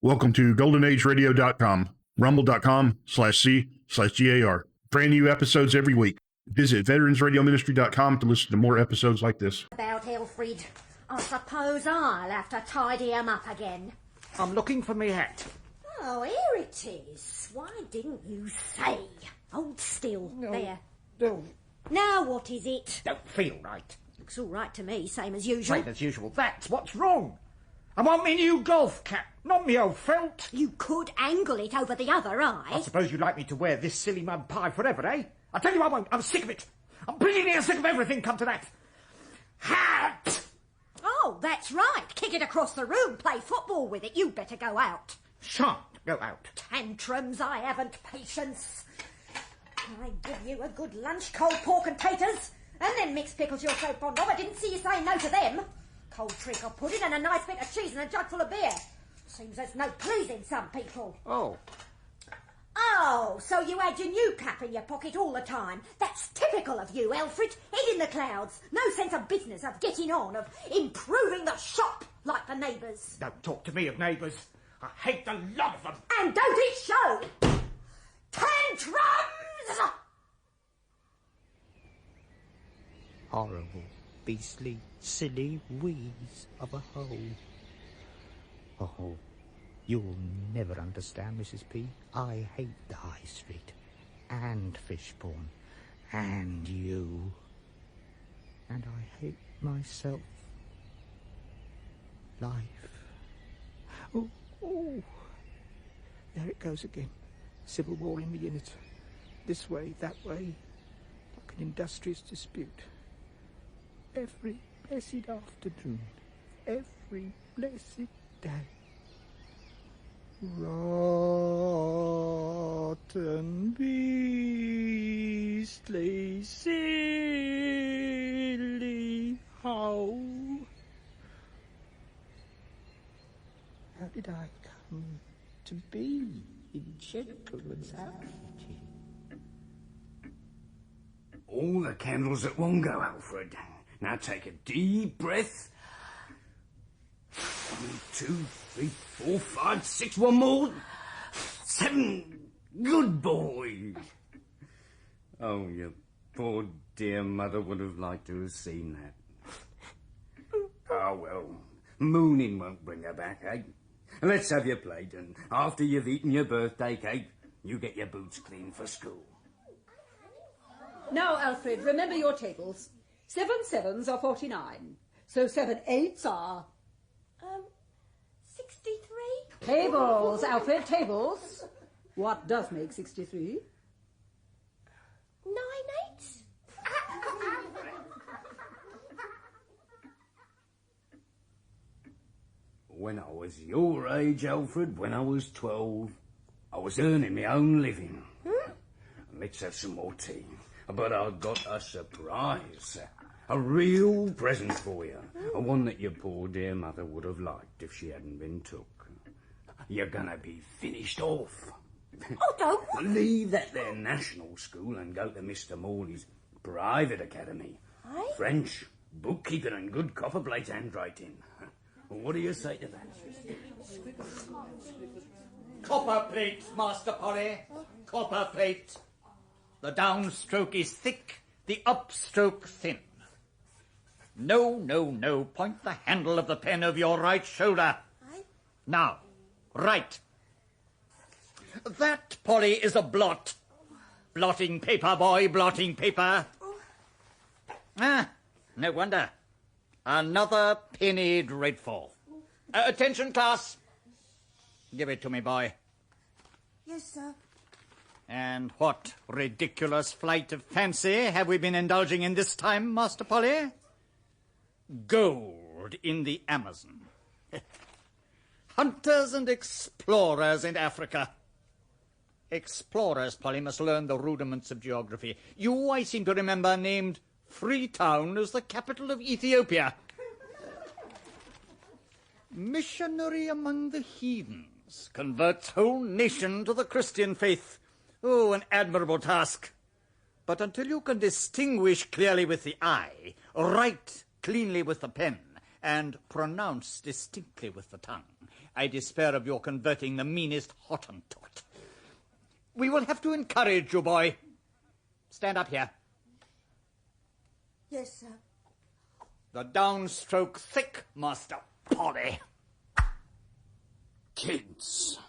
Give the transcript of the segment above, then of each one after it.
Welcome to goldenageradio.com, rumble.com/C/GAR. Brand new episodes every week. Visit veteransradioministry.com to listen to more episodes like this. About Alfred, I suppose I'll have to tidy him up again. I'm looking for me hat. Oh, here it is. Why didn't you say? Hold still. No, there. No, Now what is it? don't feel right. Looks all right to me, same as usual. Same as usual. That's what's wrong. I want me new golf cap, not me old felt. You could angle it over the other eye. I suppose you'd like me to wear this silly mud pie forever, eh? I tell you I won't. I'm sick of it. I'm pretty near sick of everything, come to that. Hat! Oh, that's right. Kick it across the room. Play football with it. You'd better go out. Shan't go out. Tantrums, I haven't patience. I give you a good lunch, cold pork and taters, and then mixed pickles you're so fond of. I didn't see you say no to them. Cold treacle pudding and a nice bit of cheese and a jug full of beer. Seems there's no pleasing some people. Oh. Oh, so you had your new cap in your pocket all the time. That's typical of you, Alfred. Head in the clouds. No sense of business, of getting on, of improving the shop like the neighbours. Don't talk to me of neighbours. I hate the lot of them. And don't it show? Tantrums! Horrible, beastly, silly wheeze of a hole. Oh, you'll never understand, Mrs. P. I hate the High Street, and Fishbourne, and you. And I hate myself. Life. Oh, there it goes again. Civil war in the unit. This way, that way, like an industrious dispute. Every blessed afternoon, every blessed day. Rotten, beastly, silly how. How did I come to be in gentleman's outfit? All the candles at one go, Alfred. Now take a deep breath. 1, 2, 3, 4, 5, 6, one more. 7. Good boy. Oh, your poor dear mother would have liked to have seen that. Oh, well, mooning won't bring her back, eh? Let's have your plate, and after you've eaten your birthday cake, you get your boots cleaned for school. Now, Alfred, remember your tables. 7 sevens are 49. So 7 eights are... 63? Tables, Alfred, tables. What does make 63? 9 eights? When I was your age, Alfred, when I was 12, I was earning my own living. Let's have some more tea. But I've got a surprise. A real present for you. One that your poor dear mother would have liked if she hadn't been took. You're gonna be finished off. Oh, don't. Leave that there national school and go to Mr. Morley's private academy. Aye? French, bookkeeping and good copper plate handwriting. What do you say to that? Copper plate, Master Polly. Copper plate. The downstroke is thick, the upstroke thin. No, no, no. Point the handle of the pen over your right shoulder. Aye? Now, right. That, Polly, is a blot. Blotting paper, boy, blotting paper. Ah, no wonder. Another penny dreadful. Attention, class. Give it to me, boy. Yes, sir. And what ridiculous flight of fancy have we been indulging in this time, Master Polly? Gold in the Amazon. Hunters and explorers in Africa. Explorers, Polly, must learn the rudiments of geography. You, I seem to remember, named Freetown as the capital of Ethiopia. Missionary among the heathens converts whole nation to the Christian faith. Oh, an admirable task. But until you can distinguish clearly with the eye, write cleanly with the pen, and pronounce distinctly with the tongue, I despair of your converting the meanest Hottentot. We will have to encourage you, boy. Stand up here. Yes, sir. The downstroke thick, Master Polly. Kids.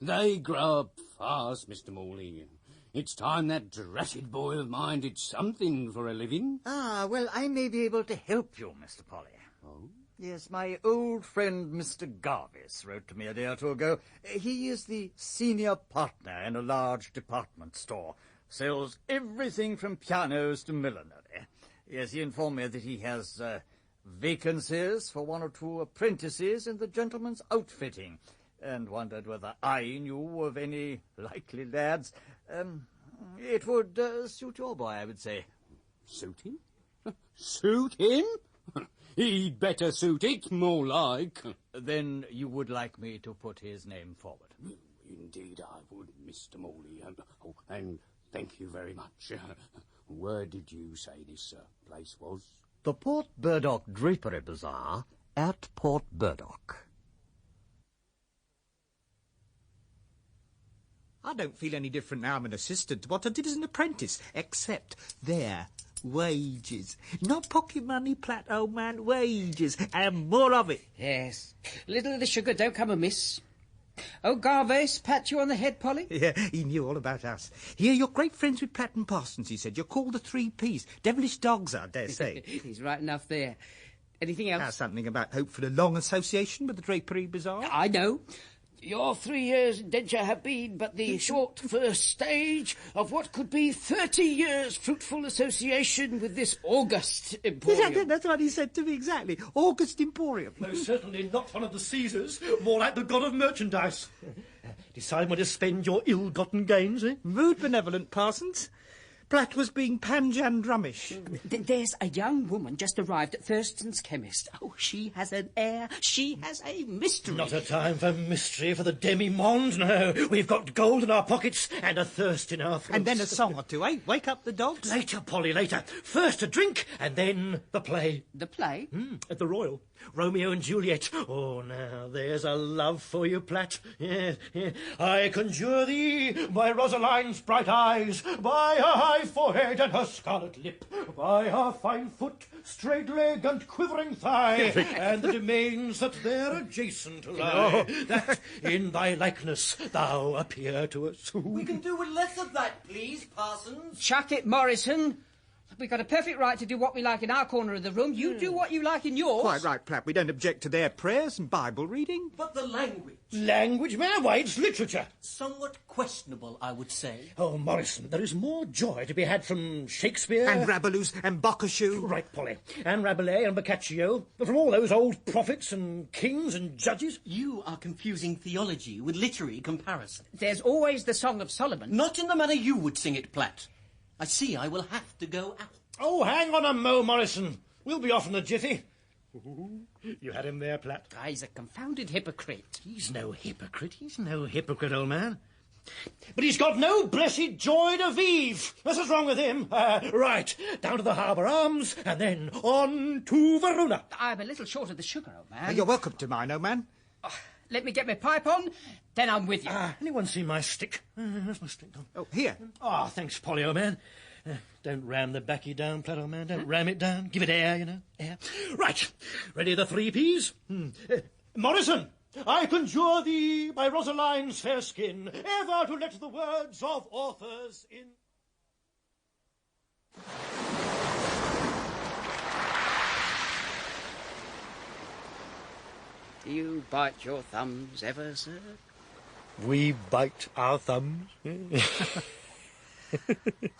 They grow up fast, Mr. Morley. It's time that dratted boy of mine did something for a living. Ah, well, I may be able to help you, Mr. Polly. Oh? Yes, my old friend Mr. Garvis wrote to me a day or two ago. He is the senior partner in a large department store. Sells everything from pianos to millinery. Yes, he informed me that he has vacancies for 1 or 2 apprentices in the gentleman's outfitting, and wondered whether I knew of any likely lads. It would suit your boy, I would say. Suit him? Suit him? He'd better suit it, more like. Then you would like me to put his name forward? Indeed I would, Mr. Morley. And thank you very much. Where did you say this place was? The Port Burdock Drapery Bazaar at Port Burdock. I don't feel any different now I'm an assistant to what I did as an apprentice, except their wages. Not pocket money, Platt, old man, wages, and more of it. Yes. Little of the sugar don't come amiss. Oh, Garvace, pat you on the head, Polly? Yeah, he knew all about us. Here, you're great friends with Platt and Parsons, he said. You're called the 3 Ps. Devilish dogs, I dare say. He's right enough there. Anything else? Something about hope for a long association with the Drapery Bazaar. I know. Your 3 years indenture have been but the short first stage of what could be 30 years fruitful association with this august emporium. That's what he said to me, exactly. August Emporium. Most certainly not one of the Caesars, more like the god of merchandise. Decide where to spend your ill-gotten gains, eh? Mood benevolent, Parsons. Platt was being panjandrumish. There's a young woman just arrived at Thurston's chemist. Oh, she has an air. She has a mystery. Not a time for mystery for the demi-monde, no. We've got gold in our pockets and a thirst in our throats. And then a song or two, eh? Wake up the dogs. Later, Polly, later. First a drink, and then the play. The play? At the Royal. Romeo and Juliet. Oh, now, there's a love for you, Platt. Yes, yes. I conjure thee, by Rosaline's bright eyes, by her high forehead and her scarlet lip, by her fine foot, straight leg and quivering thigh, and the domains that there adjacent lie, that in thy likeness thou appear to us. We can do with less of that, please, Parsons. Chuck it, Morrison. We've got a perfect right to do what we like in our corner of the room. You do what you like in yours. Quite right, Platt. We don't object to their prayers and Bible reading. But the language. Language, man? Why, it's literature. Somewhat questionable, I would say. Oh, Morrison, there is more joy to be had from Shakespeare... And Rabelais and Boccaccio. Right, Polly. And Rabelais and Boccaccio. But from all those old prophets and kings and judges. You are confusing theology with literary comparison. There's always the Song of Solomon. Not in the manner you would sing it, Platt. I see I will have to go out. Oh, hang on a mo, Morrison. We'll be off in a jiffy. You had him there, Platt. He's a confounded hypocrite. He's no hypocrite. He's no hypocrite, old man. But he's got no blessed joy de vivre. That's what's wrong with him. Right, down to the Harbour Arms, and then on to Verona. I'm a little short of the sugar, old man. You're welcome to mine, old man. Let me get my pipe on, then I'm with you. Anyone see my stick? Where's my stick gone? Oh, here. Ah, thanks, Polly, old man. Don't ram the backy down, Platt, old man. Don't ram it down. Give it air, you know. Air. Right. Ready the 3 Ps? Morrison, I conjure thee by Rosaline's fair skin ever to let the words of authors in... Do you bite your thumbs ever, sir? We bite our thumbs.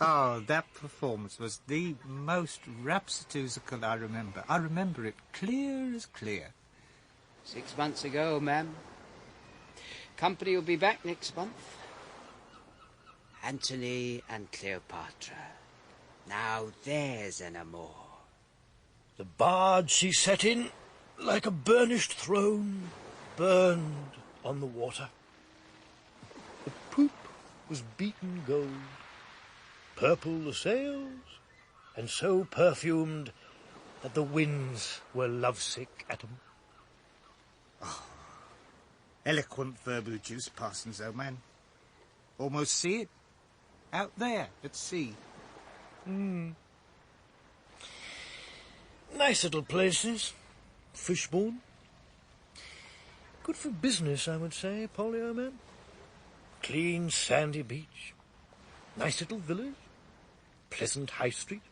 Oh, that performance was the most rhapsodical I remember. I remember it clear as clear. 6 months ago, ma'am. Company will be back next month. Antony and Cleopatra. Now there's an amour. The barge she sat in, like a burnished throne, burned on the water. The poop was beaten gold, purple the sails, and so perfumed that the winds were lovesick at 'em. Eloquent verbal juice, Parsons, old man. Almost see it? Out there, at sea. Nice little places. Fishbourne. Good for business, I would say, Polly, old man. Clean, sandy beach. Nice little village. Pleasant high street.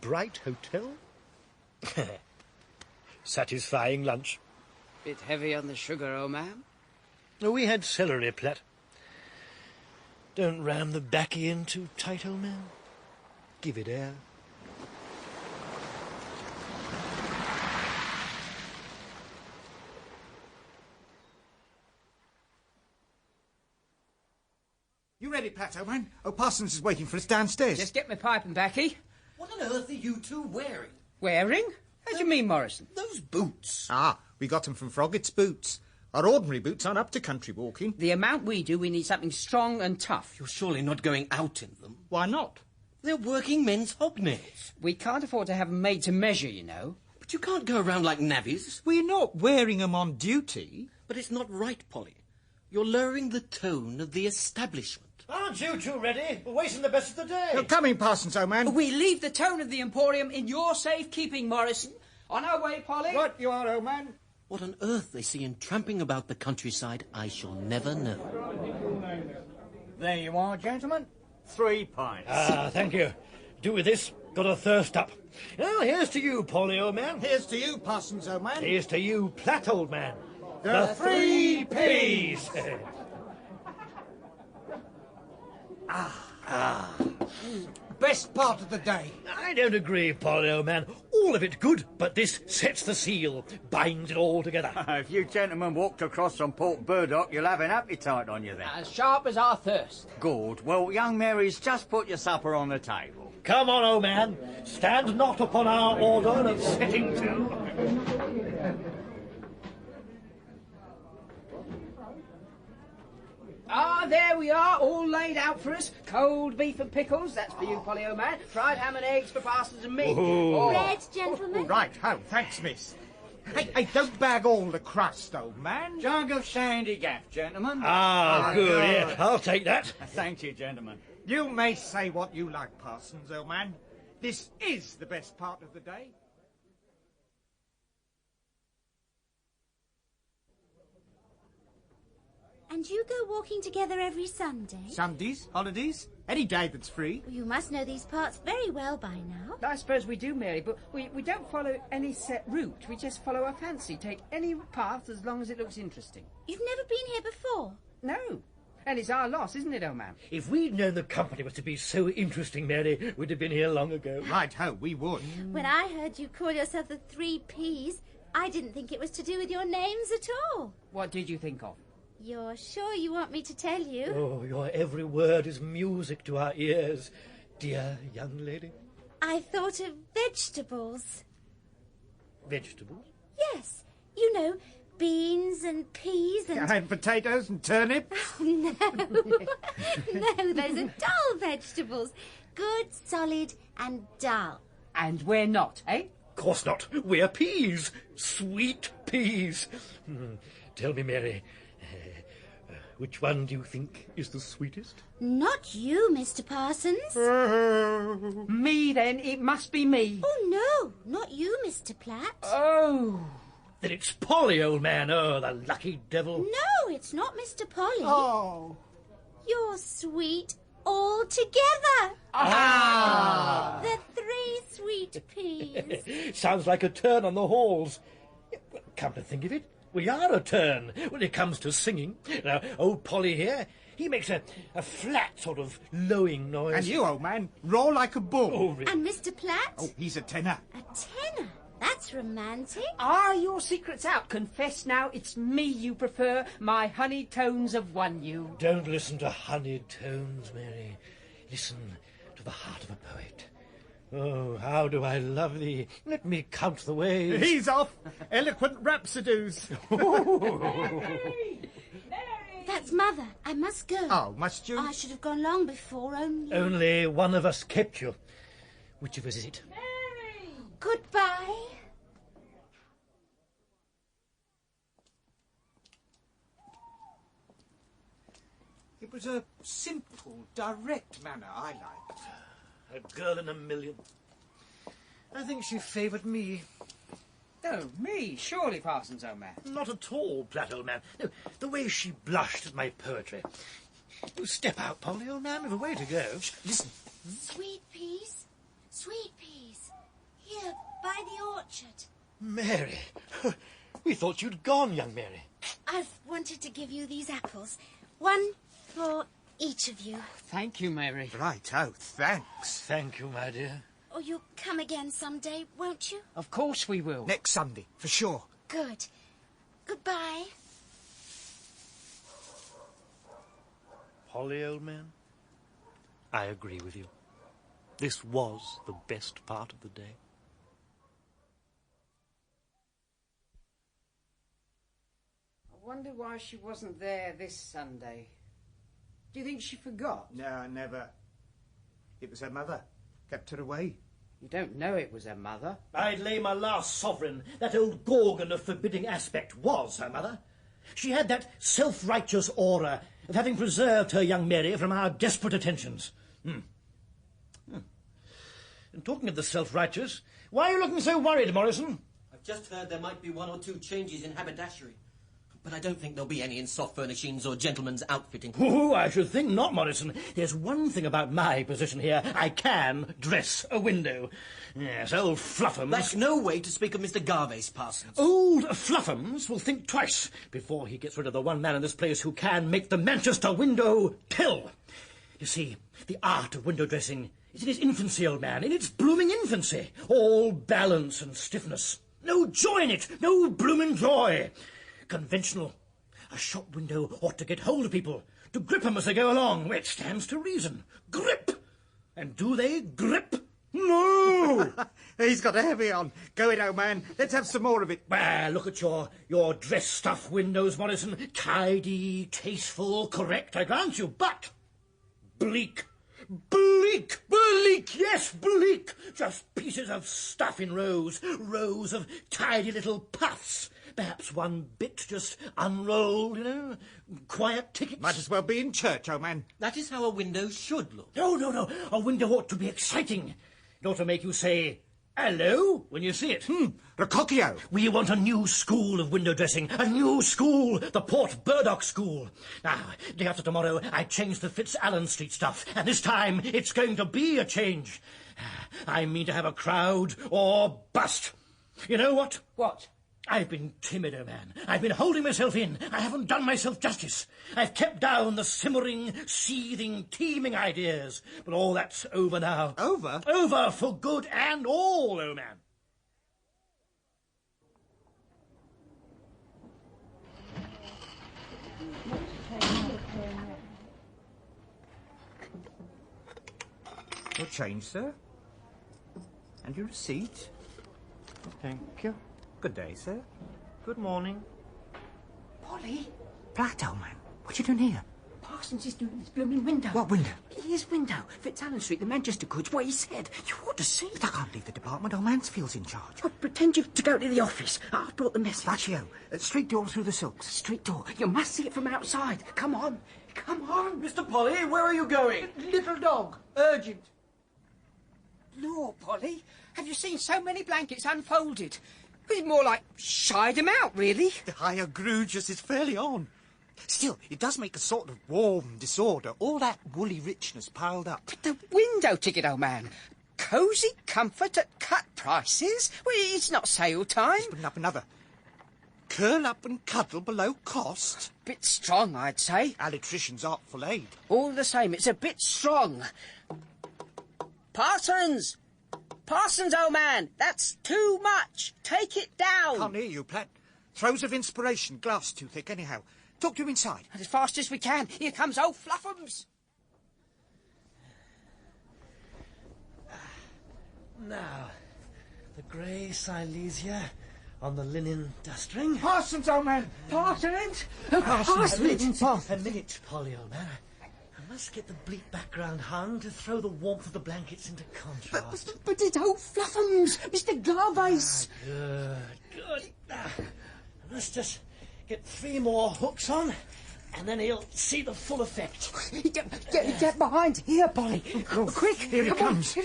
Bright hotel. Satisfying lunch. Bit heavy on the sugar, old man. Oh, we had celery, Platt. Don't ram the baccy in too tight, old man. Give it air. You ready, Platt, old man? Oh, Parsons is waiting for us downstairs. Just get my pipe and baccy. What on earth are you two wearing? Wearing? How do you mean, Morrison? Those boots. Ah, we got them from Froggett's Boots. Our ordinary boots aren't up to country walking. The amount we do, we need something strong and tough. You're surely not going out in them. Why not? They're working men's hobnails. We can't afford to have them made to measure, you know. But you can't go around like navvies. We're not wearing them on duty. But it's not right, Polly. You're lowering the tone of the establishment. Aren't you two ready? We're wasting the best of the day. You're coming, Parsons, old man. We leave the tone of the Emporium in your safekeeping, Morrison. On our way, Polly. Right you are, old man. What on earth they see in tramping about the countryside, I shall never know. There you are, gentlemen. 3 pints. Ah, thank you. Do with this. Got a thirst up. Now, here's to you, Polly, old man. Here's to you, Parsons, old man. Here's to you, Platt, old man. The 3 Ps. Best part of the day. I don't agree, Polly, old man. All of it good, but this sets the seal, binds it all together. If you gentlemen walked across from Port Burdock, you'll have an appetite on you then. As sharp as our thirst. Good. Well, young Mary's just put your supper on the table. Come on, old man. Stand not upon our order of setting to. Ah, there we are, all laid out for us. Cold beef and pickles, that's for you, Polly, old man. Fried ham and eggs for Parsons and me. Oh. Bread, gentlemen. Right, ho, thanks, miss. Hey, don't bag all the crust, old man. Jug of shandy gaff, gentlemen. Ah, good, yeah. I'll take that. Thank you, gentlemen. You may say what you like, Parsons, old man. This is the best part of the day. And you go walking together every Sunday? Sundays, holidays, any day that's free. Well, you must know these parts very well by now. I suppose we do, Mary, but we don't follow any set route. We just follow our fancy. Take any path as long as it looks interesting. You've never been here before? No. And it's our loss, isn't it, old man? If we'd known the company was to be so interesting, Mary, we'd have been here long ago. Right, ho, we would. When I heard you call yourself the 3 Ps, I didn't think it was to do with your names at all. What did you think of? You're sure you want me to tell you? Oh, your every word is music to our ears, dear young lady. I thought of vegetables. Vegetables? Yes, you know, beans and peas and... And potatoes and turnips. Oh, no. No, those are dull vegetables. Good, solid and dull. And we're not, eh? Of course not. We're peas. Sweet peas. Tell me, Mary, which one do you think is the sweetest? Not you, Mr. Parsons. Me, then. It must be me. Oh, no, not you, Mr. Platt. Oh. Then it's Polly, old man. Oh, the lucky devil. No, it's not Mr. Polly. Oh. You're sweet all together. Ah! The 3 sweet peas. Sounds like a turn on the halls. Well, come to think of it, we are a turn when it comes to singing. Now, old Polly here, he makes a flat sort of lowing noise. And you, old man, roar like a bull. Oh, really? And Mr. Platt? Oh, he's a tenor. A tenor. That's romantic. Are your secrets out? Confess now, it's me you prefer. My honey tones have won you. Don't listen to honeyed tones, Mary. Listen to the heart of a poet. Oh, how do I love thee. Let me count the ways. He's off. Eloquent rhapsodies. That's Mother. I must go. Oh, must you? I should have gone long before, only... Only one of us kept you. Which of us is it? Goodbye. It was a simple, direct manner I liked. A girl in a million. I think she favoured me. Oh, me? Surely, Parsons, old man. Not at all, Platt, old man. No, the way she blushed at my poetry. You step out, Polly, old man. We've a way to go. Listen. Sweet peas. Sweet peas. Here, by the orchard. Mary. We thought you'd gone, young Mary. I've wanted to give you these apples. One for each of you. Thank you, Mary. Right-o, thanks. Thank you, my dear. Or you'll come again someday, won't you? Of course we will. Next Sunday, for sure. Good. Goodbye. Polly, old man, I agree with you. This was the best part of the day. I wonder why she wasn't there this Sunday. Do you think she forgot? No, never. It was her mother. Kept her away. You don't know it was her mother. I'd lay my last sovereign that old Gorgon of forbidding aspect was her mother. She had that self-righteous aura of having preserved her young Mary from our desperate attentions. And talking of the self-righteous, why are you looking so worried, Morrison? I've just heard there might be 1 or 2 changes in haberdashery. But I don't think there'll be any in soft furnishings or gentlemen's outfitting. Oh, I should think not, Morrison. There's one thing about my position here. I can dress a window. Yes, old Fluffums... That's no way to speak of Mr. Garvace, Parsons. Old Fluffums will think twice before he gets rid of the one man in this place who can make the Manchester window pill. You see, the art of window dressing is in its infancy, old man, in its blooming infancy. All balance and stiffness. No joy in it, no bloomin' joy. Conventional. A shop window ought to get hold of people, to grip 'em as they go along, which stands to reason. Grip! And do they grip? No! He's got a heavy on. Go it, old man. Let's have some more of it. Well, look at your dress stuff windows, Morrison. Tidy, tasteful, correct, I grant you, but bleak. Bleak! Bleak! Yes, bleak! Just pieces of stuff in rows. Rows of tidy little puffs. Perhaps one bit just unrolled, you know. Quiet tickets. Might as well be in church, old man. That is how a window should look. No. A window ought to be exciting. It ought to make you say, hello, when you see it. Rococchio. We want a new school of window dressing. A new school. The Port Burdock School. Now, day after tomorrow, I change the Fitzallen Street stuff. And this time, it's going to be a change. I mean to have a crowd or bust. You know what? What? I've been timid, old man. I've been holding myself in. I haven't done myself justice. I've kept down the simmering, seething, teeming ideas. But all that's over now. Over? Over for good and all, old man. Your change, sir. And your receipt. Thank you. Good day, sir. Good morning. Polly? Platt, old man. What you doing here? Parsons is doing his blooming window. What window? His window. Fitzallen Street, the Manchester goods, what he said. You ought to see. But I can't leave the department. Old Mansfield's in charge. Oh, pretend you to go to the office. I've brought the message. Vaccio. Street door through the silks. Street door. You must see it from outside. Come on. Come on. Mr. Polly, where are you going? Little dog. Urgent. Lord, Polly, have you seen so many blankets unfolded? It's more like shied 'em out, really. The higher Grugius is fairly on. Still, it does make a sort of warm disorder, all that woolly richness piled up. But the window ticket, old man. Cosy comfort at cut prices? Well, it's not sale time. Putting up another. Curl up and cuddle below cost. Bit strong, I'd say. Electrician's artful aid. All the same, it's a bit strong. Parsons! Parsons, old man, that's too much. Take it down. Can't hear you, Platt. Throes of inspiration, glass too thick anyhow. Talk to him inside. As fast as we can. Here comes old Fluffums. Now, the grey Silesia on the linen dustring. Parsons, old man! Parsons! A minute, Polly, old man. I must get the bleak background hung to throw the warmth of the blankets into contrast. But it's old Fluffums, Mr. Garvace. Good. I must just get 3 more hooks on. and then he'll see the full effect. Get behind here, Polly. Quick. Here he comes.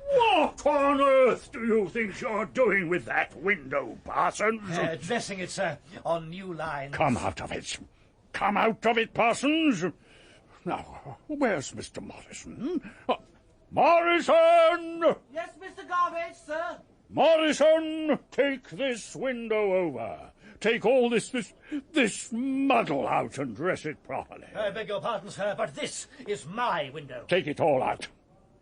What on earth do you think you're doing with that window, Parsons? Dressing it, sir, on new lines. Come out of it. Come out of it, Parsons. Now, where's Mr. Morrison? Morrison! Yes, Mr. Garbage, sir. Morrison, take this window over. Take all this muddle out and dress it properly. I beg your pardon, sir, but this is my window. Take it all out.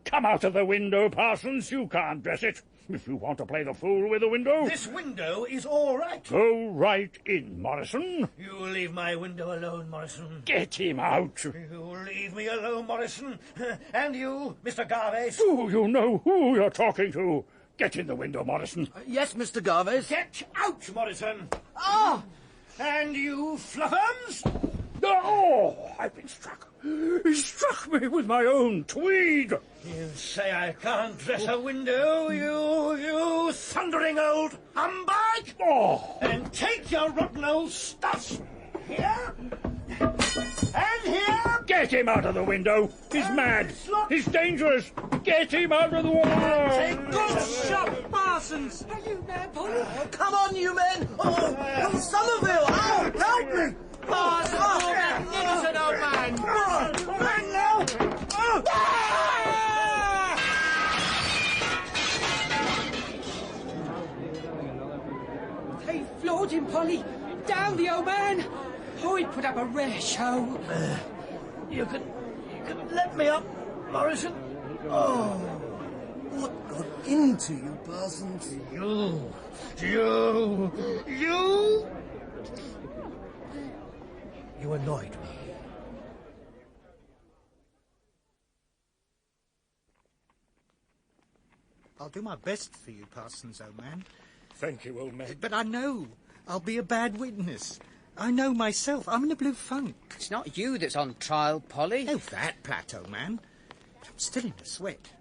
Come out of the window, Parsons. You can't dress it. If you want to play the fool with the window... This window is all right. Go right in, Morrison. You leave my window alone, Morrison. Get him out. You leave me alone, Morrison. And you, Mr. Garvey. Do you know who you're talking to? Get in the window, Morrison. Yes, Mr. Garvey. Get out, Morrison. Ah! And you, Fluffums. Oh, I've been struck. He struck me with my own tweed. You say I can't dress a window, you thundering old humbug! Oh! And take your rotten old stuff! Here! And here! Get him out of the window! He's mad! He's dangerous! Get him out of the window! Take good shot, Parsons! Are you mad, Polly? Oh, come on, you men! Oh, Somerville! Oh, help me! Parsons, oh, magnificent old man! Bang now! They floored him, Polly. Down the old man. Oh, he put up a rare show. You can let me up, Morrison. Oh, What got into you, Parsons? you. You annoyed me. I'll do my best for you, Parsons, old man. Thank you, old man. But I know I'll be a bad witness. I know myself. I'm in a blue funk. It's not you that's on trial, Polly. Oh, that plateau, man. I'm still in a sweat.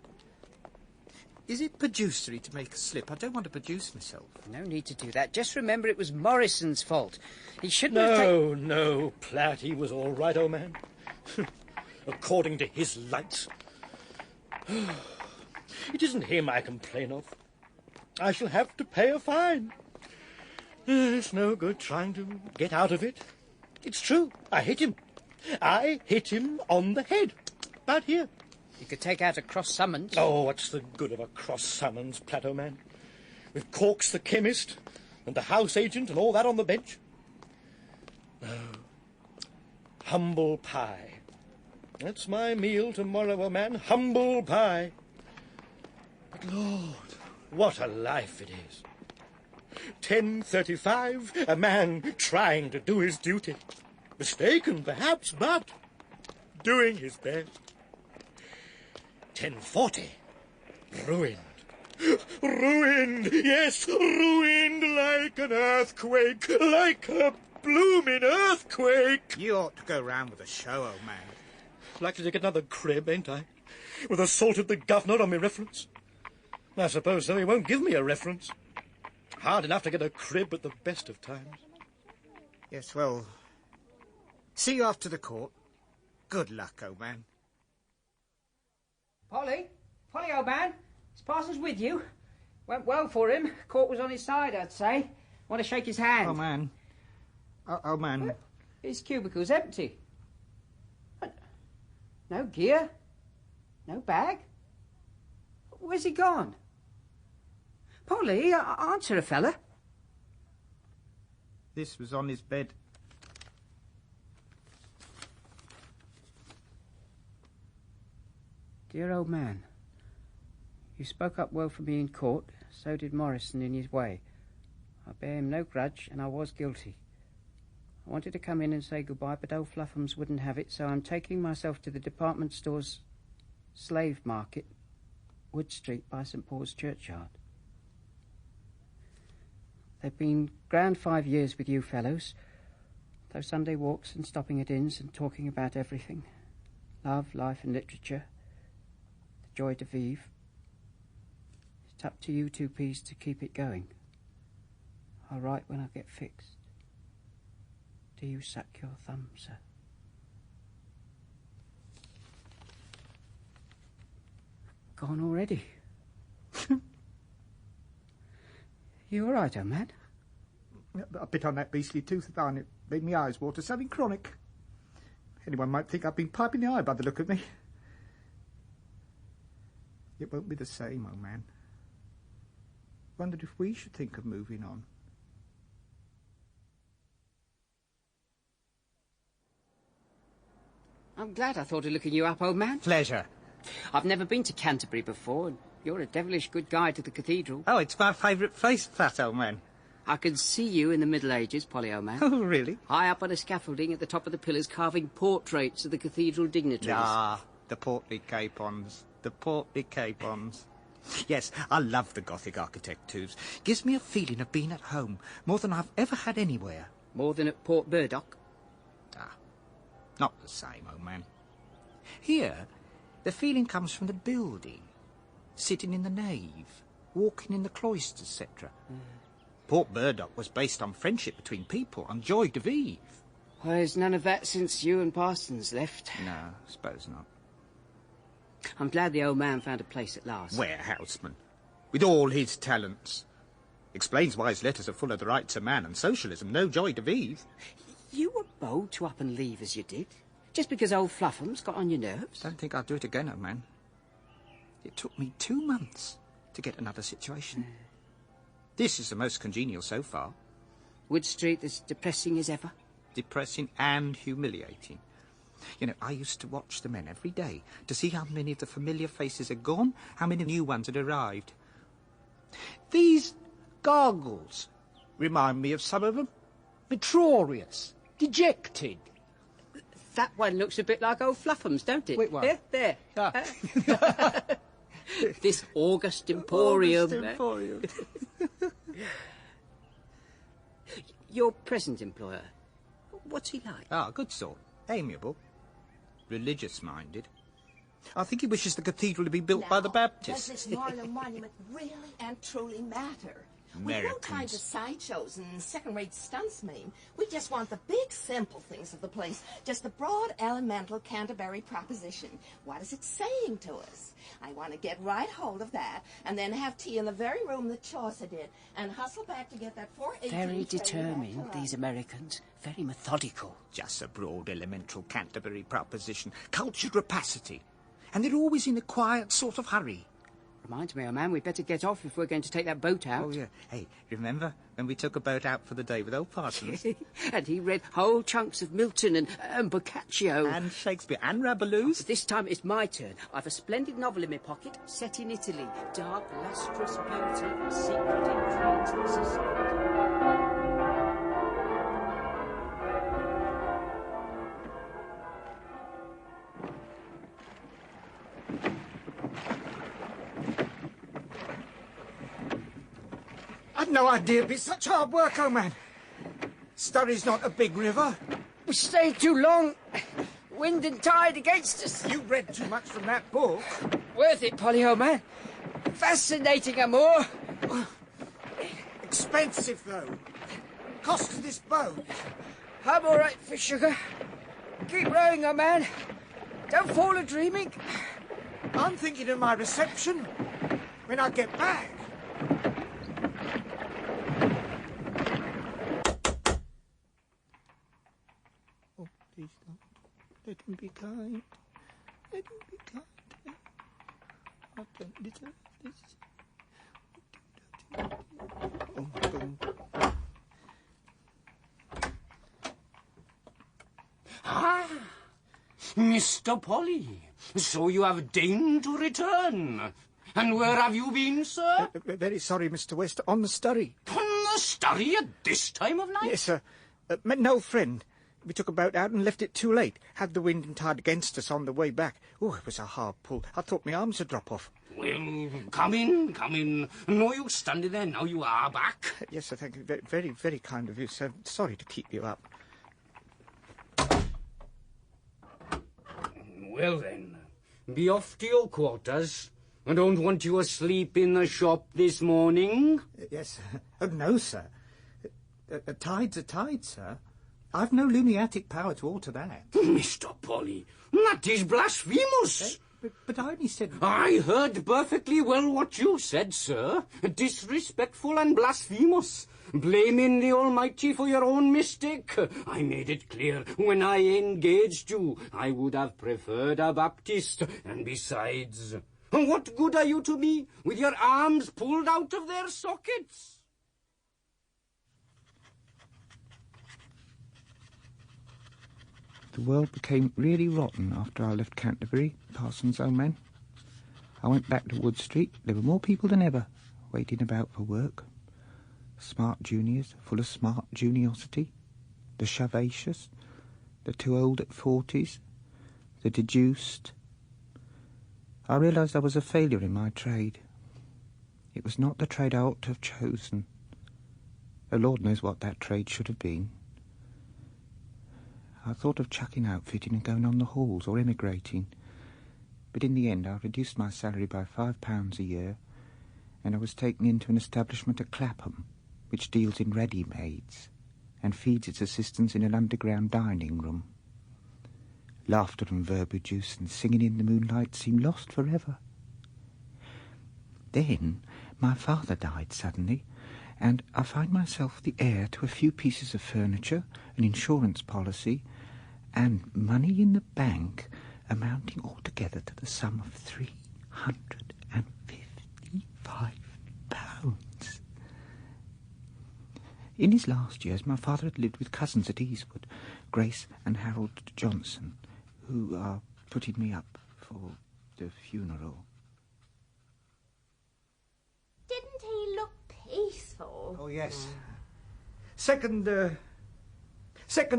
Is it producery to make a slip? I don't want to produce myself. No need to do that. Just remember it was Morrison's fault. He shouldn't have taken... No, Platt, he was all right, old man. According to his lights. It isn't him I complain of. I shall have to pay a fine. It's no good trying to get out of it. It's true. I hit him. I hit him on the head. About here. You could take out a cross summons. Oh, what's the good of a cross summons, Plateau Man? With Corks the chemist and the house agent and all that on the bench? No. Humble pie. That's my meal tomorrow, old man. Humble pie. But Lord, what a life it is. 10:35, a man trying to do his duty. Mistaken, perhaps, but doing his best. 10:40, ruined. Ruined, yes, ruined like an earthquake, like a blooming earthquake. You ought to go round with a show, old man. Likely to get another crib, ain't I? With assaulted the governor on me reference. I suppose so. He won't give me a reference. Hard enough to get a crib at the best of times. Yes, well, see you after the court. Good luck, old man. Polly, old man. Is Parsons with you? Went well for him. Court was on his side, I'd say. Want to shake his hand? Oh, man. Oh, man. What? His cubicle's empty. What? No gear? No bag? Where's he gone? Polly, answer a fella. This was on his bed. Dear old man, you spoke up well for me in court, so did Morrison in his way. I bear him no grudge, and I was guilty. I wanted to come in and say goodbye, but old Fluffums wouldn't have it, so I'm taking myself to the department store's slave market, Wood Street by St. Paul's Churchyard. They've been grand 5 years with you fellows, those Sunday walks and stopping at inns and talking about everything. Love, life and literature. The joy de vivre. It's up to you 2Ps to keep it going. I'll write when I get fixed. Do you suck your thumb, sir? Gone already? You all right, old man? I bit on that beastly tooth of mine. It made me eyes water. Something chronic. Anyone might think I've been piping the eye by the look of me. It won't be the same, old man. Wondered if we should think of moving on. I'm glad I thought of looking you up, old man. Pleasure. I've never been to Canterbury before, and you're a devilish good guide to the cathedral. Oh, it's my favourite place, fat old man. I can see you in the Middle Ages, Polly, old man. Oh, really? High up on a scaffolding at the top of the pillars, carving portraits of the cathedral dignitaries. Ah, the portly capons. The portly capons. Yes, I love the Gothic architecture. Gives me a feeling of being at home, more than I've ever had anywhere. More than at Port Burdock? Ah, not the same, old man. Here, the feeling comes from the building. Sitting in the nave, walking in the cloisters, etc. Port Burdock was based on friendship between people, on joie de vivre. Well, there's none of that since you and Parsons left. No, I suppose not. I'm glad the old man found a place at last. Warehouseman, with all his talents. Explains why his letters are full of the rights of man and socialism, no joy de vivre. You were bold to up and leave as you did, just because old Fluffham's got on your nerves. Don't think I'd do it again, old man. It took me 2 months to get another situation. This is the most congenial so far. Wood Street as depressing as ever? Depressing and humiliating. You know, I used to watch the men every day to see how many of the familiar faces had gone, how many new ones had arrived. These gargles remind me of some of them. Metrorious, dejected. That one looks a bit like old Fluffham's, don't it? Which one? There. Ah. This August Emporium. August Emporium. Your present employer, what's he like? Ah, good sort. Amiable. Religious-minded. I think he wishes the cathedral to be built by the Baptists. Does this Marlow monument really and truly matter? We don't kind of sideshows and second-rate stunts, Mame. We just want the big, simple things of the place. Just the broad, elemental Canterbury proposition. What is it saying to us? I want to get right hold of that, and then have tea in the very room that Chaucer did, and hustle back to get that 418 Very determined, these Americans. Very methodical. Just a broad, elemental Canterbury proposition. Cultured rapacity. And they're always in a quiet sort of hurry. Reminds me, old man, we'd better get off if we're going to take that boat out. Oh, yeah. Hey, remember when we took a boat out for the day with old Parsons? And he read whole chunks of Milton and Boccaccio. And Shakespeare and Rabelais. This time it's my turn. I've a splendid novel in my pocket, set in Italy. Dark, lustrous beauty, secret intrigues, society. I'd no idea it'd be such hard work, old man. Surrey's not a big river. We stayed too long. Wind and tide against us. You read too much from that book. Worth it, Polly, old man. Fascinating amour. Expensive, though. Cost of this boat. I'm all right for sugar. Keep rowing, old man. Don't fall a-dreaming. I'm thinking of my reception when I get back. Oh, please don't. Let him be kind. Let him be kind to me. I don't deserve this. Oh, boom. Ah, Mr. Polly, so you have deigned to return. And where have you been, sir? Very sorry, Mr. West. On the Surrey. On the Surrey at this time of night? Yes, sir. Met an old friend. We took a boat out and left it too late. Had the wind and tide against us on the way back. Oh, it was a hard pull. I thought my arms would drop off. Well, come in, come in. No use standing there now you are back. Yes, sir, thank you. Very, very, very kind of you, sir. Sorry to keep you up. Well then, be off to your quarters. I don't want you asleep in the shop this morning. Yes, sir. Oh, no, sir. A tide's a tide, sir. I've no lumiatic power to alter that. Mr. Polly, that is blasphemous. But I only said... I heard perfectly well what you said, sir. Disrespectful and blasphemous. Blaming the Almighty for your own mistake. I made it clear when I engaged you I would have preferred a Baptist. And besides, what good are you to me with your arms pulled out of their sockets? The world became really rotten after I left Canterbury, Parsons' own man. I went back to Wood Street. There were more people than ever, waiting about for work. Smart juniors, full of smart juniosity. The chavacious, the too old at 40s, the deduced. I realised I was a failure in my trade. It was not the trade I ought to have chosen. The Lord knows what that trade should have been. I thought of chucking outfitting and going on the halls or emigrating. But in the end I reduced my salary by £5 a year, and I was taken into an establishment at Clapham, which deals in ready-mades and feeds its assistants in an underground dining room. Laughter and verbiage and singing in the moonlight seemed lost forever. Then my father died suddenly, and I find myself the heir to a few pieces of furniture, an insurance policy, and money in the bank amounting altogether to the sum of £355. In his last years, my father had lived with cousins at Eastwood, Grace and Harold Johnson, who are putting me up for the funeral. Didn't he look peaceful? Oh, yes. Second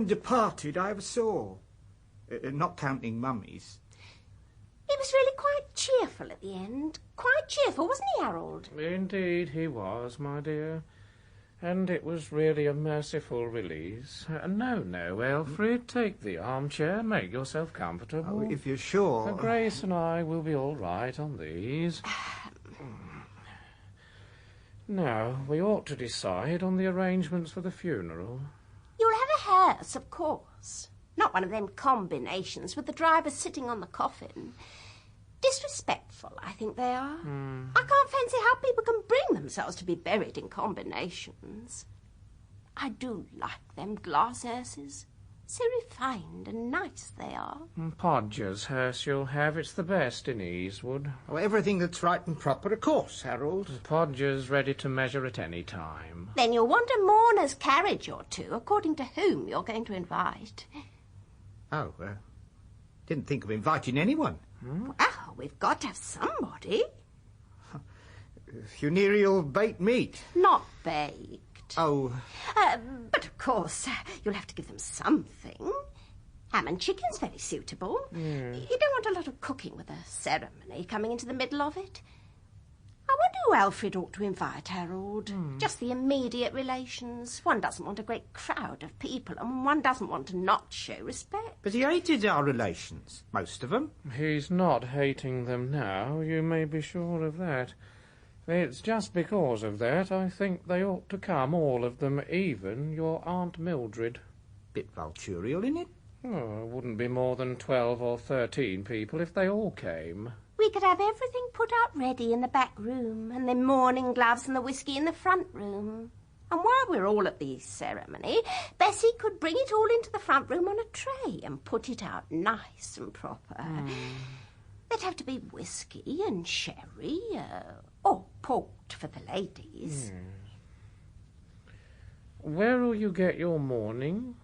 departed I ever saw. Not counting mummies. He was really quite cheerful at the end. Quite cheerful, wasn't he, Harold? Indeed he was, my dear. And it was really a merciful release. No, Alfred, take the armchair, make yourself comfortable. Oh, if you're sure. Grace and I will be all right on these. Now, we ought to decide on the arrangements for the funeral. You'll have a hearse, of course. Not one of them combinations with the driver sitting on the coffin. Disrespectful, I think they are. I can't fancy how people can bring themselves to be buried in combinations. I do like them glass hearses. So refined and nice they are. Podger's hearse you'll have. It's the best in Eastwood. Oh, everything that's right and proper, of course, Harold. Podger's ready to measure at any time. Then you'll want a mourner's carriage or two, according to whom you're going to invite. Oh, didn't think of inviting anyone. Well, we've got to have somebody. Funereal baked meat. Not baked. Oh. But of course, you'll have to give them something. Ham and chicken's very suitable. You don't want a lot of cooking with a ceremony coming into the middle of it. I wonder who Alfred ought to invite, Harold. Just the immediate relations. One doesn't want a great crowd of people, and one doesn't want to not show respect. But he hated our relations, most of them. He's not hating them now, you may be sure of that. It's just because of that I think they ought to come, all of them, even your Aunt Mildred. Bit vulturial, isn't it? Oh, it wouldn't be more than 12 or 13 people if they all came. We could have everything put out ready in the back room, and the mourning gloves and the whiskey in the front room. And while we're all at the ceremony, Bessie could bring it all into the front room on a tray and put it out nice and proper. There'd have to be whiskey and sherry, or port for the ladies. Where'll you get your mourning?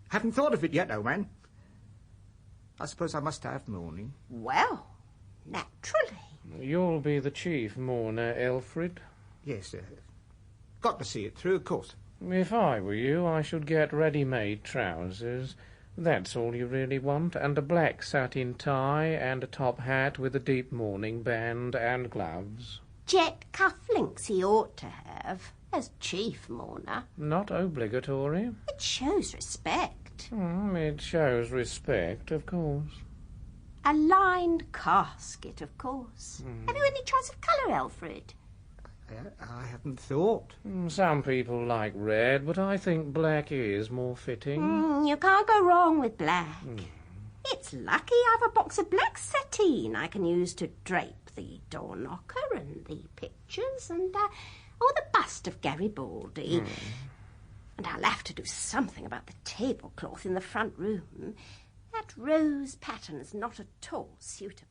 Haven't thought of it yet, old man. I suppose I must have mourning. Well, naturally. You'll be the chief mourner, Alfred. Yes, got to see it through, of course. If I were you, I should get ready-made trousers. That's all you really want, and a black satin tie, and a top hat with a deep mourning band, and gloves. Jet cufflinks he ought to have, as chief mourner. Not obligatory. It shows respect. It shows respect, of course. A lined casket, of course. Have you any choice of colour, Alfred? I hadn't thought. Some people like red, but I think black is more fitting. You can't go wrong with black. It's lucky I've a box of black sateen I can use to drape the door knocker and the pictures and, the bust of Garibaldi. And I'll have to do something about the tablecloth in the front room. That rose pattern's not at all suitable.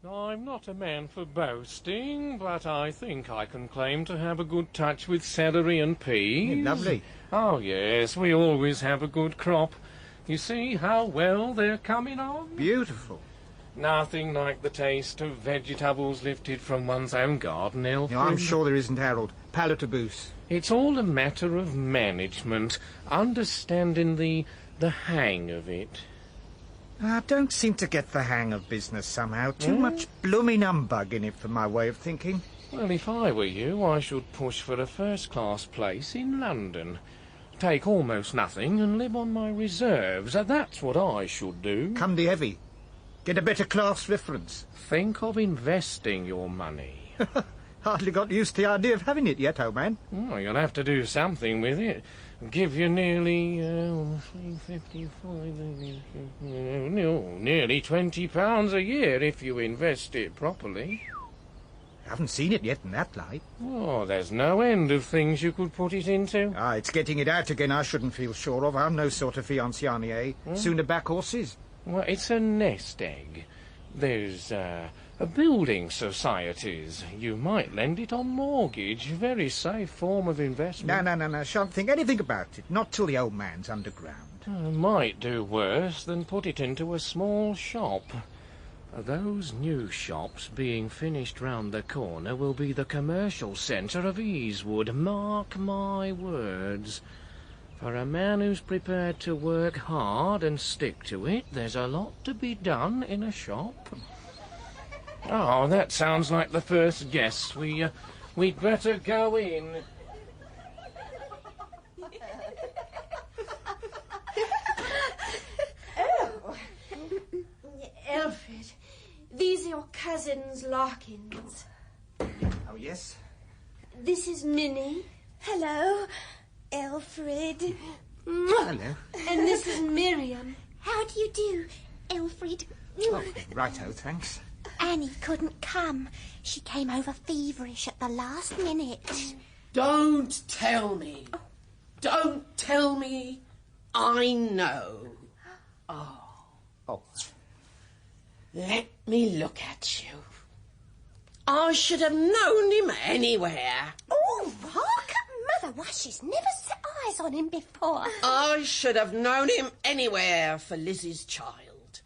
I'm not a man for boasting, but I think I can claim to have a good touch with celery and peas. Lovely. Oh, yes, we always have a good crop. You see how well they're coming on? Beautiful. Nothing like the taste of vegetables lifted from one's own garden, Elfrid. No, I'm sure there isn't, Harold. Palatable. It's all a matter of management, understanding the hang of it. I don't seem to get the hang of business somehow. Too much blooming humbug in it for my way of thinking. Well, if I were you, I should push for a first-class place in London. Take almost nothing and live on my reserves. That's what I should do. Come the heavy. Get a better class reference. Think of investing your money. Hardly got used to the idea of having it yet, old man. Well, you'll have to do something with it. Give you nearly, nearly £20 a year if you invest it properly. I haven't seen it yet in that light. Oh, there's no end of things you could put it into. It's getting it out again I shouldn't feel sure of. I'm no sort of fianciane, Sooner back horses. Well, it's a nest egg. There's, building societies. You might lend it on mortgage. Very safe form of investment. No. Shan't think anything about it. Not till the old man's underground. Might do worse than put it into a small shop. Those new shops being finished round the corner will be the commercial centre of Easewood. Mark my words. For a man who's prepared to work hard and stick to it, there's a lot to be done in a shop. Oh, that sounds like the first guest. We'd better go in. Oh, Alfred, these are your cousins Larkins. Oh, yes? This is Minnie. Hello, Alfred. Hello. And this is Miriam. How do you do, Alfred? Oh, righto, thanks. Annie couldn't come. She came over feverish at the last minute. Don't tell me. Don't tell me. I know. Oh. Let me look at you. I should have known him anywhere. Oh, Rock! Mother Wash's never set eyes on him before. I should have known him anywhere for Lizzie's child.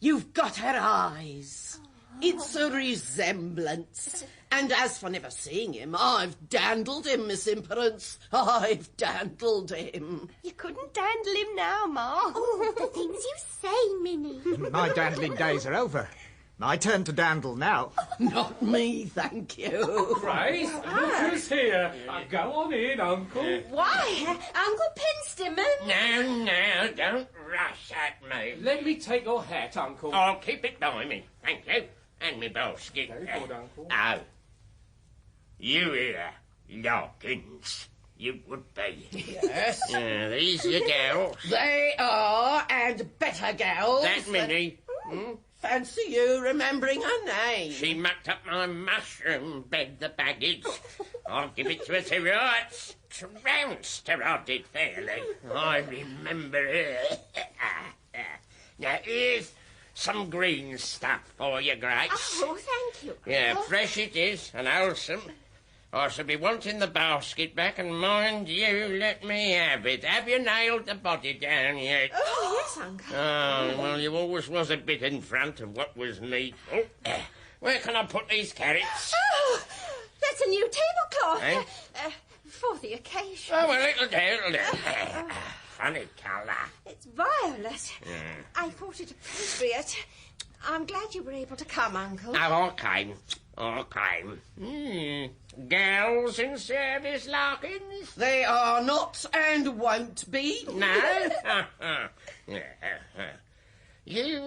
You've got her eyes. It's a resemblance. And as for never seeing him, I've dandled him, Miss Imperance. I've dandled him. You couldn't dandle him now, Ma. Oh, the things you say, Minnie. My dandling days are over. My turn to dandle now. Not me, thank you. Grace, look who's here. Go on in, Uncle. Why, Uncle Penstemon? No, don't rush at me. Let me take your hat, Uncle. I'll keep it by me, thank you. And me basket. Very good, Uncle. Oh. You here, Larkins. You would be. Yes. These your gals. They are, and better gals. That Minnie. Fancy you remembering her name. She mucked up my mushroom bed, the baggage. I'll give it to her to rights. Trounced her, I did fairly. I remember her. Now, here's some green stuff for you, Grace. Oh, thank you. Yeah, fresh it is, and wholesome. I shall be wanting the basket back, and mind you, let me have it. Have you nailed the body down yet? Oh, yes, Uncle. Oh, well, you always was a bit in front of what was needful. Where can I put these carrots? Oh, that's a new tablecloth. Eh? For the occasion. Oh, well, it'll do. Funny colour. It's violet. I thought it appropriate. I'm glad you were able to come, Uncle. Oh, I came. Gals in service, Larkins? They are not and won't be. No? You,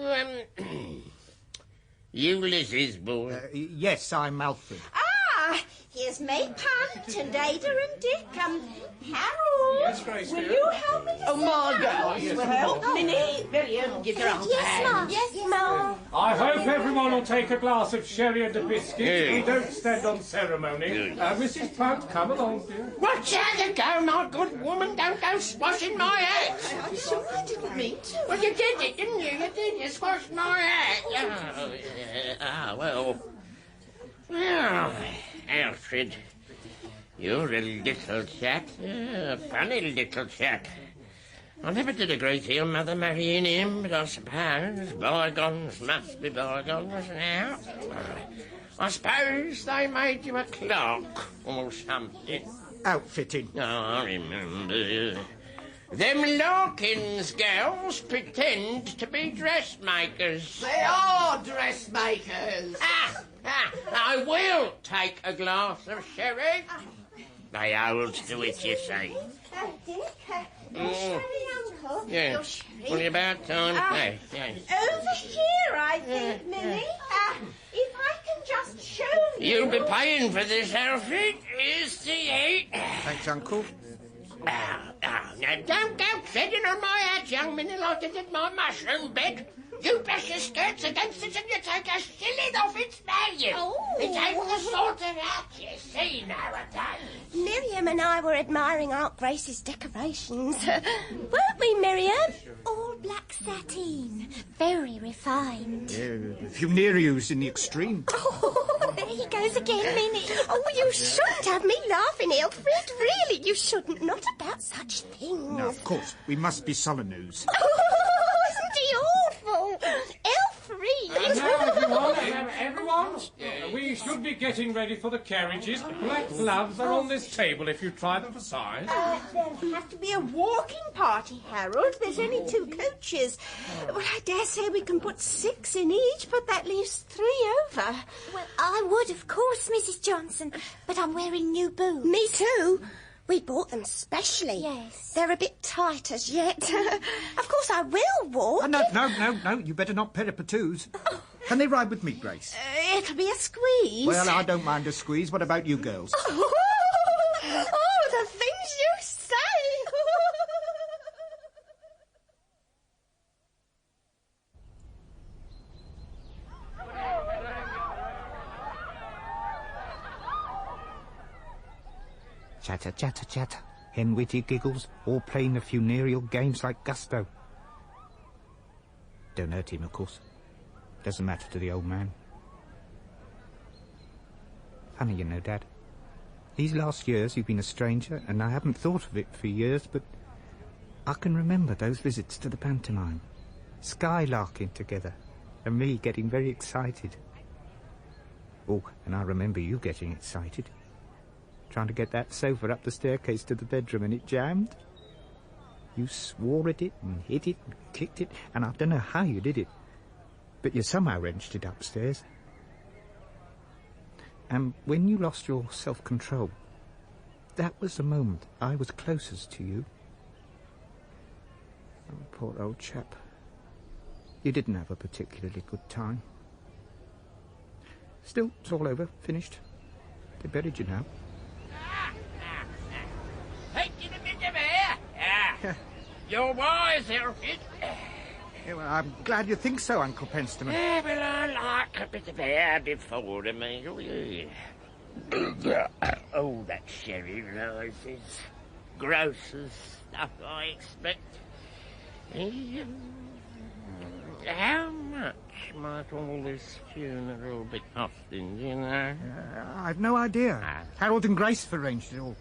You Liz's boy? Yes, I'm Alfred. Ah, here's me, Punt, and Ada and Dick. Harold. Yes, Grace, will dear. you help me? Oh, my girls yes, will help. Oh. Minnie, Miriam, give your aunt a Yes, hand. Ma. Yes, Ma. I hope everyone will take a glass of sherry and a biscuit. Yeah. We don't stand on ceremony. Mrs. Punt, come along, dear. Watch how you go, my good woman. Don't go squashing my hat. I'm sure I didn't mean to. Well, you did it, didn't you? You did. You squashed my hat. Oh, yeah. Well, Alfred, you're a little chap. A funny little chap. I never did a great deal, Mother, marrying him, but I suppose bygones must be bygones now. I suppose they made you a clerk or something. Outfitting. Oh, I remember. Them Larkins girls pretend to be dressmakers. They are dressmakers. I will take a glass of sherry. They hold to it, you see. Dick, your sherry, Uncle. Yeah. Your sherry. Only about time. Hey, hey. Over here, I think, Minnie. If I can just show you. You'll be paying for this, Alfred. Here's to you. Thanks, Uncle. Now don't go treading on my hat, young Minnie, like you did my mushroom bed. You brush your skirts against it and you take a shilling off its value. Oh. It ain't the sort of hat you see nowadays. Miriam and I were admiring Aunt Grace's decorations. Weren't we, Miriam? All black sateen. Very refined. Funerarius in the extreme. Oh, there he goes again, Minnie. Oh, you shouldn't have me laughing, Alfred. Really, you shouldn't. Not about such things. No, of course. We must be Solanus. Oh, isn't he awful? Alfred! Everyone, we should be getting ready for the carriages. Black gloves are on this table if you try them for size. There'll have to be a walking party, Harold. There's only 2 coaches. Well, I dare say we can put 6 in each, but that leaves 3 over. Well, I would, of course, Mrs. Johnson, but I'm wearing new boots. Me too. We bought them specially. Yes. They're a bit tight as yet. Of course, I will walk. No. You better not peripatous. Can they ride with me, Grace? It'll be a squeeze. Well, I don't mind a squeeze. What about you girls? Oh, the things you say. Chatter, chatter, chatter. Hen-witty giggles, all playing the funereal games like gusto. Don't hurt him, of course. Doesn't matter to the old man. Funny, you know, Dad. These last years you've been a stranger, and I haven't thought of it for years, but I can remember those visits to the pantomime. Skylarking together, and me getting very excited. Oh, and I remember you getting excited. Trying to get that sofa up the staircase to the bedroom, and it jammed. You swore at it and hit it and kicked it, and I don't know how you did it, but you somehow wrenched it upstairs. And when you lost your self-control, that was the moment I was closest to you. Oh, poor old chap. You didn't have a particularly good time. Still, it's all over, finished. They buried you now. Take you a bit of air. You're wise, Alfred. Yeah, well, I'm glad you think so, Uncle Penstoman. Yeah, well, I like a bit of air before the meal, yeah. Oh, that sherry rises. Gross as stuff, I expect. How much might all this funeral be costing, you know? I've no idea. Harold and Grace have arranged it all.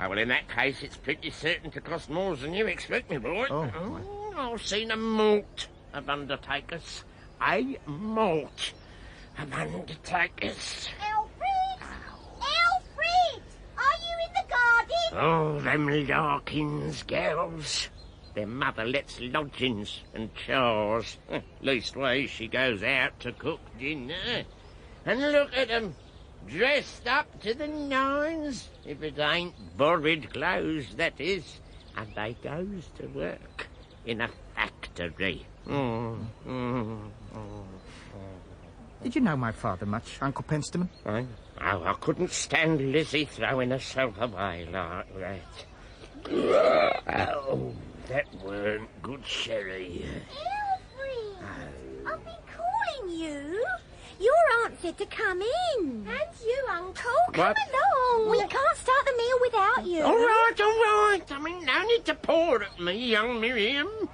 Oh, well, in that case, it's pretty certain to cost more than you expect, me boy. I've seen a malt of undertakers. A malt of undertakers. Alfred! Alfred! Are you in the garden? Oh, them Larkins girls. Their mother lets lodgings and chores. Leastways, she goes out to cook dinner. And look at 'em, dressed up to the nines, if it ain't borrowed clothes, that is. And they goes to work in a factory. Did you know my father much, Uncle Penstoman? I couldn't stand Lizzie throwing herself away like that. Oh, that weren't good sherry. Elfrey! I've been calling you. Your aunt said to come in. And you, Uncle. Come along. We can't start the meal without you. All right. I mean, no need to pour at me, young Miriam.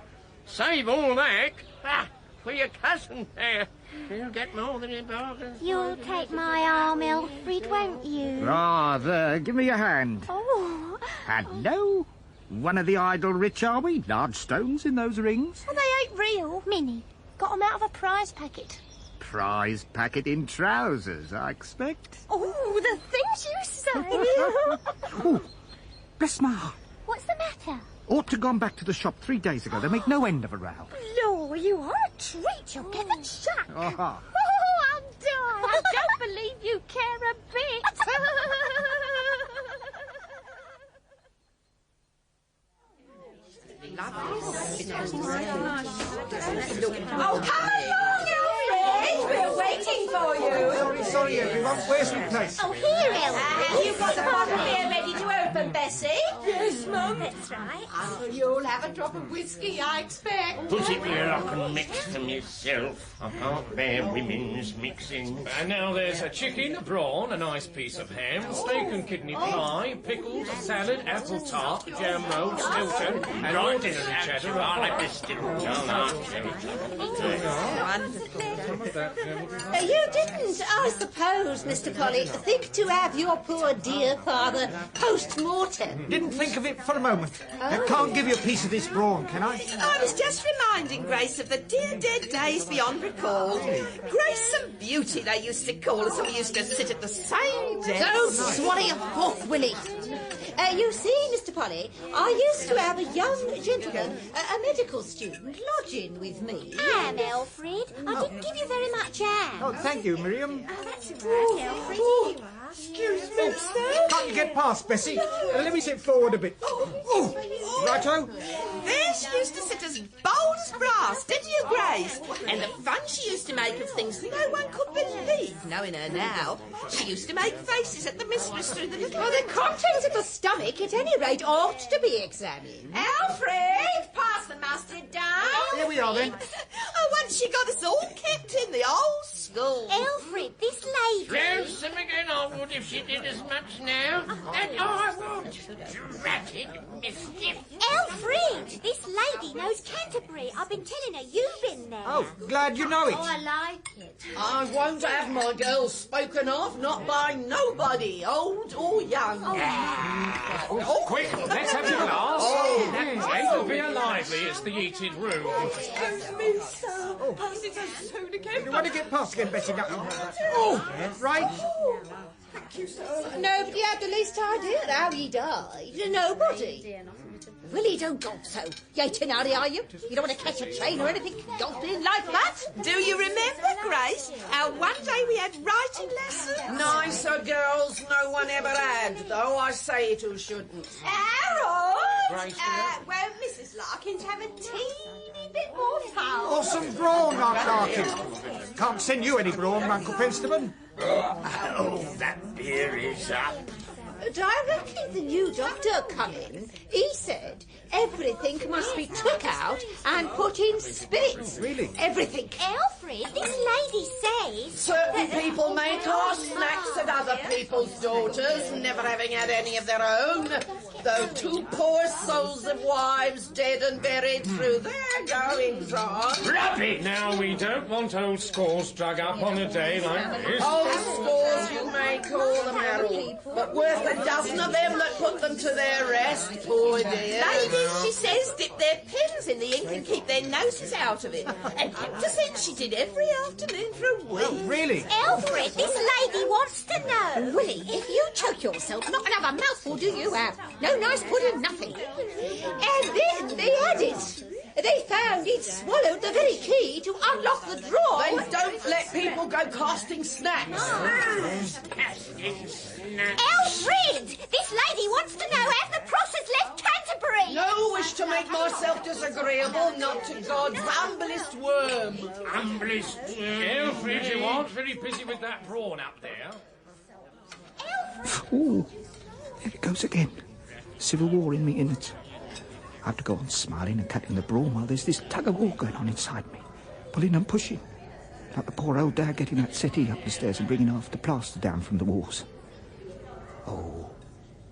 Save all that. For your cousin there. He'll get more than he bargains. You'll take my arm, Elfrid, won't you? Rather. Give me a hand. Oh. Hello? One of the idle rich, are we? Large stones in those rings? Well, they ain't real. Minnie, got 'em out of a prize packet. Prize packet in trousers, I expect. Oh, the things you say. Oh, bless my heart. What's the matter? Ought to gone back to the shop 3 days ago. They make no end of a row. Lord, you are a treat. You'll get the chuck. Oh. Oh, I'm dying. I don't believe you care a bit. Oh, come along, Elfrid. We're waiting for you. Sorry, everyone. Where's the place? Oh, here, Elfrid. You've got the bottle of beer ready to open, Bessie? Yes, Mum. That's right. You'll have a drop of whiskey, I expect. Put it where I can mix them yourself. I can't bear women's mixing. And now there's a chicken, a prawn, a nice piece of ham, steak and kidney pie, pickles, salad, apple tart, jam roll, stilton, and ordinary cheddar. I'll have the stilton. You didn't, I suppose, Mr. Polly, think to have your poor dear father post-mortem. Didn't think of it for a moment. I can't give you a piece of this brawn, can I? I was just reminding Grace of the dear dead days beyond recall. Grace and Beauty, they used to call us, and we used to sit at the same desk. Don't swallow your fork, Willie. You see, Mr. Polly, I used to have a young gentleman, a medical student, lodging with me. Ham, Elfrid. I didn't give you very much ham. Oh, thank you, Miriam. Oh, that's all right, Elfrid. Here you are. Excuse me, sir. Can't you get past, Bessie? Let me sit forward a bit. Oh, righto. There she used to sit as bold as brass, didn't you, Grace? And the fun she used to make of things no one could believe. Knowing her now, she used to make faces at the mistress through the little... Well, the contents of the stomach, at any rate, ought to be examined. Elfrid, pass the mustard down. Here we are, then. Oh, once she got us all kept in the old school. Elfrid, this lady... Lonesome again, I would if she did as much now. And I would. Dratted mischief. Elfrid, this lady knows Canterbury. I've been telling her you've been there. Oh, glad you know it. Oh, I like it. I won't have my girls spoken of, not by nobody, old or young. Oh, quick, let's have your glass. It'll be a lively, it's the eating room. Excuse me, sir. Pass it as soon again. You want to get past again, Bessie? Oh, right. Thank you, sir. Nobody had the least idea how he died. Nobody. Willie, don't gulp so. You ain't in a hurry, are you? You don't want to catch a train or anything gulping like that? Do you remember, Grace, how one day we had writing lessons? Nicer girls no one ever had, though I say it who shouldn't. Harold! Well, Mrs. Larkins have a teeny bit more fowl. Or some brawn, Aunt Larkin. Can't send you any brawn, Uncle Penstoman. Oh, that beer is up. Directly the new doctor come in, he said everything must be took out and put in spirits. Really? Everything. Elfrid, this lady says... Certain people make our snacks at other people's daughters, never having had any of their own. Though two poor souls of wives dead and buried through their goings on. Rubbish! Now, we don't want old scores dug up on a day like this. Old scores you may call them, Harold, but worth a dozen of them that put them to their rest, poor dear. Ladies, she says, dip their pens in the ink and keep their noses out of it. And Hector said she did every afternoon for a week. Oh, really? Elfrid, this lady wants to know. Willie, if you choke yourself, not another mouthful do you have. No nice pudding, nothing. And then they had it. They found he'd swallowed the very key to unlock the drawer. Then don't let people go casting snacks. Casting snacks. Elfrid, this lady wants to know has the process left Canterbury. no wish to make myself disagreeable, not to God's humblest worm. Humblest Alfred, you aren't very busy with that prawn up there. Ooh, there it goes again. Civil war in me innards. I have to go on smiling and cutting the brawn while there's this tug-of-war going on inside me. Pulling and pushing. Like the poor old dad getting that settee up the stairs and bringing half the plaster down from the walls. Oh,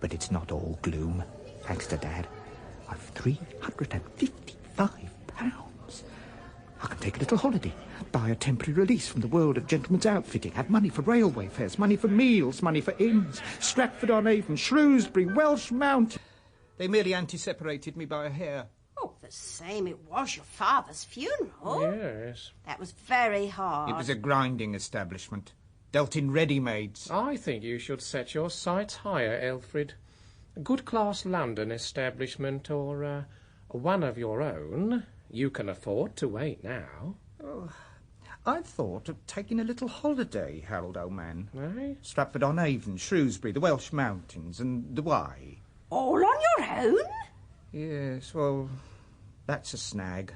but it's not all gloom, thanks to Dad. I've £355. I can take a little holiday, buy a temporary release from the world of gentleman's outfitting, have money for railway fares, money for meals, money for inns, Stratford-on-Avon, Shrewsbury, Welsh Mountain. They merely anti-separated me by a hair. Oh, the same. It was your father's funeral. Yes. That was very hard. It was a grinding establishment, dealt in ready-mades. I think you should set your sights higher, Alfred. A good-class London establishment or one of your own. You can afford to wait now. Oh, I thought of taking a little holiday, Harold, old man. Eh? Stratford-on-Avon, Shrewsbury, the Welsh Mountains, and the Wye. All on your own? Yes, well, that's a snag.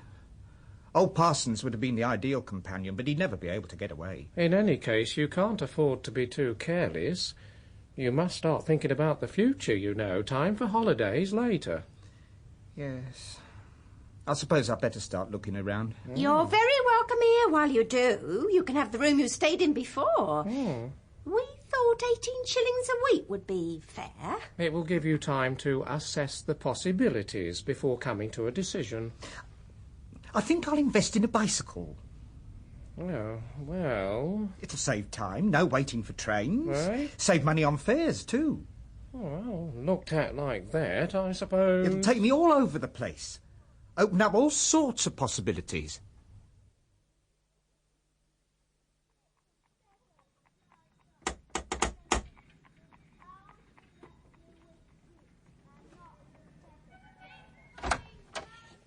Old Parsons would have been the ideal companion, but he'd never be able to get away. In any case, you can't afford to be too careless. You must start thinking about the future, you know. Time for holidays later. Yes. I suppose I'd better start looking around. You're very welcome here while you do. You can have the room you stayed in before. We thought 18 shillings a week would be fair. It will give you time to assess the possibilities before coming to a decision. I think I'll invest in a bicycle. Oh, well... It'll save time, no waiting for trains. Right. Save money on fares, too. Well, looked at like that, I suppose... It'll take me all over the place. Open up all sorts of possibilities.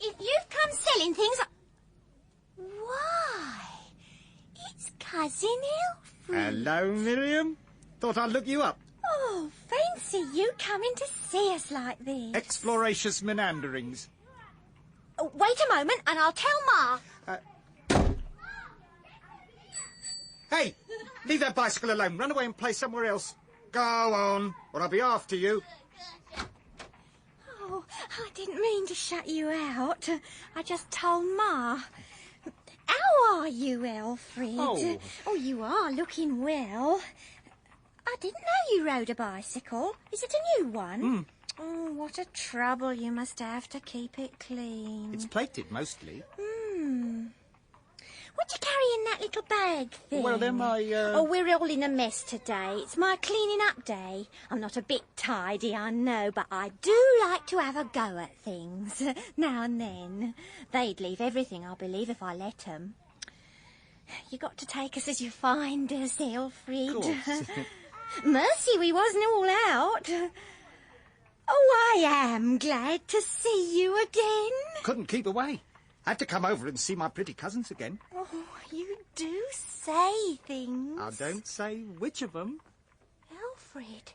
If you've come selling things... Why, it's Cousin Alfred. Hello, Miriam. Thought I'd look you up. Oh, fancy you coming to see us like this. Exploracious menanderings. Oh, wait a moment and I'll tell Ma. Hey, leave that bicycle alone. Run away and play somewhere else. Go on, or I'll be after you. Oh, I didn't mean to shut you out. I just told Ma. How are you, Alfred? Oh. You are looking well. I didn't know you rode a bicycle. Is it a new one? Oh, what a trouble you must have to keep it clean. It's plated, mostly. What you carry in that little bag thing? Well, they're my, Oh, we're all in a mess today. It's my cleaning up day. I'm not a bit tidy, I know, but I do like to have a go at things now and then. They'd leave everything, I believe, if I let 'em. You got to take us as you find us, Alfred. Of course. Mercy, we wasn't all out. Oh, I am glad to see you again. Couldn't keep away. Had to come over and see my pretty cousins again. Oh, you do say things. I don't say which of them. Alfred,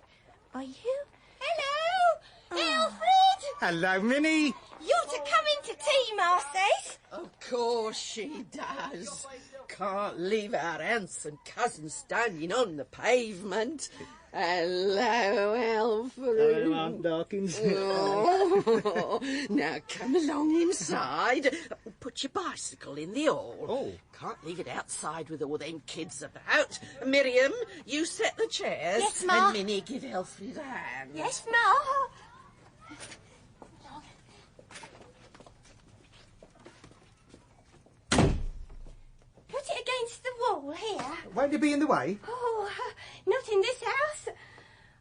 are you... Hello, Alfred! Hello, Minnie. You're to come in to tea, Ma says. Of course she does. Can't leave our aunts and cousins standing on the pavement. Hello, Alfred. Hello, Aunt Dawkins. Oh, now come along inside. Put your bicycle in the hall. Oh. Can't leave it outside with all them kids about. Miriam, you set the chairs. Yes, Ma. And Minnie, give Alfred a hand. Yes, Ma. Put it against the wall here. Won't you be in the way? Oh, not in this house.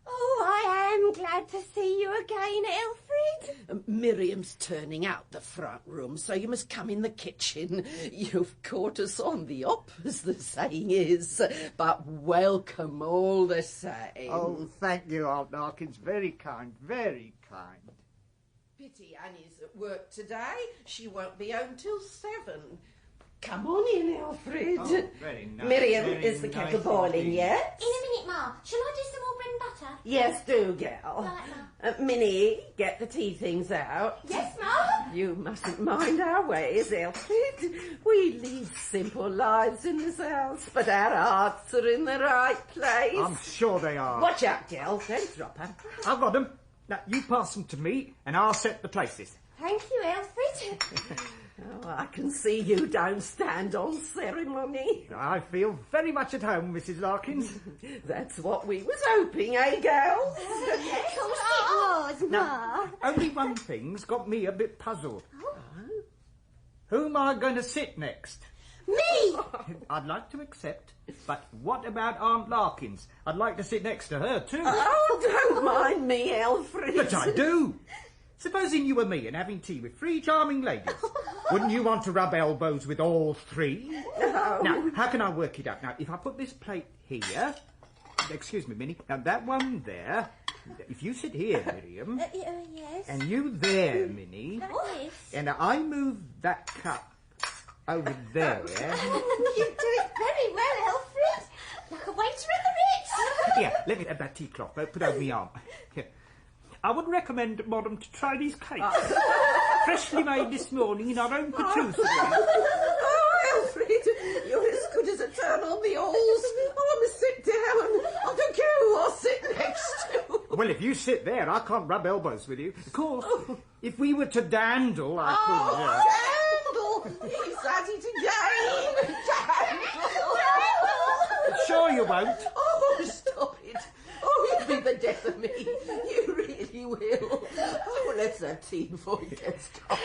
Oh, I am glad to see you again, Alfred. Miriam's turning out the front room, so you must come in the kitchen. You've caught us on the hop, as the saying is, but welcome all the same. Oh, thank you, Aunt Dawkins. Very kind, very kind. Pity Annie's at work today. She won't be home till 7. Come on in, Alfred. Oh, very nice. Miriam, very is the kettle nice boiling indeed. yet? In a minute, Ma. Shall I do some more bread and butter? Yes, do, girl. Right, Minnie, get the tea things out. Yes, Ma. You mustn't mind our ways, Alfred. We lead simple lives in this house, but our hearts are in the right place. I'm sure they are. Watch out, girl. Don't drop her. I've got them. Now, you pass them to me, and I'll set the places. Thank you, Alfred. Oh, I can see you don't stand on ceremony. I feel very much at home, Mrs. Larkins. That's what we was hoping, eh, girls? Yes, of course it was, Ma. Only one thing's got me a bit puzzled. Who am I going to sit next? Me! I'd like to accept, but what about Aunt Larkins? I'd like to sit next to her, too. Oh, don't mind me, Alfred. But I do. Supposing you were me and having tea with three charming ladies, wouldn't you want to rub elbows with all three? No. Now, how can I work it out? Now, if I put this plate here... Excuse me, Minnie. Now, that one there... If you sit here, Miriam... Yes. And you there, Minnie... Yes. And I move that cup over there... You do it very well, Alfred. Like a waiter at the Ritz. Here, let me have that tea cloth. Put over my arm. Here. I would recommend, Madam, to try these cakes. Freshly made this morning in our own patisserie. Oh, Alfred, you're as good as a turn on the oars. I must sit down. I don't care who I sit next to. Well, if you sit there, I can't rub elbows with you. Of course, if we were to dandle, I could... Dandle! He's at it again. Dandle! Sure you won't. Oh, stop it. Oh, you'll be the death of me. You really will. Oh, let's have tea before it gets cold.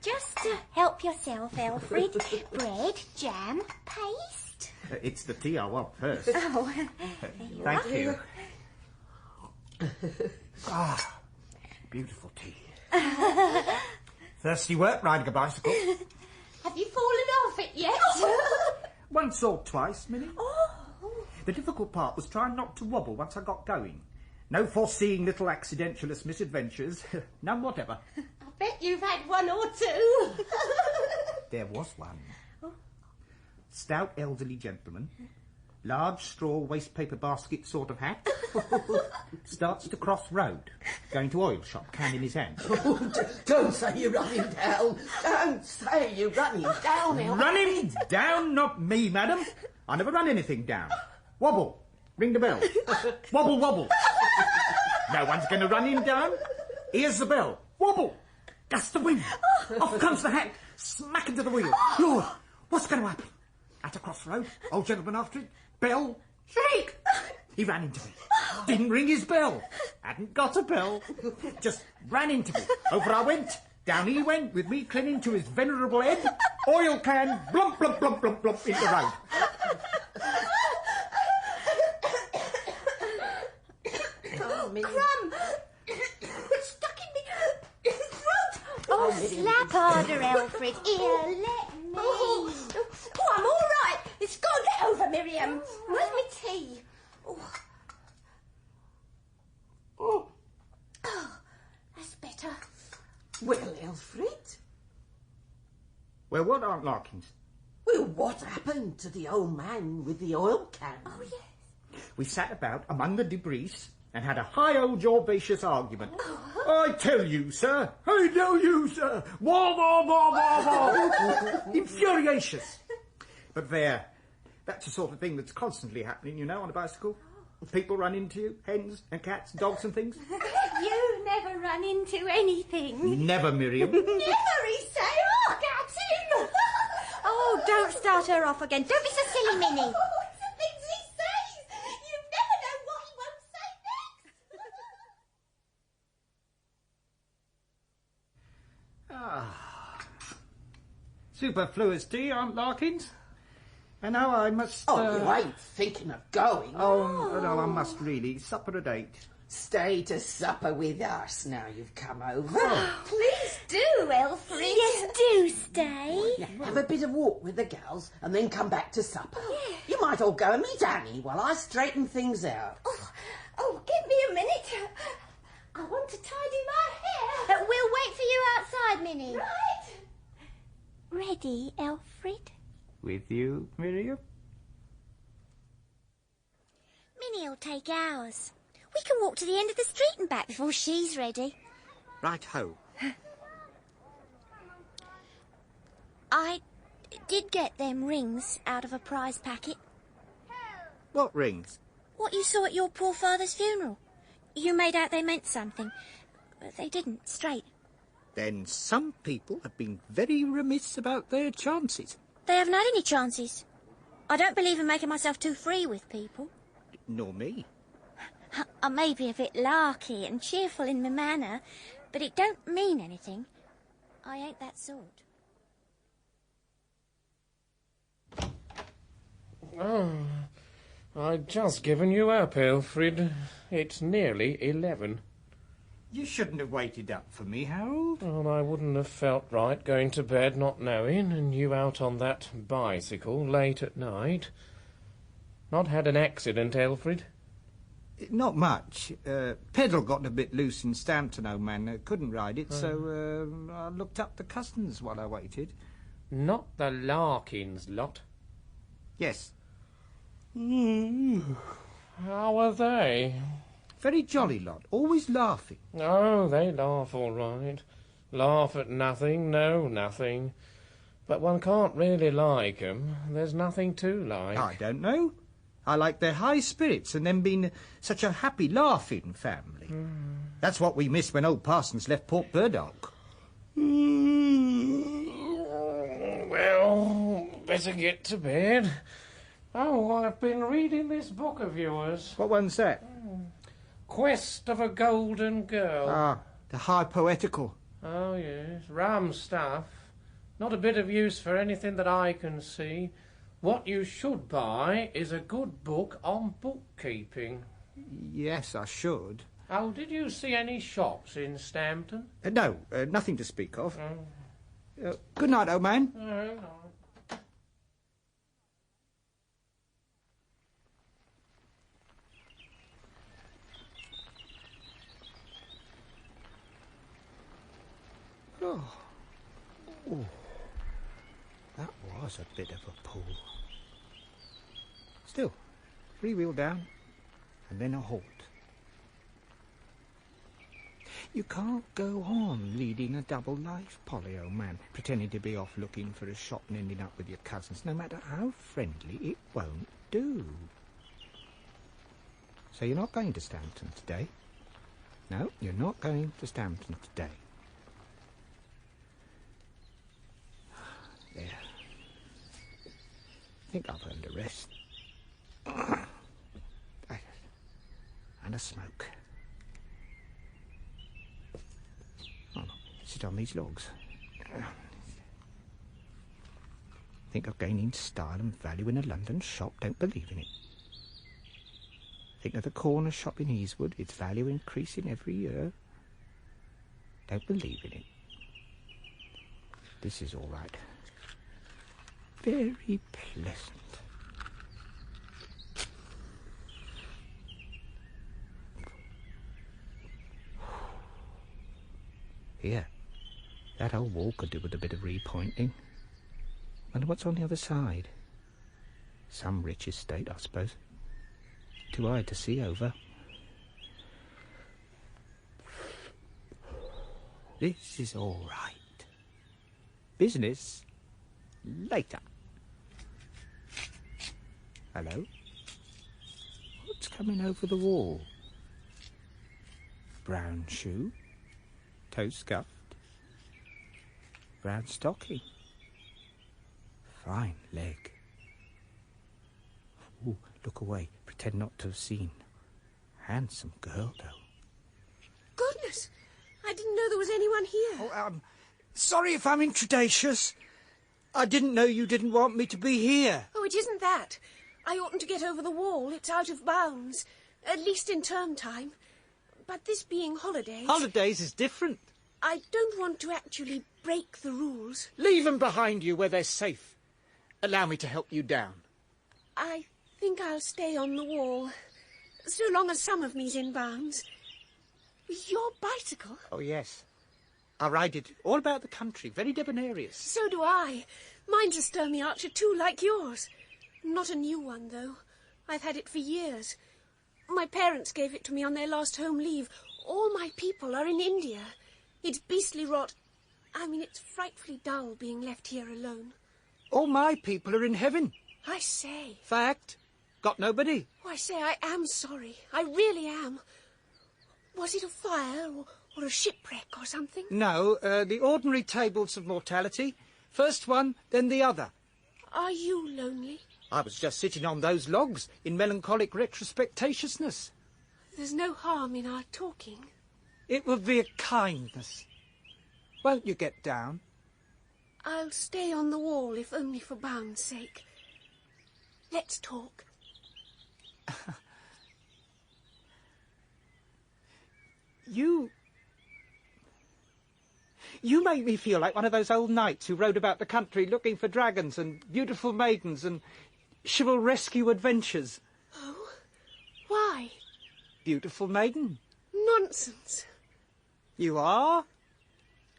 Just help yourself, Alfred. Bread, jam, paste. It's the tea I want first. Oh, there you Thank are. you. Beautiful tea. Thirsty work riding a bicycle. Have you fallen off it yet? Once or twice, Minnie. The difficult part was trying not to wobble once I got going. No foreseeing little accidentalist misadventures. None whatever. I bet you've had one or two. There was one. Stout elderly gentleman. Large straw waste paper basket sort of hat. Starts to cross road. Going to oil shop, can in his hand. Oh, don't say you're running down. Don't say you're running down, Alfred. Running down? Not me, madam. I never run anything down. Wobble. Ring the bell. Wobble, wobble. No one's going to run him down. Here's the bell. Wobble. Gust of wind. Off comes the hat. Smack into the wheel. Lord, what's going to happen? At a crossroad. Old gentleman after it. Bell. Shriek. He ran into me. Didn't ring his bell. Hadn't got a bell. Just ran into me. Over I went. Down he went with me clinging to his venerable head. Oil can. Blump, blump, blump, blump, blump into the road. Oh, Minnie. Crumb! It's stuck in me throat. Oh, slap harder, Alfred. Here, let me. Oh, I'm all right. It's gone. Get over, Miriam. Where's my tea? Oh, That's better. well, Alfred. Well, what, Aunt Larkins? Well, what happened to the old man with the oil can? Oh, yes. We sat about among the debris and had a high old jawbacious argument. I tell you, sir. I tell you, sir. Wah, wah, wah, wah, wah. Infuriatious. But there. That's the sort of thing that's constantly happening, you know, on a bicycle. People run into you, hens and cats, dogs and things. You never run into anything. Never, Miriam. Never, he say. Oh, get him. Oh, don't start her off again. Don't be so silly, Minnie. Oh, it's the things he says. You never know what he won't say next. Superfluous tea, Aunt Larkins. And now I must... Oh, you ain't thinking of going. Oh, no, I must really. Supper at 8. Stay to supper with us now you've come over. Please do, Alfred. Yes, do stay. Yeah, have a bit of walk with the gals and then come back to supper. You might all go and meet Annie while I straighten things out. Oh, give me a minute. I want to tidy my hair. We'll wait for you outside. inside, Minnie. Right. Ready, Alfred? With you, Miriam? Minnie'll take ours. We can walk to the end of the street and back before she's ready. Right-ho. I did get them rings out of a prize packet. What rings? What you saw at your poor father's funeral. You made out they meant something, but they didn't, straight. Then some people have been very remiss about their chances. They haven't had any chances. I don't believe in making myself too free with people. Nor me. I may be a bit larky and cheerful in my manner, but it don't mean anything. I ain't that sort. Oh, I'd just given you up, Alfred. It's nearly 11. You shouldn't have waited up for me, Harold. Well, I wouldn't have felt right going to bed not knowing, and you out on that bicycle late at night. Not had an accident, Alfred? Not much. Pedal got a bit loose in Stampton, old man. Couldn't ride it, so I looked up the cousins while I waited. Not the Larkins lot? Yes. How are they? Very jolly lot, always laughing. Oh, they laugh all right. Laugh at nothing, know nothing. But one can't really like 'em. There's nothing to like. I don't know. I like their high spirits and them being such a happy, laughing family. That's what we missed when old Parsons left Port Burdock. Well, better get to bed. Oh, I've been reading this book of yours. What one's that? Quest of a Golden Girl. Ah, the high poetical. Oh, yes, rum stuff. Not a bit of use for anything that I can see. What you should buy is a good book on bookkeeping. Yes, I should. Oh, did you see any shops in Stampton? No, nothing to speak of. Good night, old man. Oh, that was a bit of a pull. Still, three-wheel down, and then a halt. You can't go on leading a double life, Polly, old man, pretending to be off looking for a shop and ending up with your cousins. No matter how friendly, it won't do. So you're not going to Stampton today? No, you're not going to Stampton today. There. I think I've earned a rest. And a smoke. Oh, sit on these logs. Think of gaining style and value in a London shop? Don't believe in it. Think of the corner shop in Eastwood, its value increasing every year? Don't believe in it. This is all right. Very pleasant. Here, that old wall could do with a bit of repointing. Wonder what's on the other side. Some rich estate, I suppose. Too high to see over. This is all right. Business later. Hello? What's coming over the wall? Brown shoe? Toe scuffed? Brown stocking? Fine leg. Ooh, look away. Pretend not to have seen. Handsome girl, though. Goodness! I didn't know there was anyone here. Oh, sorry if I'm intrudasious. I didn't know you didn't want me to be here. Oh, it isn't that. I oughtn't to get over the wall. It's out of bounds. At least in term time. But this being holidays... Holidays is different. I don't want to actually break the rules. Leave them behind you where they're safe. Allow me to help you down. I think I'll stay on the wall. So long as some of me's in bounds. Your bicycle? Oh, yes. I ride it all about the country, very debonairious. So do I. Mine's a Sturmey Archer too, like yours. Not a new one, though. I've had it for years. My parents gave it to me on their last home leave. All my people are in India. It's beastly rot. I mean, it's frightfully dull being left here alone. All my people are in heaven. I say. Fact. Got nobody. Oh, I say, I am sorry. I really am. Was it a fire or a shipwreck or something? No, the ordinary tables of mortality. First one, then the other. Are you lonely? I was just sitting on those logs in melancholic retrospectatiousness. There's no harm in our talking. It would be a kindness. Won't you get down? I'll stay on the wall, if only for Bound's sake. Let's talk. You make me feel like one of those old knights who rode about the country looking for dragons and beautiful maidens and chivalresque adventures. Oh? Why? Beautiful maiden. Nonsense. You are?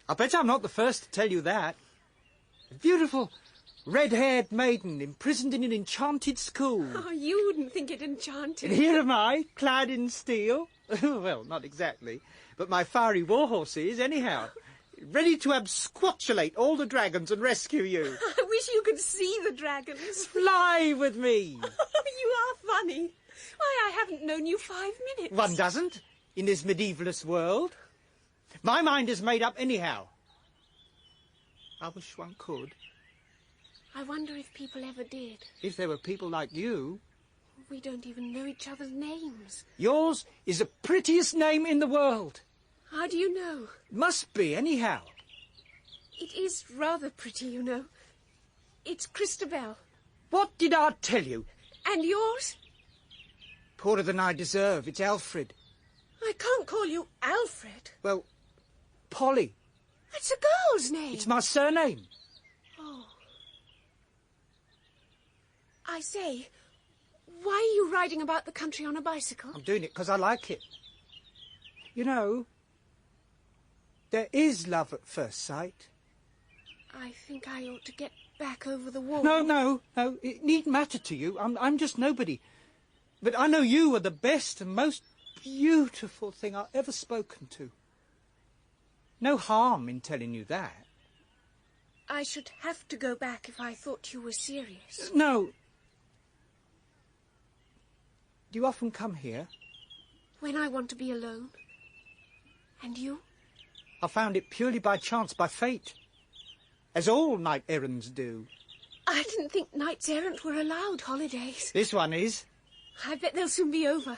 I bet I'm not the first to tell you that. A beautiful, red-haired maiden imprisoned in an enchanted school. Oh, you wouldn't think it enchanted. And here am I, clad in steel. Well, not exactly, but my fiery warhorse is, anyhow. Ready to absquatulate all the dragons and rescue you. I wish you could see the dragons. Fly with me. You are funny. Why, I haven't known you 5 minutes. One doesn't, in this medievalist world. My mind is made up anyhow. I wish one could. I wonder if people ever did. If there were people like you. We don't even know each other's names. Yours is the prettiest name in the world. How do you know? Must be, anyhow. It is rather pretty, you know. It's Christabel. What did I tell you? And yours? Poorer than I deserve. It's Alfred. I can't call you Alfred. Well, Polly. That's a girl's name. It's my surname. Oh. I say, why are you riding about the country on a bicycle? I'm doing it because I like it. You know, there is love at first sight. I think I ought to get back over the wall. No. It needn't matter to you. I'm just nobody. But I know you are the best and most beautiful thing I've ever spoken to. No harm in telling you that. I should have to go back if I thought you were serious. No. Do you often come here? When I want to be alone. And you? I found it purely by chance, by fate. As all knight-errants do. I didn't think knights-errant were allowed holidays. This one is. I bet they'll soon be over.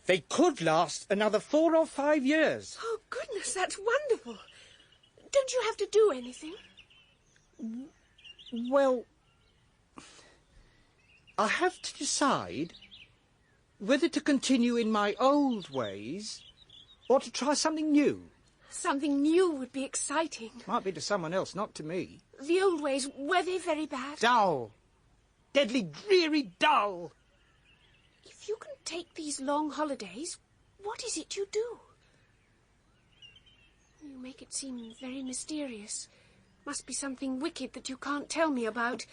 They could last another 4 or 5 years. Oh, goodness, that's wonderful. Don't you have to do anything? Well, I have to decide whether to continue in my old ways or to try something new. Something new would be exciting. Might be to someone else, not to me. The old ways, were they very bad? Dull. Deadly, dreary, dull. If you can take these long holidays, what is it you do? You make it seem very mysterious. Must be something wicked that you can't tell me about.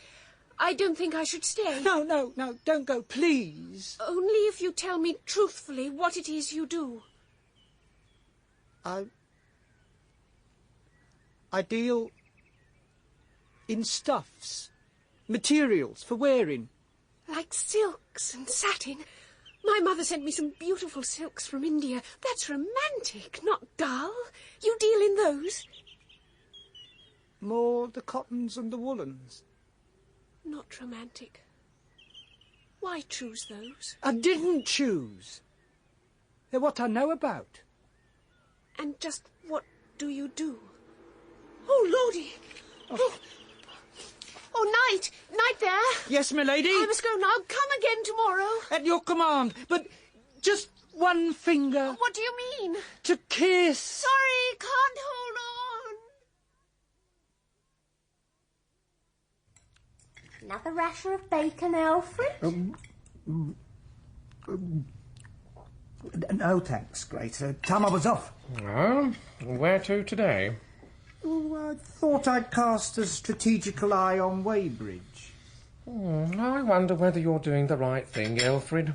I don't think I should stay. No, don't go, please. Only if you tell me truthfully what it is you do. I deal in stuffs, materials for wearing. Like silks and satin. My mother sent me some beautiful silks from India. That's romantic, not dull. You deal in those? More the cottons and the woolens. Not romantic. Why choose those? I didn't choose. They're what I know about. And just what do you do? Oh, Lordy! Oh, Knight! Knight there! Yes, my lady? I must go now. Come again tomorrow. At your command, but just one finger. What do you mean? To kiss. Sorry, can't hold on. Another rasher of bacon, Alfred? No, thanks, Grace. Time I was off. Oh, where to today? Oh, I thought I'd cast a strategical eye on Weybridge. I wonder whether you're doing the right thing, Elfrid.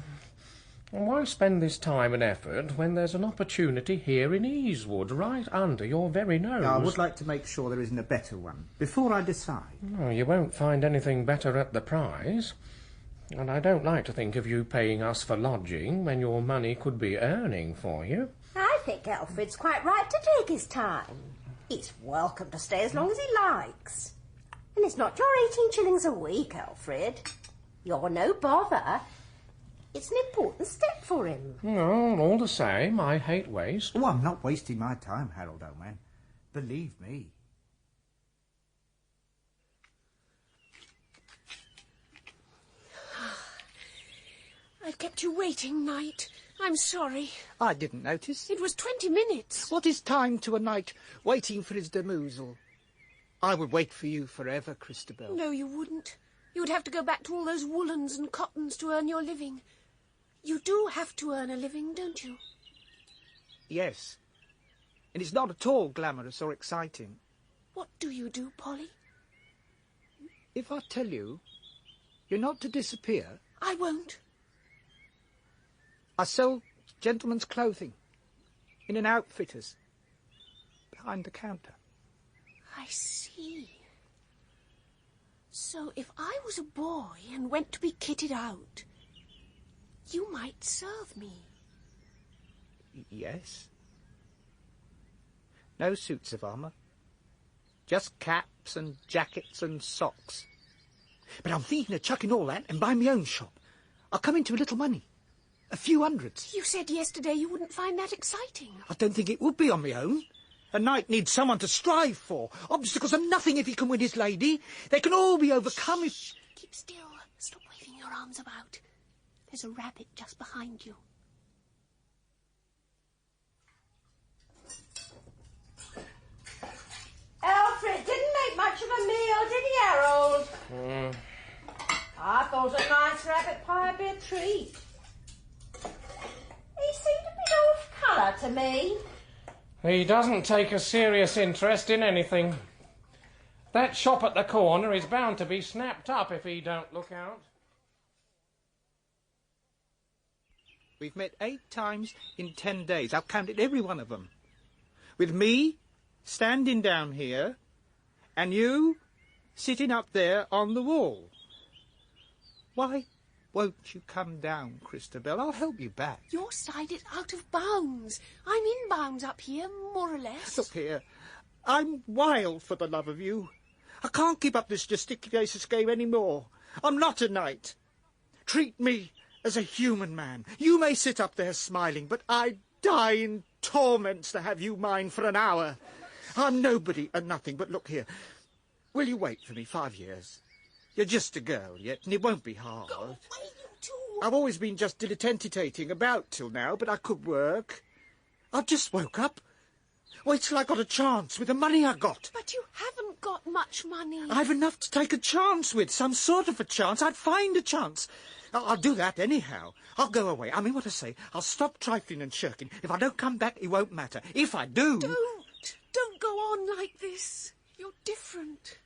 Why spend this time and effort when there's an opportunity here in Easewood, right under your very nose? I would like to make sure there isn't a better one, before I decide. Oh, you won't find anything better at the prize. And I don't like to think of you paying us for lodging when your money could be earning for you. I think Alfred's quite right to take his time. He's welcome to stay as long as he likes. And it's not your 18 shillings a week, Alfred. You're no bother. It's an important step for him. No, all the same, I hate waste. Oh, I'm not wasting my time, Harold, old man. Believe me. I've kept you waiting, Knight. I'm sorry. I didn't notice. It was 20 minutes. What is time to a knight waiting for his demoiselle? I would wait for you forever, Christabel. No, you wouldn't. You would have to go back to all those woolens and cottons to earn your living. You do have to earn a living, don't you? Yes. And it's not at all glamorous or exciting. What do you do, Polly? If I tell you, you're not to disappear. I won't. I sell gentlemen's clothing in an outfitter's behind the counter. I see. So if I was a boy and went to be kitted out, you might serve me. Yes. No suits of armour. Just caps and jackets and socks. But I'm thinking of chucking all that and buying my own shop. I'll come into a little money. A few hundreds. You said yesterday you wouldn't find that exciting. I don't think it would be on my own. A knight needs someone to strive for. Obstacles are nothing if he can win his lady. They can all be overcome if... Shh, keep still. Stop waving your arms about. There's a rabbit just behind you. Alfred didn't make much of a meal, did he, Harold? I thought a nice rabbit pie would be a treat. He seemed a bit off colour to me. He doesn't take a serious interest in anything. That shop at the corner is bound to be snapped up if he don't look out. We've met 8 times in 10 days. I've counted every one of them. With me standing down here and you sitting up there on the wall. Why won't you come down, Christabel? I'll help you back. Your side is out of bounds. I'm in bounds up here, more or less. Look here. I'm wild for the love of you. I can't keep up this gesticulations game any more. I'm not a knight. Treat me as a human man. You may sit up there smiling, but I die in torments to have you mine for an hour. I'm nobody and nothing, but look here. Will you wait for me 5 years? You're just a girl yet, and it won't be hard. Go away, you two. I've always been just dilettantitating about till now, but I could work. I've just woke up. Wait till I got a chance with the money I got. But you haven't got much money. I've enough to take a chance with, some sort of a chance. I'd find a chance. I'll do that anyhow. I'll go away. I mean what I say. I'll stop trifling and shirking. If I don't come back, it won't matter. If I do... Don't go on like this. You're different.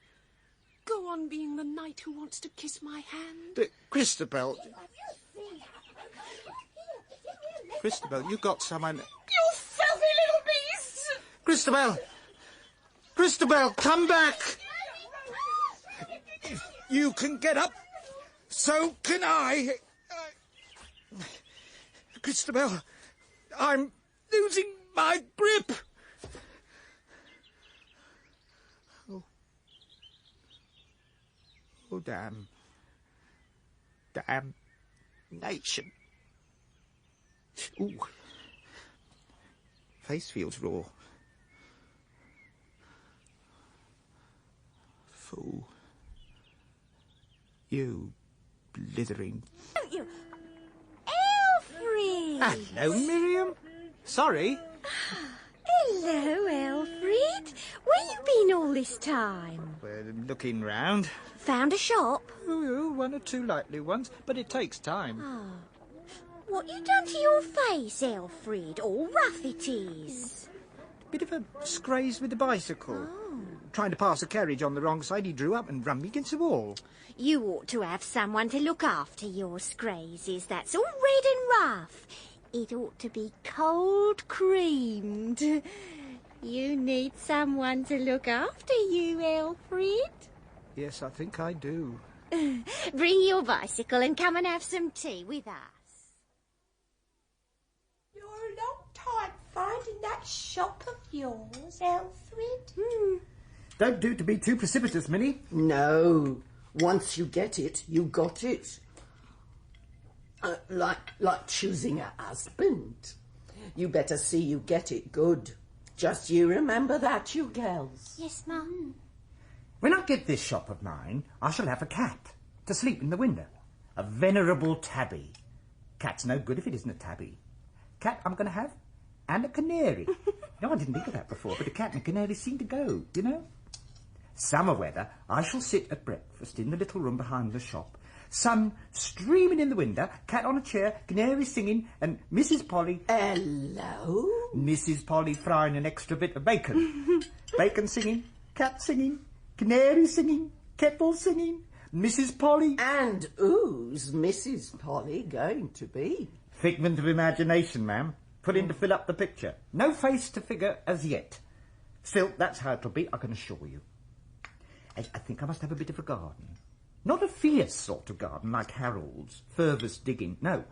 Go on being the knight who wants to kiss my hand. Christabel... Christabel, you got someone... You filthy little beast! Christabel! Christabel, come back! If you can get up, so can I. Christabel, I'm losing my grip. Oh, damn. Damnation. Ooh. Face feels raw. Fool. You blithering... Don't you... Alfred! Hello, Miriam. Sorry. Hello, Alfred. Where you been all this time? Well, looking round. Found a shop? Oh, one or two likely ones, but it takes time. Oh. What you done to your face, Alfred? All rough it is. Bit of a scraze with the bicycle. Trying to pass a carriage on the wrong side, he drew up and rammed me against the wall. You ought to have someone to look after your scrazes. That's all red and rough. It ought to be cold creamed. You need someone to look after you, Alfred. Yes, I think I do. Bring your bicycle and come and have some tea with us. You're a long time finding that shop of yours, Alfred. Don't do to be too precipitous, Minnie. No. Once you get it, you got it. Like choosing a husband. You better see you get it good. Just you remember that, you girls. Yes, Mum. When I get this shop of mine, I shall have a cat to sleep in the window. A venerable tabby. Cat's no good if it isn't a tabby. Cat I'm going to have, and a canary. No, I didn't think of that before, but a cat and a canary seem to go, you know. Summer weather, I shall sit at breakfast in the little room behind the shop. Sun streaming in the window, cat on a chair, canary singing, and Mrs. Polly... Hello? Mrs. Polly frying an extra bit of bacon. Bacon singing, cat singing, canary singing, kettle singing, Mrs. Polly... And who's Mrs. Polly going to be? Figment of imagination, ma'am. Put in to fill up the picture. No face to figure as yet. Still, that's how it'll be, I can assure you. I think I must have a bit of a garden. Not a fierce sort of garden like Harold's, furthest digging, no.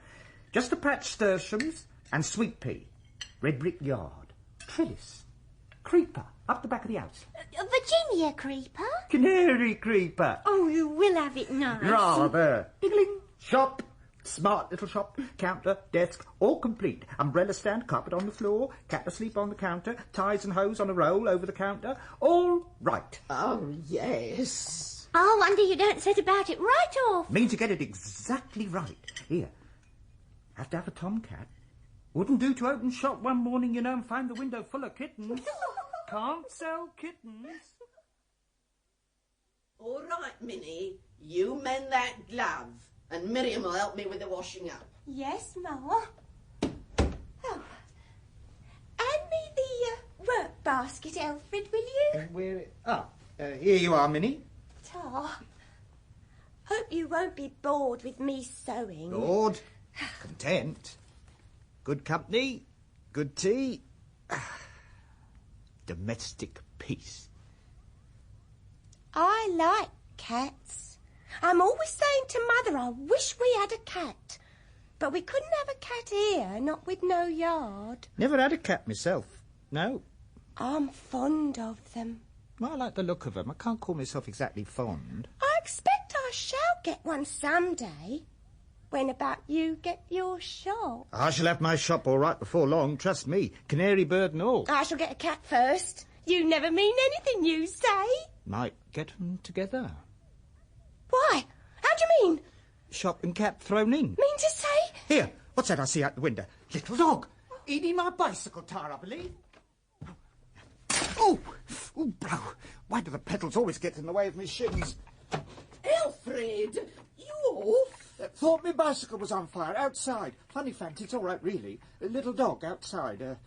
Just a patch sturtiums and sweet pea. Red brick yard. Trellis. Creeper up the back of the house. Virginia creeper? Canary creeper. Oh, you will have it nice. Rather. Diggling. Shop. Smart little shop. Counter, desk, all complete. Umbrella stand, carpet on the floor, cat asleep on the counter, ties and hose on a roll over the counter. All right. Oh, yes. I wonder you don't set about it right off. Mean to get it exactly right. Here. Have to have a tomcat. Wouldn't do to open shop one morning, you know, and find the window full of kittens. Can't sell kittens. All right, Minnie. You mend that glove. And Miriam will help me with the washing up. Yes, Ma. Oh. Hand me the work basket, Alfred, will you? Where? Here you are, Minnie. Ta. Hope you won't be bored with me sewing. Bored. Content. Good company. Good tea. Domestic peace. I like cats. I'm always saying to Mother I wish we had a cat. But we couldn't have a cat here, not with no yard. Never had a cat myself. No. I'm fond of them. Well, I like the look of them. I can't call myself exactly fond. I expect I shall get one someday. When about you get your shop? I shall have my shop all right before long, trust me. Canary bird and all. I shall get a cat first. You never mean anything you say. Might get them together. Why? How do you mean? Shop and cat thrown in. Mean to say? Here, what's that I see out the window? Little dog. Eating my bicycle tire, I believe. Oh, blow. Why do the pedals always get in the way of me shins? Alfred, you off? Thought my bicycle was on fire outside. Funny fact, it's all right, really. A little dog outside.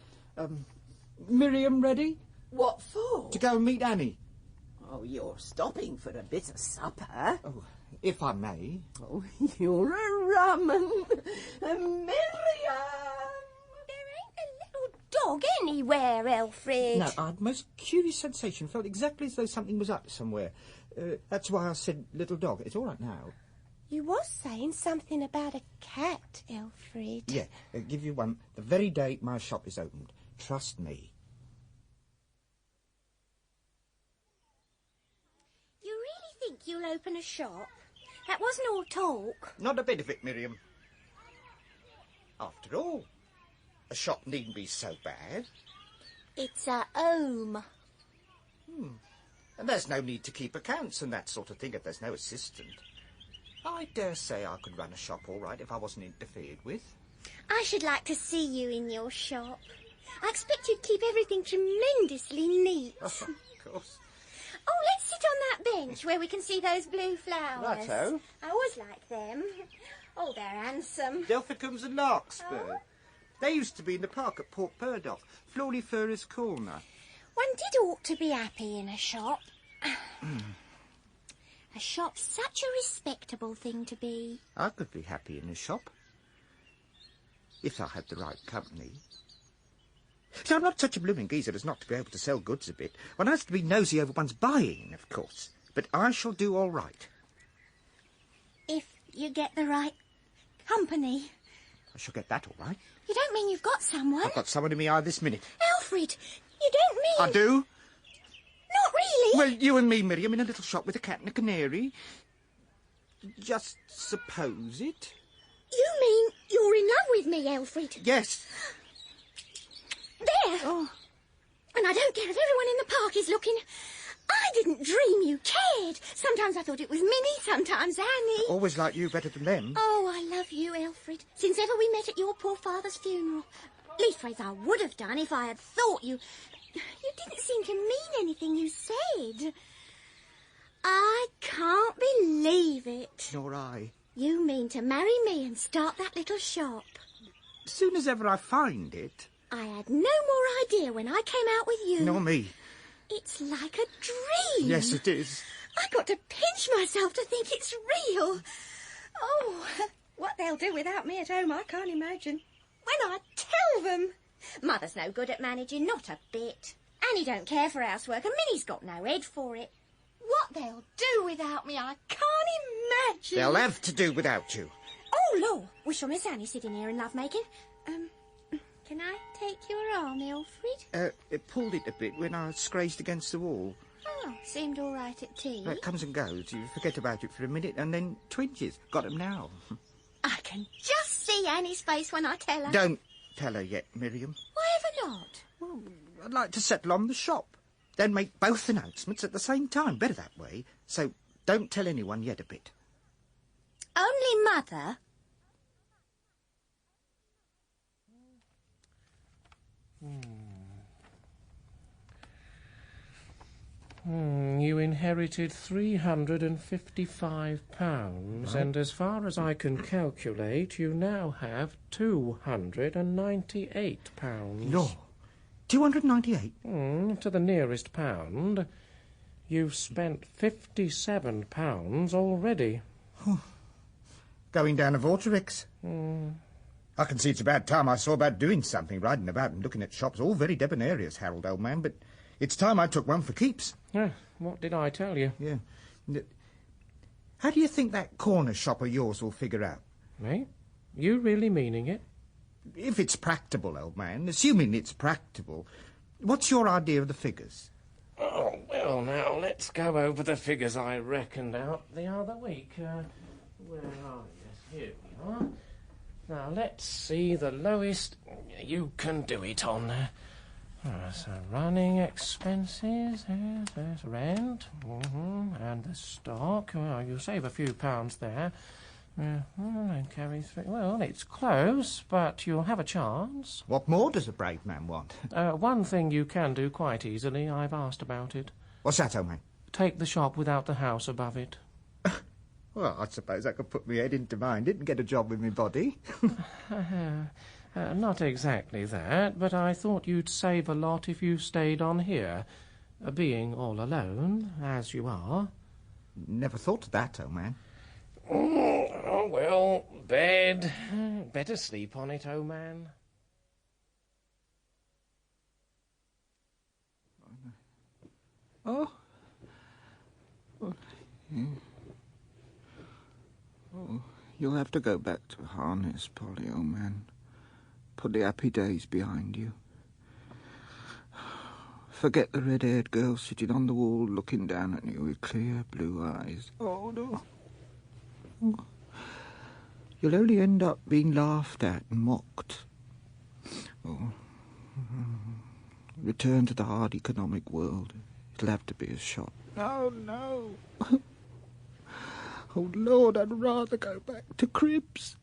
Miriam ready? What for? To go and meet Annie. Oh, you're stopping for a bit of supper. Oh, if I may. Oh, you're a rum un. Miriam! There ain't a little dog anywhere, Alfred. No, I had most curious sensation. Felt exactly as though something was up somewhere. That's why I said little dog. It's all right now. You was saying something about a cat, Alfred. Yeah, give you one the very day my shop is opened. Trust me. You really think you'll open a shop? That wasn't all talk. Not a bit of it, Miriam. After all, a shop needn't be so bad. It's a home. And there's no need to keep accounts and that sort of thing if there's no assistant. I dare say I could run a shop all right if I wasn't interfered with. I should like to see you in your shop. I expect you'd keep everything tremendously neat. Of course. Oh, let's sit on that bench where we can see those blue flowers. Righto. I always like them. Oh, they're handsome. Delphicums and Larkspur. They used to be in the park at Port Purdock, Florifera's Corner. One did ought to be happy in a shop. A shop's such a respectable thing to be. I could be happy in a shop. If I had the right company. So I'm not such a blooming geezer as not to be able to sell goods a bit. One has to be nosy over one's buying, of course. But I shall do all right. If you get the right company. I shall get that all right. You don't mean you've got someone? I've got someone in my eye this minute. Alfred, you don't mean... I do. Not really? Well, you and me, Miriam, in a little shop with a cat and a canary. Just suppose it. You mean you're in love with me, Alfred? Yes. There! Oh. And I don't care if everyone in the park is looking. I didn't dream you cared. Sometimes I thought it was Minnie, sometimes Annie. Always like you better than them. Oh, I love you, Alfred. Since ever we met at your poor father's funeral. Leastways, I would have done if I had thought you... You didn't seem to mean anything you said. I can't believe it. Nor I. You mean to marry me and start that little shop? Soon as ever I find it. I had no more idea when I came out with you. Nor me. It's like a dream. Yes, it is. I got to pinch myself to think it's real. Oh, what they'll do without me at home, I can't imagine. When I tell them. Mother's no good at managing, not a bit. Annie don't care for housework, and Minnie's got no head for it. What they'll do without me, I can't imagine. They'll have to do without you. Oh, Lord, we shall miss Annie sitting here and love-making. Can I take your arm, Alfred? It pulled it a bit when I scraped against the wall. Oh, seemed all right at tea. It comes and goes. You forget about it for a minute and then twinges. Got 'em now. I can just see Annie's face when I tell her. Don't tell her yet, Miriam. Why ever not? Well, I'd like to settle on the shop. Then make both announcements at the same time. Better that way. So don't tell anyone yet a bit. Only Mother? You inherited £355, Right. and as far as I can calculate, you now have £298. No. 298? To the nearest pound. You've spent £57 already. Going down a Vortex. I can see it's about time I saw about doing something, riding about and looking at shops, all very debonairious, Harold, old man, but it's time I took one for keeps. What did I tell you? Yeah. How do you think that corner shop of yours will figure out? Me? You really meaning it? If it's practicable, old man, assuming it's practicable, what's your idea of the figures? Oh, well, now, let's go over the figures I reckoned out the other week. Where are you? Here we are. Now, let's see the lowest you can do it on. So, running expenses, there's rent, and the stock. Well, you'll save a few pounds there. And carry through. Well, it's close, but you'll have a chance. What more does a brave man want? One thing you can do quite easily. I've asked about it. What's that, old man? Take the shop without the house above it. Well, I suppose I could put my head into mind and get a job with my body. Not exactly that, but I thought you'd save a lot if you stayed on here. Being all alone, as you are. Never thought of that, old man. Oh, well, bed. Better sleep on it, old man. Oh. Yeah. Oh, you'll have to go back to harness, Polly, old man. Put the happy days behind you. Forget the red-haired girl sitting on the wall looking down at you with clear blue eyes. Oh, no. You'll only end up being laughed at and mocked. Oh. Return to the hard economic world. It'll have to be a shop. Oh, no. Oh, Lord, I'd rather go back to Cribs.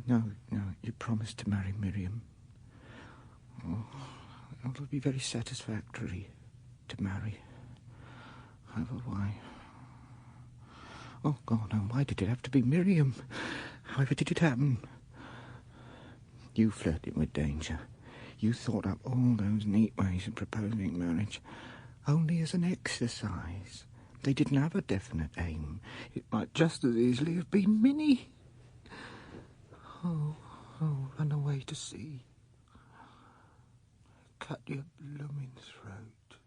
No, you promised to marry Miriam. Oh, it'll be very satisfactory to marry. Have a wife. Oh, God, no, why did it have to be Miriam? However did it happen? You flirted with danger. You thought up all those neat ways of proposing marriage, only as an exercise. They didn't have a definite aim. It might just as easily have been Minnie. Oh, run away to sea. Cut your blooming throat.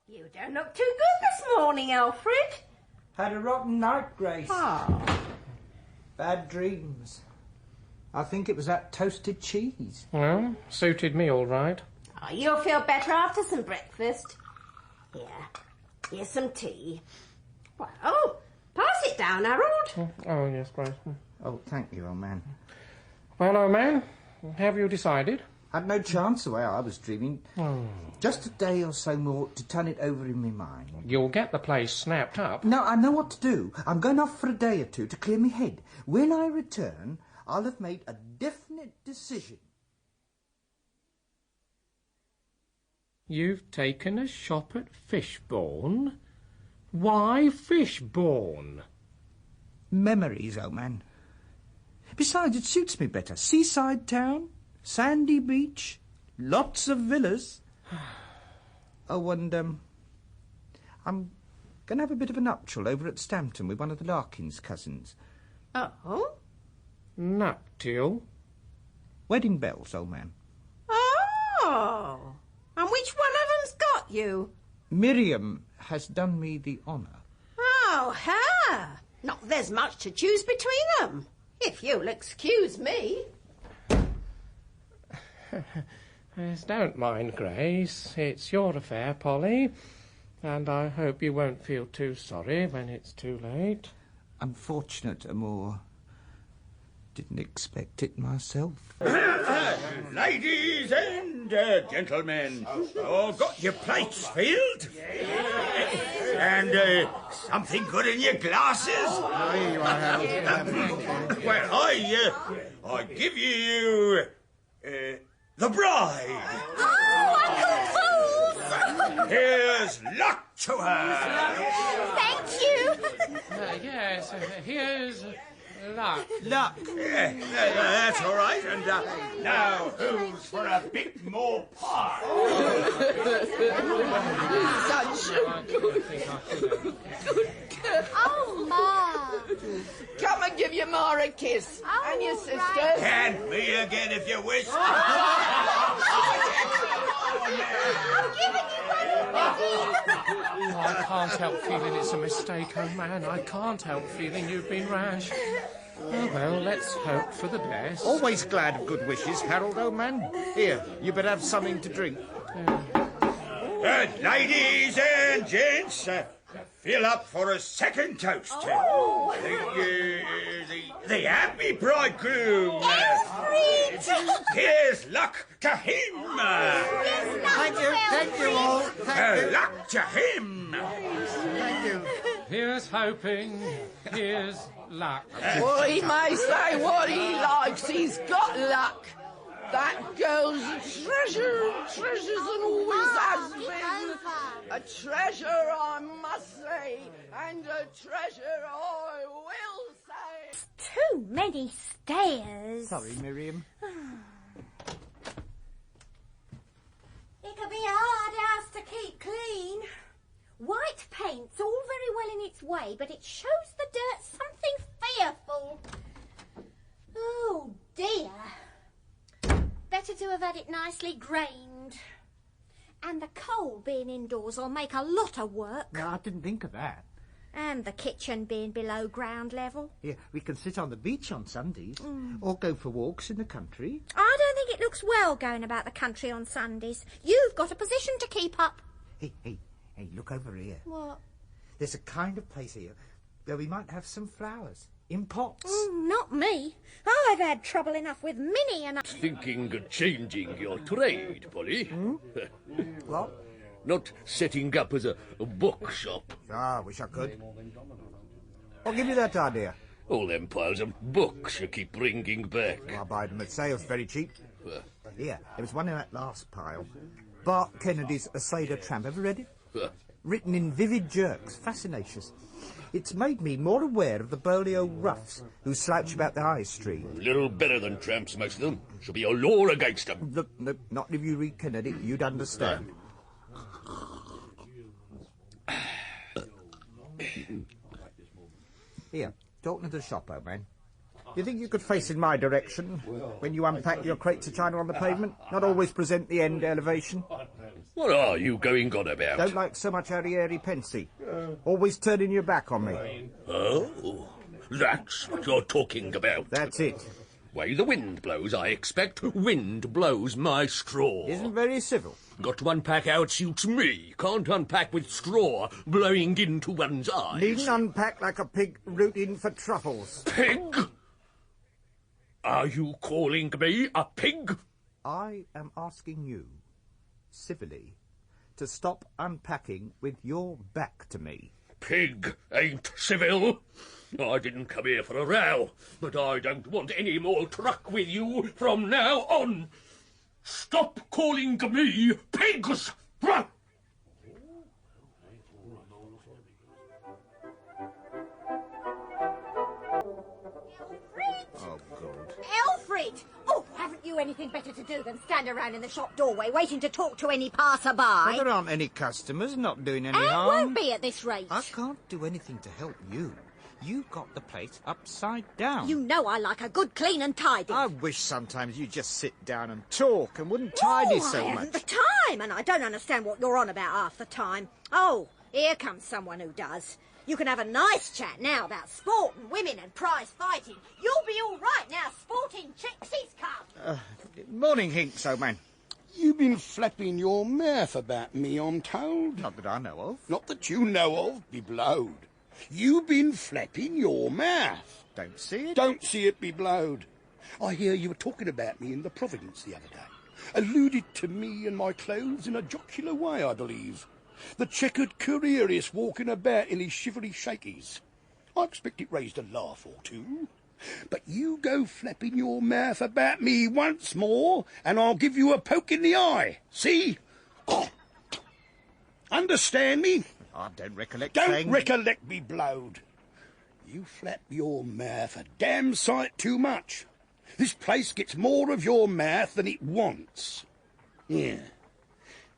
You don't look too good this morning, Alfred. Had a rotten night, Grace. Oh. Bad dreams. I think it was that toasted cheese. Well, suited me all right. Oh, you'll feel better after some breakfast. Here, here's some tea. Well, pass it down, Harold. Oh, yes, Grace. Oh, thank you, old man. Well, old man, have you decided? Had no chance the way I was dreaming. Oh. Just a day or so more to turn it over in my mind. You'll get the place snapped up. No, I know what to do. I'm going off for a day or two to clear my head. When I return, I'll have made a definite decision. You've taken a shop at Fishbourne? Why Fishbourne? Memories, old man. Besides, it suits me better. Seaside town, sandy beach, lots of villas. Oh, and, I'm going to have a bit of a nuptial over at Stampton with one of the Larkins cousins. Oh? Nuptial? Wedding bells, old man. Oh! And which one of them's got you? Miriam has done me the honour. Oh, her! Not that there's much to choose between them, if you'll excuse me. Yes, don't mind, Grace. It's your affair, Polly. And I hope you won't feel too sorry when it's too late. Unfortunate, Amour. Didn't expect it myself. Ladies and gentlemen, got your plates filled? And something good in your glasses? Well, I give you the bride. Oh, Uncle Fools! Here's luck to her. Thank you. Yes, here's luck. Luck. Yeah, that's all right. And now, who's for a bit more pie? Oh, Ma. Come and give your ma a kiss. Oh, and your sisters. right. And me again if you wish. I'm giving you one already. I can't help feeling it's a mistake, oh man. I can't help feeling you've been rash. Oh, well, let's hope for the best. Always glad of good wishes, Harold, old man. Here, you better have something to drink. Ladies and gents, fill up for a second toast. Oh. The happy bridegroom. Here's luck to him. Thank you all. Luck to him. Thank you. Here's hoping. Here's luck. Well, he may say what he likes. He's got luck. That girl's a treasure. Treasures and always has been. A treasure, I must say. And a treasure, I will say. Too many stairs. Sorry, Miriam. It can be a hard house to keep clean. White paint's all very well in its way, but it shows the dirt something fearful. Oh, dear. Better to have had it nicely grained. And the coal being indoors will make a lot of work. No, I didn't think of that. And the kitchen being below ground level. Yeah, we can sit on the beach on Sundays, or go for walks in the country. I don't think it looks well going about the country on Sundays. You've got a position to keep up. Hey, look over here. What? There's a kind of place here where we might have some flowers in pots. Not me. I've had trouble enough with Minnie and... Thinking of changing your trade, Polly? What? Not setting up as a bookshop. Ah, wish I could. I'll give you that idea. All them piles of books you keep bringing back. I'll buy them at sales very cheap. Here, there was one in that last pile. Bart Kennedy's A Cider Tramp. Ever read it? written in vivid jerks. Fascinacious. It's made me more aware of the burly old roughs who slouch about the high street. Little better than tramps, most of them. Should be a law against them. Look, not if you read Kennedy. You'd understand. Here, talking to the shop, old man. You think you could face in my direction when you unpack your crates of china on the pavement? Not always present the end elevation. What are you going on about? Don't like so much airy pensy. Always turning your back on me. Oh, that's what you're talking about. That's it. Way the wind blows, I expect. Wind blows my straw. Isn't very civil. Got to unpack how it suits me. Can't unpack with straw blowing into one's eyes. Needn't unpack like a pig rooting for truffles. Pig? Are you calling me a pig? I am asking you, civilly, to stop unpacking with your back to me. Pig ain't civil. I didn't come here for a row, but I don't want any more truck with you from now on. Stop calling me pigs! Oh, God. Alfred! Oh, haven't you anything better to do than stand around in the shop doorway waiting to talk to any passer-by? Well, there aren't any customers, not doing any And harm. won't be at this rate. I can't do anything to help you. You got the place upside down. You know I like a good clean and tidy. I wish sometimes you'd just sit down and talk and wouldn't tidy so I much. haven't the time, and I don't understand what you're on about half the time. Oh, here comes someone who does. You can have a nice chat now about sport and women and prize fighting. You'll be all right now, sporting chicks he's come. Morning, Hinks, old man. You've been flapping your mouth about me, I'm told. Not that I know of. Not that you know of, be blowed. You've been flapping your mouth. Don't see it. Don't see it, be blowed. I hear you were talking about me in the Providence the other day. Alluded to me and my clothes in a jocular way, I believe. The checkered careerist walking about in his shivery shakies. I expect it raised a laugh or two. But you go flapping your mouth about me once more, and I'll give you a poke in the eye. See? Understand me? I don't recollect Don't saying... recollect me blowed. You flap your mouth a damn sight too much. This place gets more of your mouth than it wants. Yeah.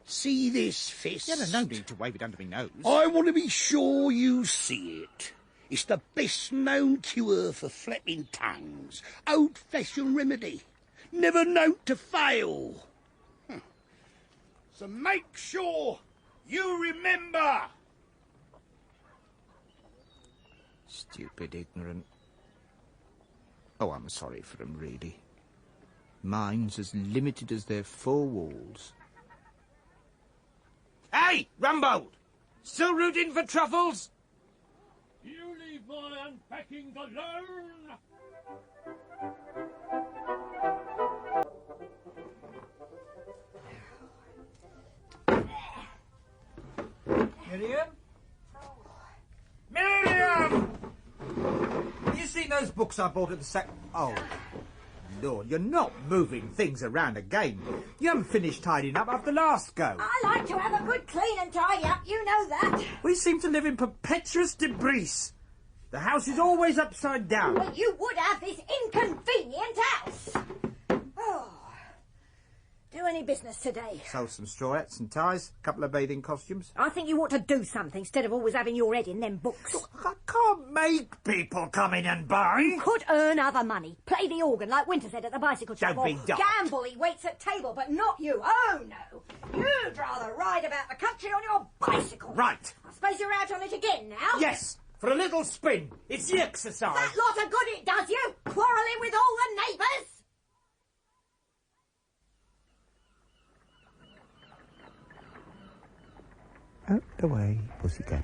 See this fist? Yeah, no need to wave it under my nose. I want to be sure you see it. It's the best known cure for flapping tongues. Old-fashioned remedy. Never known to fail. So make sure you remember. Stupid, ignorant. Oh, I'm sorry for them, really. Minds as limited as their four walls. Hey, Rumbo! Still rooting for truffles? You leave my unpacking alone! Miriam? Miriam! Have you seen those books I bought at the Oh, Lord, you're not moving things around again. You haven't finished tidying up after last go. I like to have a good clean and tidy up, you know that. We seem to live in perpetuous debris. The house is always upside down. But you would have this inconvenient house. Oh. Do any business today? Sold some strawettes and ties, a couple of bathing costumes. I think you ought to do something instead of always having your head in them books. I can't make people come in and buy. You could earn other money. Play the organ like Winter said at the bicycle shop. Don't be daft. Gamble, he waits at table, but not you. Oh, no. You'd rather ride about the country on your bicycle. Right. I suppose you're out on it again now? Yes, for a little spin. It's the exercise. That lot of good it does you, quarrelling with all the neighbours. Out the way, pussycat.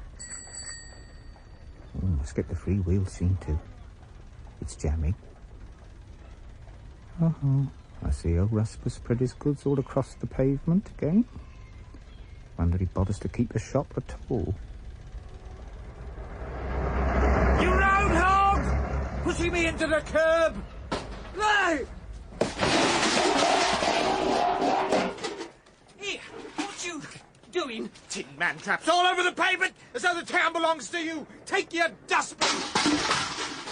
Let's get the free wheel scene too. It's jamming. I see old Rusper spread his goods all across the pavement again. Wonder he bothers to keep the shop at all. You roadhog! Pushing me into the curb! No! Here, won't you doing? Tin man traps all over the pavement, as though the town belongs to you. Take your dustbin.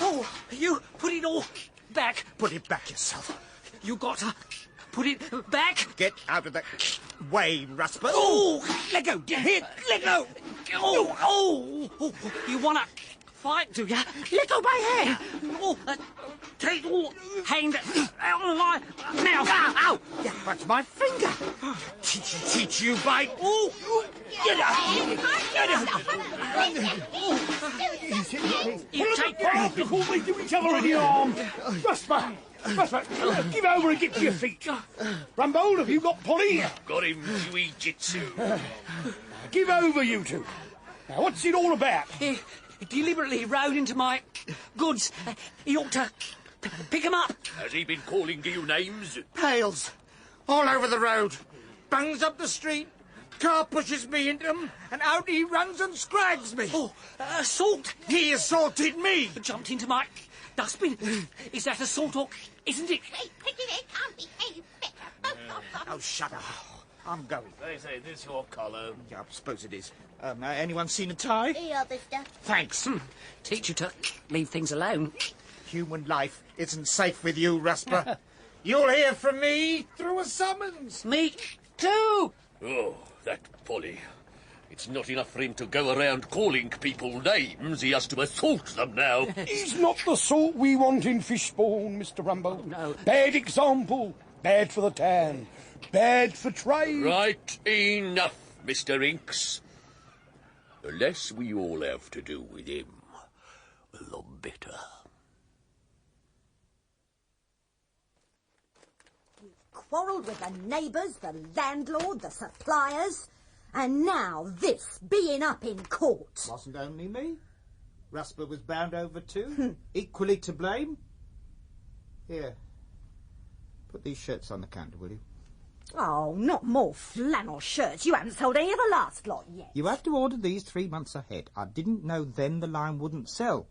Oh, you put it all back. Put it back yourself. You got to put it back. Get out of the way, Rusper. Oh, let go. Here, let go. Oh, you want to fight, do you? Let go my hair. Oh, take all hang out of the line. Now, ow. Yeah, but my finger. Teach you, bite. Oh, get out. You take part before we do each other in the arm. Rusper, give over and get to your feet. Rumbold, have you got Polly? Got him jiu-jitsu. Give over, you two. Now, what's it all about? He deliberately rode into my goods. He ought to pick him up. Has he been calling you names? Pails. All over the road. Bungs up the street. Car pushes me into him, and out he runs and scrags me. Oh, assault. He assaulted me. Jumped into my dustbin. Is that assault or isn't it? Oh, shut up. I'm going. They say this your collar. Yeah, I suppose it is. Anyone seen a tie? Here, mister. Thanks. Teach you to leave things alone. Human life isn't safe with you, Rusper. You'll hear from me through a summons. Me too. Oh, that Polly. It's not enough for him to go around calling people names. He has to assault them now. He's not the sort we want in Fishbourne, Mr. Rumbold. No. Bad example. Bad for the town. Bad for trade. Right, enough, Mr. Inks. The less we all have to do with him, the better. Quarrelled with the neighbours, the landlord, the suppliers, and now this being up in court. Wasn't only me. Rusper was bound over too. Equally to blame. Here. Put these shirts on the counter, will you? Oh, not more flannel shirts. You haven't sold any of the last lot yet. You have to order these 3 months ahead. I didn't know then the line wouldn't sell.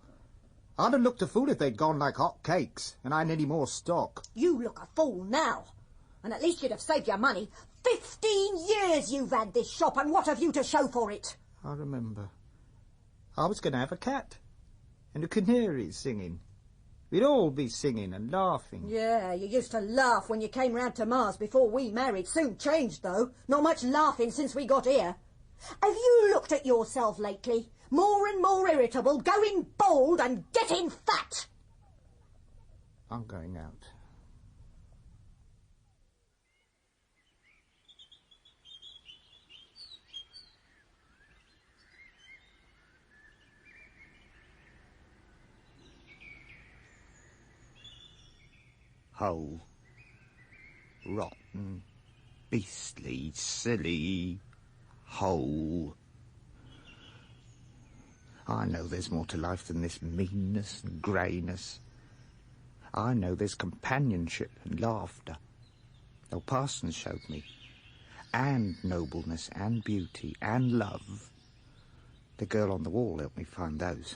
I'd have looked a fool if they'd gone like hot cakes, and I hadn't any more stock. You look a fool now. And at least you'd have saved your money. 15 years you've had this shop, and what have you to show for it? I remember. I was going to have a cat, and the canaries singing. We'd all be singing and laughing. Yeah, you used to laugh when you came round to Mars before we married. Soon changed, though. Not much laughing since we got here. Have you looked at yourself lately? More and more irritable, going bald and getting fat. I'm going out. Hole. Rotten. Beastly. Silly. Hole. I know there's more to life than this meanness and greyness. I know there's companionship and laughter. Oh, Parsons showed me. And nobleness and beauty and love. The girl on the wall helped me find those.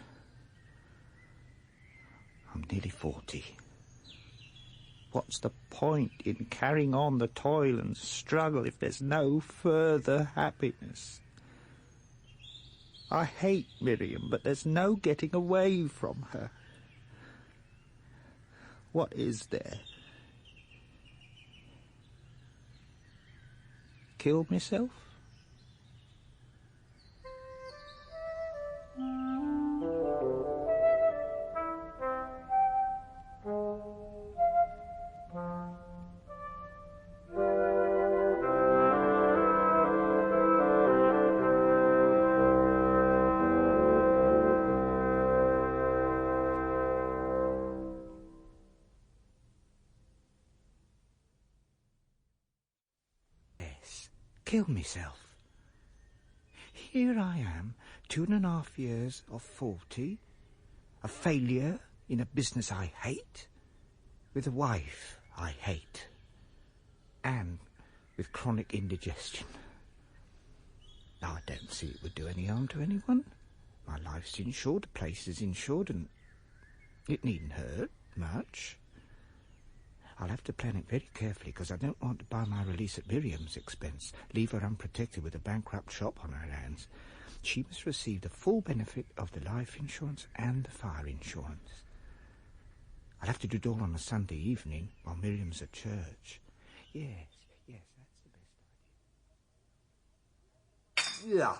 I'm nearly 40. What's the point in carrying on the toil and struggle if there's no further happiness? I hate Miriam, but there's no getting away from her. What is there? Kill myself? Kill myself. Here I am, 2.5 years of 40, a failure in a business I hate, with a wife I hate, and with chronic indigestion. Now, I don't see it would do any harm to anyone. My life's insured, the place is insured, and it needn't hurt much. I'll have to plan it very carefully, because I don't want to buy my release at Miriam's expense, leave her unprotected with a bankrupt shop on her hands. She must receive the full benefit of the life insurance and the fire insurance. I'll have to do it all on a Sunday evening while Miriam's at church. Yes, that's the best idea. Yeah.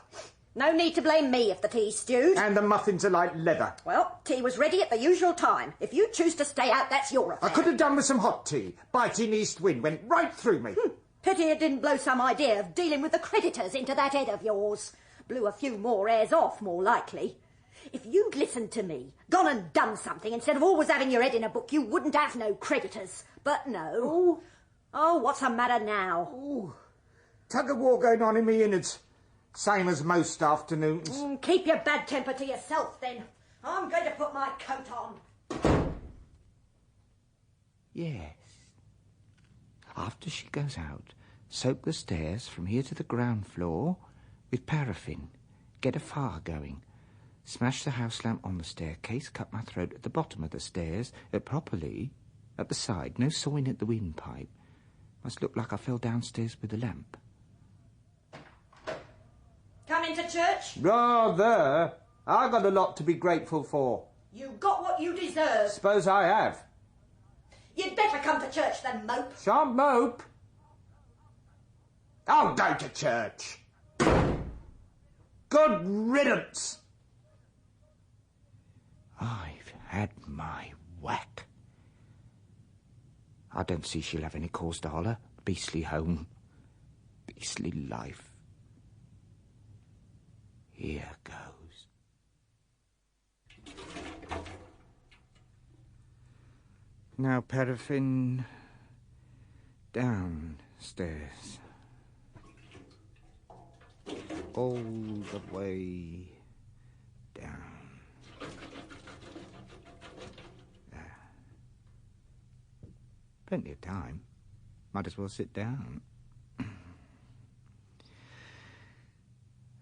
No need to blame me if the tea's stewed. And the muffins are like leather. Well, tea was ready at the usual time. If you choose to stay out, that's your affair. I could have done with some hot tea. Biting east wind went right through me. Pity it didn't blow some idea of dealing with the creditors into that head of yours. Blew a few more hairs off, more likely. If you'd listened to me, gone and done something, instead of always having your head in a book, you wouldn't have no creditors. But no. Ooh. Oh, what's the matter now? Ooh. Tug-of-war going on in me innards. Same as most afternoons. Keep your bad temper to yourself, then. I'm going to put my coat on. Yes. After she goes out, soak the stairs from here to the ground floor with paraffin. Get a fire going. Smash the house lamp on the staircase, cut my throat at the bottom of the stairs, properly, at the side, no sawing at the windpipe. Must look like I fell downstairs with the lamp. Come into church? Rather. I got a lot to be grateful for. You got what you deserve. Suppose I have. You'd better come to church than mope. Shan't mope. I'll go to church. Good riddance. I've had my whack. I don't see she'll have any cause to holler. Beastly home. Beastly life. Here goes. Now, paraffin, downstairs. All the way down. There. Plenty of time. Might as well sit down.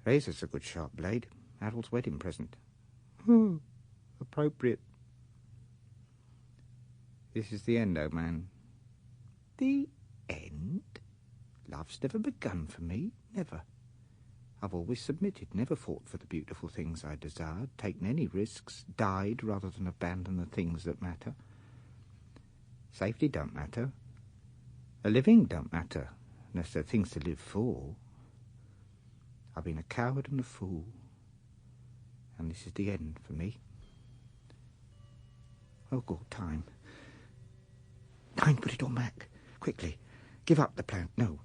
Razor's a good sharp blade. Harold's wedding present. Appropriate. This is the end, old man. The end? Love's never begun for me. Never. I've always submitted, never fought for the beautiful things I desired, taken any risks, died rather than abandon the things that matter. Safety don't matter. A living don't matter, unless there are things to live for. I've been a coward and a fool, and this is the end for me. Oh, God, time. Time to put it all back. Quickly. Give up the plan. No.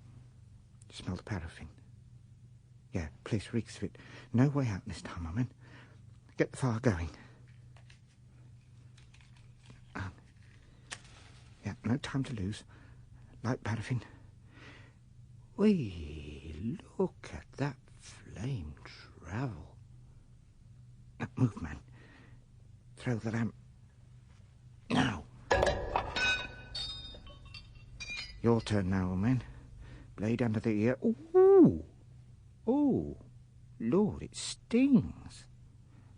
Smell the paraffin. Yeah, place reeks of it. No way out this time, I mean. Get the fire going. Yeah, no time to lose. Light paraffin. Wee, look at that flame travel. Now, move, man. Throw the lamp. Now. Your turn now, old man. Blade under the ear. Ooh. Oh. Lord, it stings.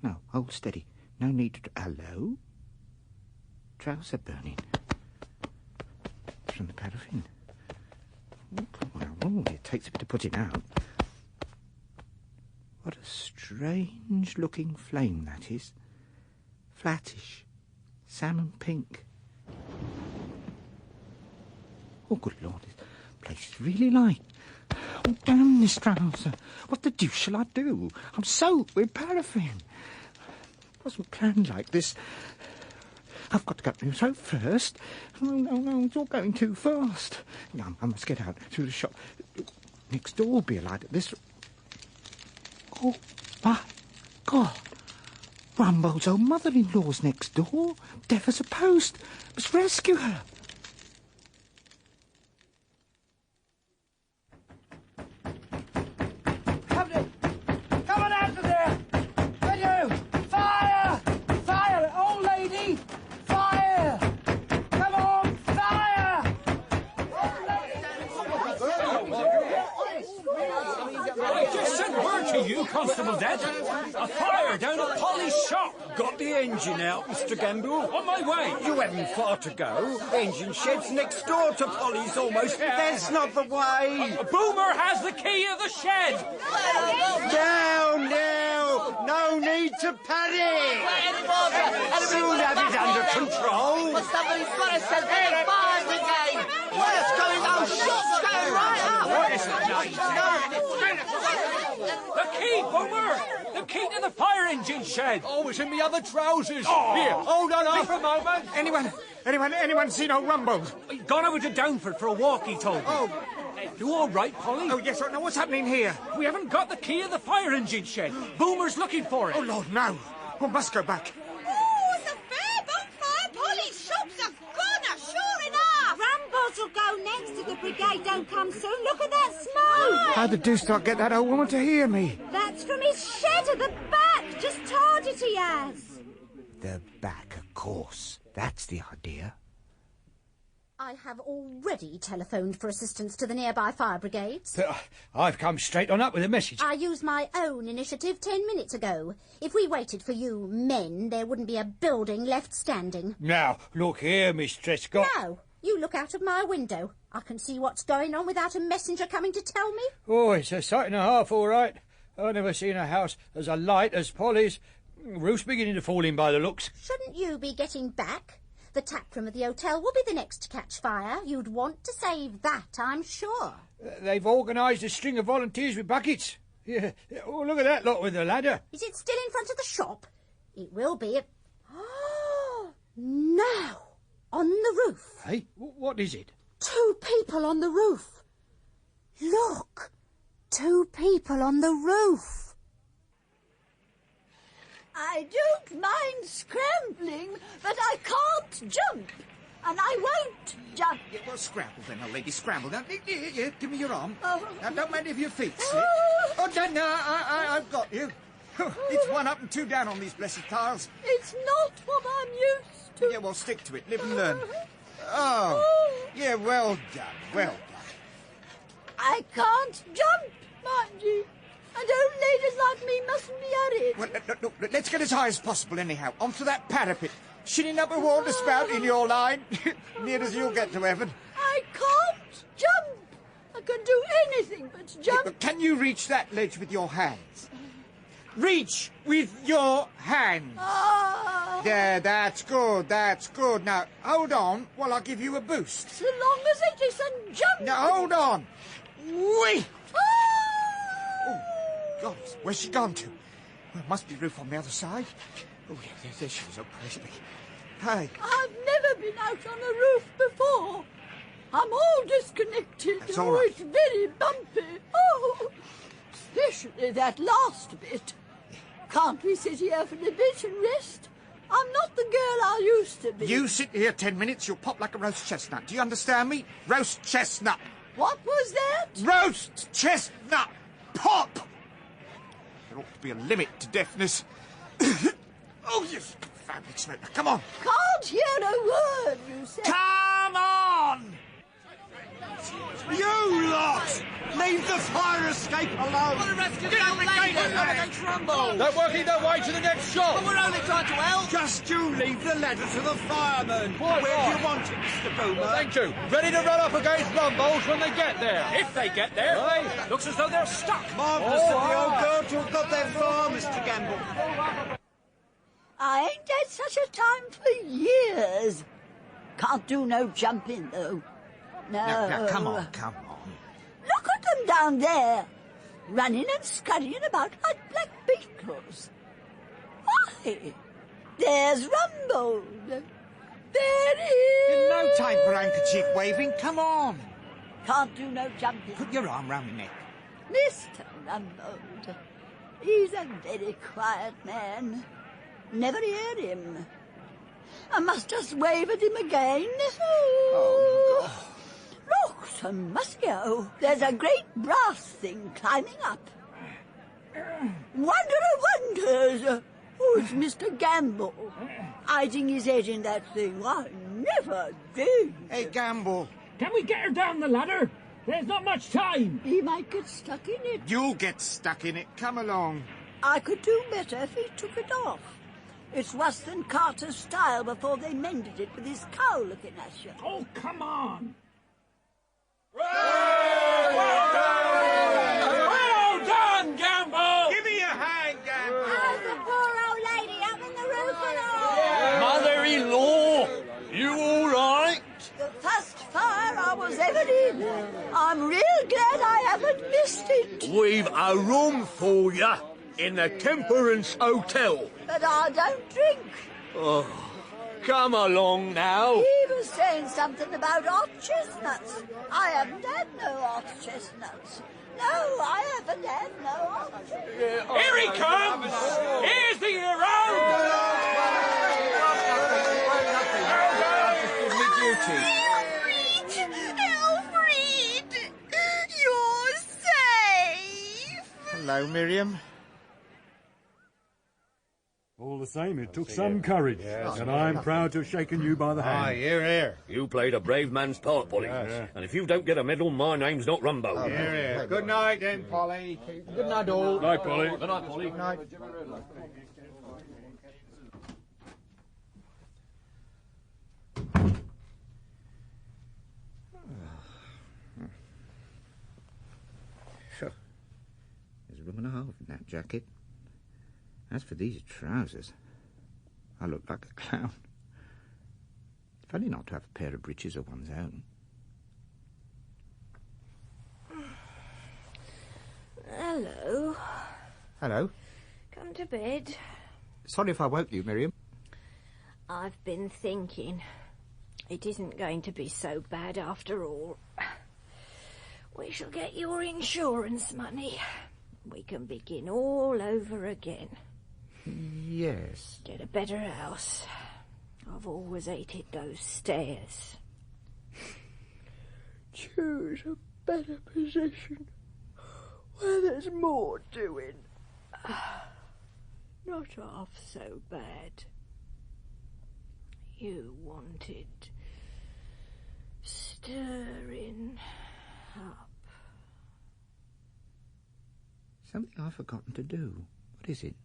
No, hold steady. No need to... Hello? Trouser burning. From the paraffin. Oh, it takes a bit to put it out. What a strange-looking flame that is. Flattish. Salmon pink. Oh, good Lord, this place is really light. Oh, damn this trouser. What the deuce shall I do? I'm soaked with paraffin. It wasn't planned like this. I've got to cut my throat first. Oh, no, it's all going too fast. No, I must get out through the shop. Next door will be a light at this... Oh, my God. Rumbold's old mother-in-law's next door. Deaf as a post. Must rescue her. Come on out of there! Will you? Fire! Fire! Old lady! Fire! Come on! Fire! I just sent word to you, Constable Dead. A fire down at Polly's shop. Got the the engine out, Mr. Gamble. On my way. You haven't far to go. Engine shed's next door to Polly's almost. That's not the way. Boomer has the key of the shed. Down now. No need to panic. Soon have it under control. Well, somebody's got to send the fire brigade. What's going on? Shots going right up. What is the key, Boomer! The key to the fire engine shed! Oh, it's in the other trousers. Oh. Here, hold on Wait for a moment. Anyone seen no rumble? Gone over to Downford for a walk, he told me. Oh. You all right, Polly? Oh, yes, now what's happening here? We haven't got the key of the fire engine shed. Boomer's looking for it. Oh, Lord, no. We must go back. Oh, it's a fair bonfire. Polly's shops are gone, sure enough. Rumbos will go next if the brigade don't come soon. Look at that smoke. How the deuce do I get that old woman to hear me? That's from his shed at the back. Just told it he has. The back, of course. That's the idea. I have already telephoned for assistance to the nearby fire brigades. I've come straight on up with a message. I used my own initiative 10 minutes ago. If we waited for you men, there wouldn't be a building left standing. Now, look here, Miss Trescott. No, you look out of my window. I can see what's going on without a messenger coming to tell me. Oh, it's a sight and a half, all right. I've never seen a house as alight as Polly's. Roof's beginning to fall in by the looks. Shouldn't you be getting back? The tap room of the hotel will be the next to catch fire. You'd want to save that, I'm sure. They've organised a string of volunteers with buckets. Yeah. Oh, look at that lot with the ladder. Is it still in front of the shop? It will be. Oh, no! On the roof. Hey, what is it? 2 people on the roof. Look! 2 people on the roof. I don't mind scrambling, but I can't jump. And I won't jump. Yeah, well, scramble then, old lady, scramble. Now, here, give me your arm. Oh. Now, don't mind if your feet slip. Oh, no, I've got you. It's 1 up and 2 down on these blessed tiles. It's not what I'm used to. Yeah, well, stick to it. Live and learn. Oh, yeah, well done, well done. I can't jump, mind you. And old ladies like me mustn't be hurried. Well, look, let's get as high as possible anyhow. Onto that parapet. Shinning up a water spout in your line. Near as you'll get to heaven. I can't jump. I can do anything but jump. Yeah, but can you reach that ledge with your hands? Reach with your hands. Ah. Yeah, that's good, that's good. Now, hold on while I give you a boost. So long as it isn't jumping. Now, hold on. Whee! Oh, God, where's she gone to? Well, it must be roof on the other side. Oh, yeah, there she is, oh, crispy. Hey. I've never been out on a roof before. I'm all disconnected. That's all right. Oh, it's very bumpy. Oh, especially that last bit. Can't we sit here for a bit and rest? I'm not the girl I used to be. You sit here 10 minutes, you'll pop like a roast chestnut. Do you understand me? Roast chestnut. What was that? Roast chestnut. Pop! There ought to be a limit to deafness. Oh, you fabulous smoker. Come on. Can't hear a word you say. Come on! You lot! Leave the fire escape alone! What a rescue the old lady! They crumble! They're working their way to the next shop! But we're only trying to help! Just you leave the ladder to the firemen! Quite Where right. do you want it, Mr. Boomer? Thank you. Ready to run up against Rumbles when they get there. If they get there. Right. Looks as though they're stuck. Marvellous of the old girl to have got there far, Mr. Gamble. I ain't had such a time for years. Can't do no jumping, though. No. Now, come on. Look at them down there, running and scurrying about like black beetles. Why, there's Rumbold. There he is. No time for handkerchief waving. Come on. Can't do no jumping. Put your arm round my neck. Mr. Rumbold, he's a very quiet man. Never heard him. I must just wave at him again. Oh, God. Look, Sir Muscio, there's a great brass thing climbing up. Wonder of wonders! Who's Mr. Gamble? Hiding his head in that thing. I never did. Hey, Gamble. Can we get her down the ladder? There's not much time. He might get stuck in it. You'll get stuck in it. Come along. I could do better if he took it off. It's worse than Carter's style before they mended it with his cow looking at you. Oh, come on! Well done, Gamble! Give me a hand, Gamble! How's the poor old lady up in the roof and all? Mother-in-law, you all right? The first fire I was ever in. I'm real glad I haven't missed it. We've a room for you in the Temperance Hotel. But I don't drink. Oh, come along now. He was saying something about hot chestnuts. I haven't had no hot chestnuts. No, I haven't had no hot chestnuts. Here he comes! Here's the hero! Alfred! You're safe! Hello, Miriam. All the same, it took some courage, and I'm proud to have shaken you by the hand. Hear, hear. You played a brave man's part, Polly. Yes. And if you don't get a medal, my name's not Rumbo. Hear, hear. Good night, then, Polly. Good night, all. Night, Polly. Good night, Polly. Good night. Sure. There's room and a half in that jacket. As for these trousers, I look like a clown. Funny not to have a pair of breeches of one's own. Hello. Hello. Come to bed. Sorry if I woke you, Miriam. I've been thinking. It isn't going to be so bad after all. We shall get your insurance money. We can begin all over again. Yes. Get a better house. I've always hated those stairs. Choose a better position where there's more doing. Not half so bad. You wanted stirring up. Something I've forgotten to do. What is it?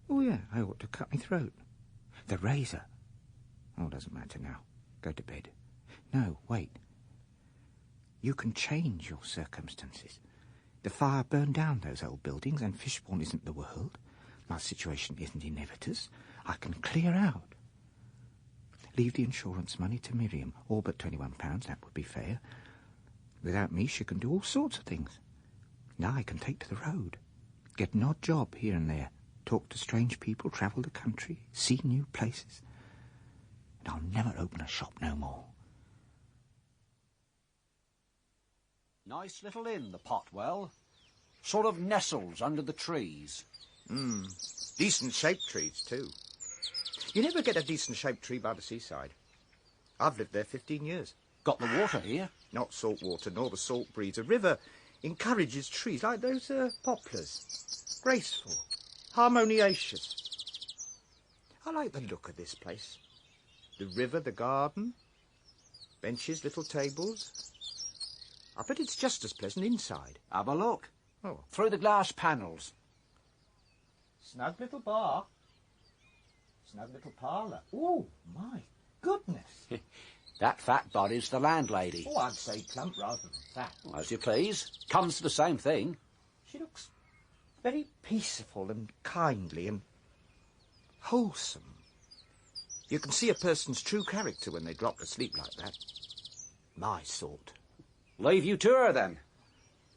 Oh, yeah, I ought to cut my throat. The razor. Oh, doesn't matter now. Go to bed. No, wait. You can change your circumstances. The fire burned down those old buildings, and Fishbourne isn't the world. My situation isn't inevitous. I can clear out. Leave the insurance money to Miriam. All but £21, that would be fair. Without me, she can do all sorts of things. Now I can take to the road. Get an odd job here and there. Talk to strange people, travel the country, see new places. And I'll never open a shop no more. Nice little inn, the Potwell. Sort of nestles under the trees. Decent shaped trees, too. You never get a decent shaped tree by the seaside. I've lived there 15 years. Got the water here? Not salt water, nor the salt breeze. A river encourages trees like those poplars. Graceful, harmonious. I like the look of this place. The river, the garden, benches, little tables. I bet it's just as pleasant inside. Have a look. Oh. Through the glass panels. Snug little bar. Snug little parlour. Oh, my goodness. That fat body's the landlady. Oh, I'd say plump rather than fat. As you please. Comes to the same thing. She looks very peaceful and kindly and wholesome. You can see a person's true character when they drop to sleep like that. My sort. Leave you to her, then.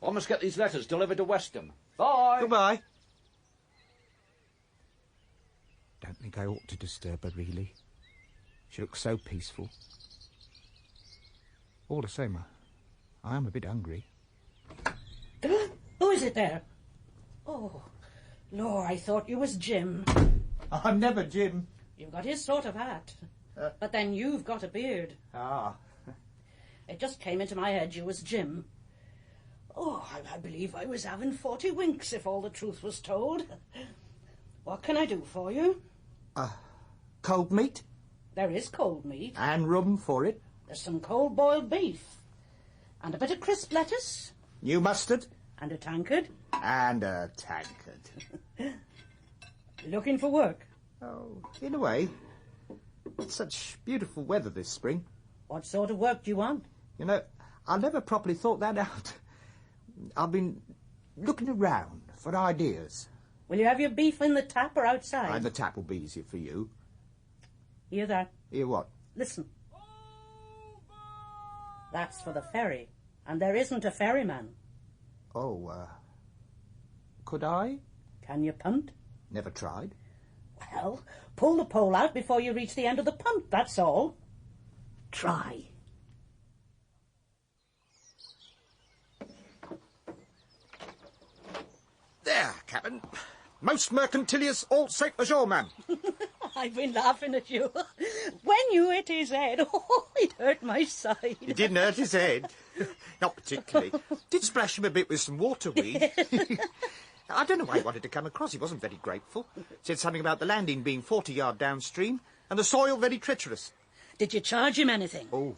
I must get these letters delivered to Westham. Bye. Goodbye. Don't think I ought to disturb her, really. She looks so peaceful. All the same, I am a bit hungry. Who is it there? Oh, Lord, I thought you was Jim. I'm never Jim. You've got his sort of hat. But then you've got a beard. Ah. It just came into my head you was Jim. Oh, I believe I was having 40 winks if all the truth was told. What can I do for you? Cold meat? There is cold meat. And rum for it. There's some cold boiled beef. And a bit of crisp lettuce. New mustard. And a tankard. And a tankard. Looking for work? Oh, in a way. It's such beautiful weather this spring. What sort of work do you want? You know, I never properly thought that out. I've been looking around for ideas. Will you have your beef in the tap or outside? The tap will be easier for you. Hear that? Hear what? Listen. That's for the ferry. And there isn't a ferryman. Oh, could I? Can you punt? Never tried. Well, pull the pole out before you reach the end of the punt, that's all. Try. There, Captain. Most mercantilious, all safe ashore, ma'am. I've been laughing at you. When you hit his head, it hurt my side. It didn't hurt his head. Not particularly. Did splash him a bit with some waterweed. I don't know why he wanted to come across. He wasn't very grateful. Said something about the landing being 40 yards downstream and the soil very treacherous. Did you charge him anything? Oh,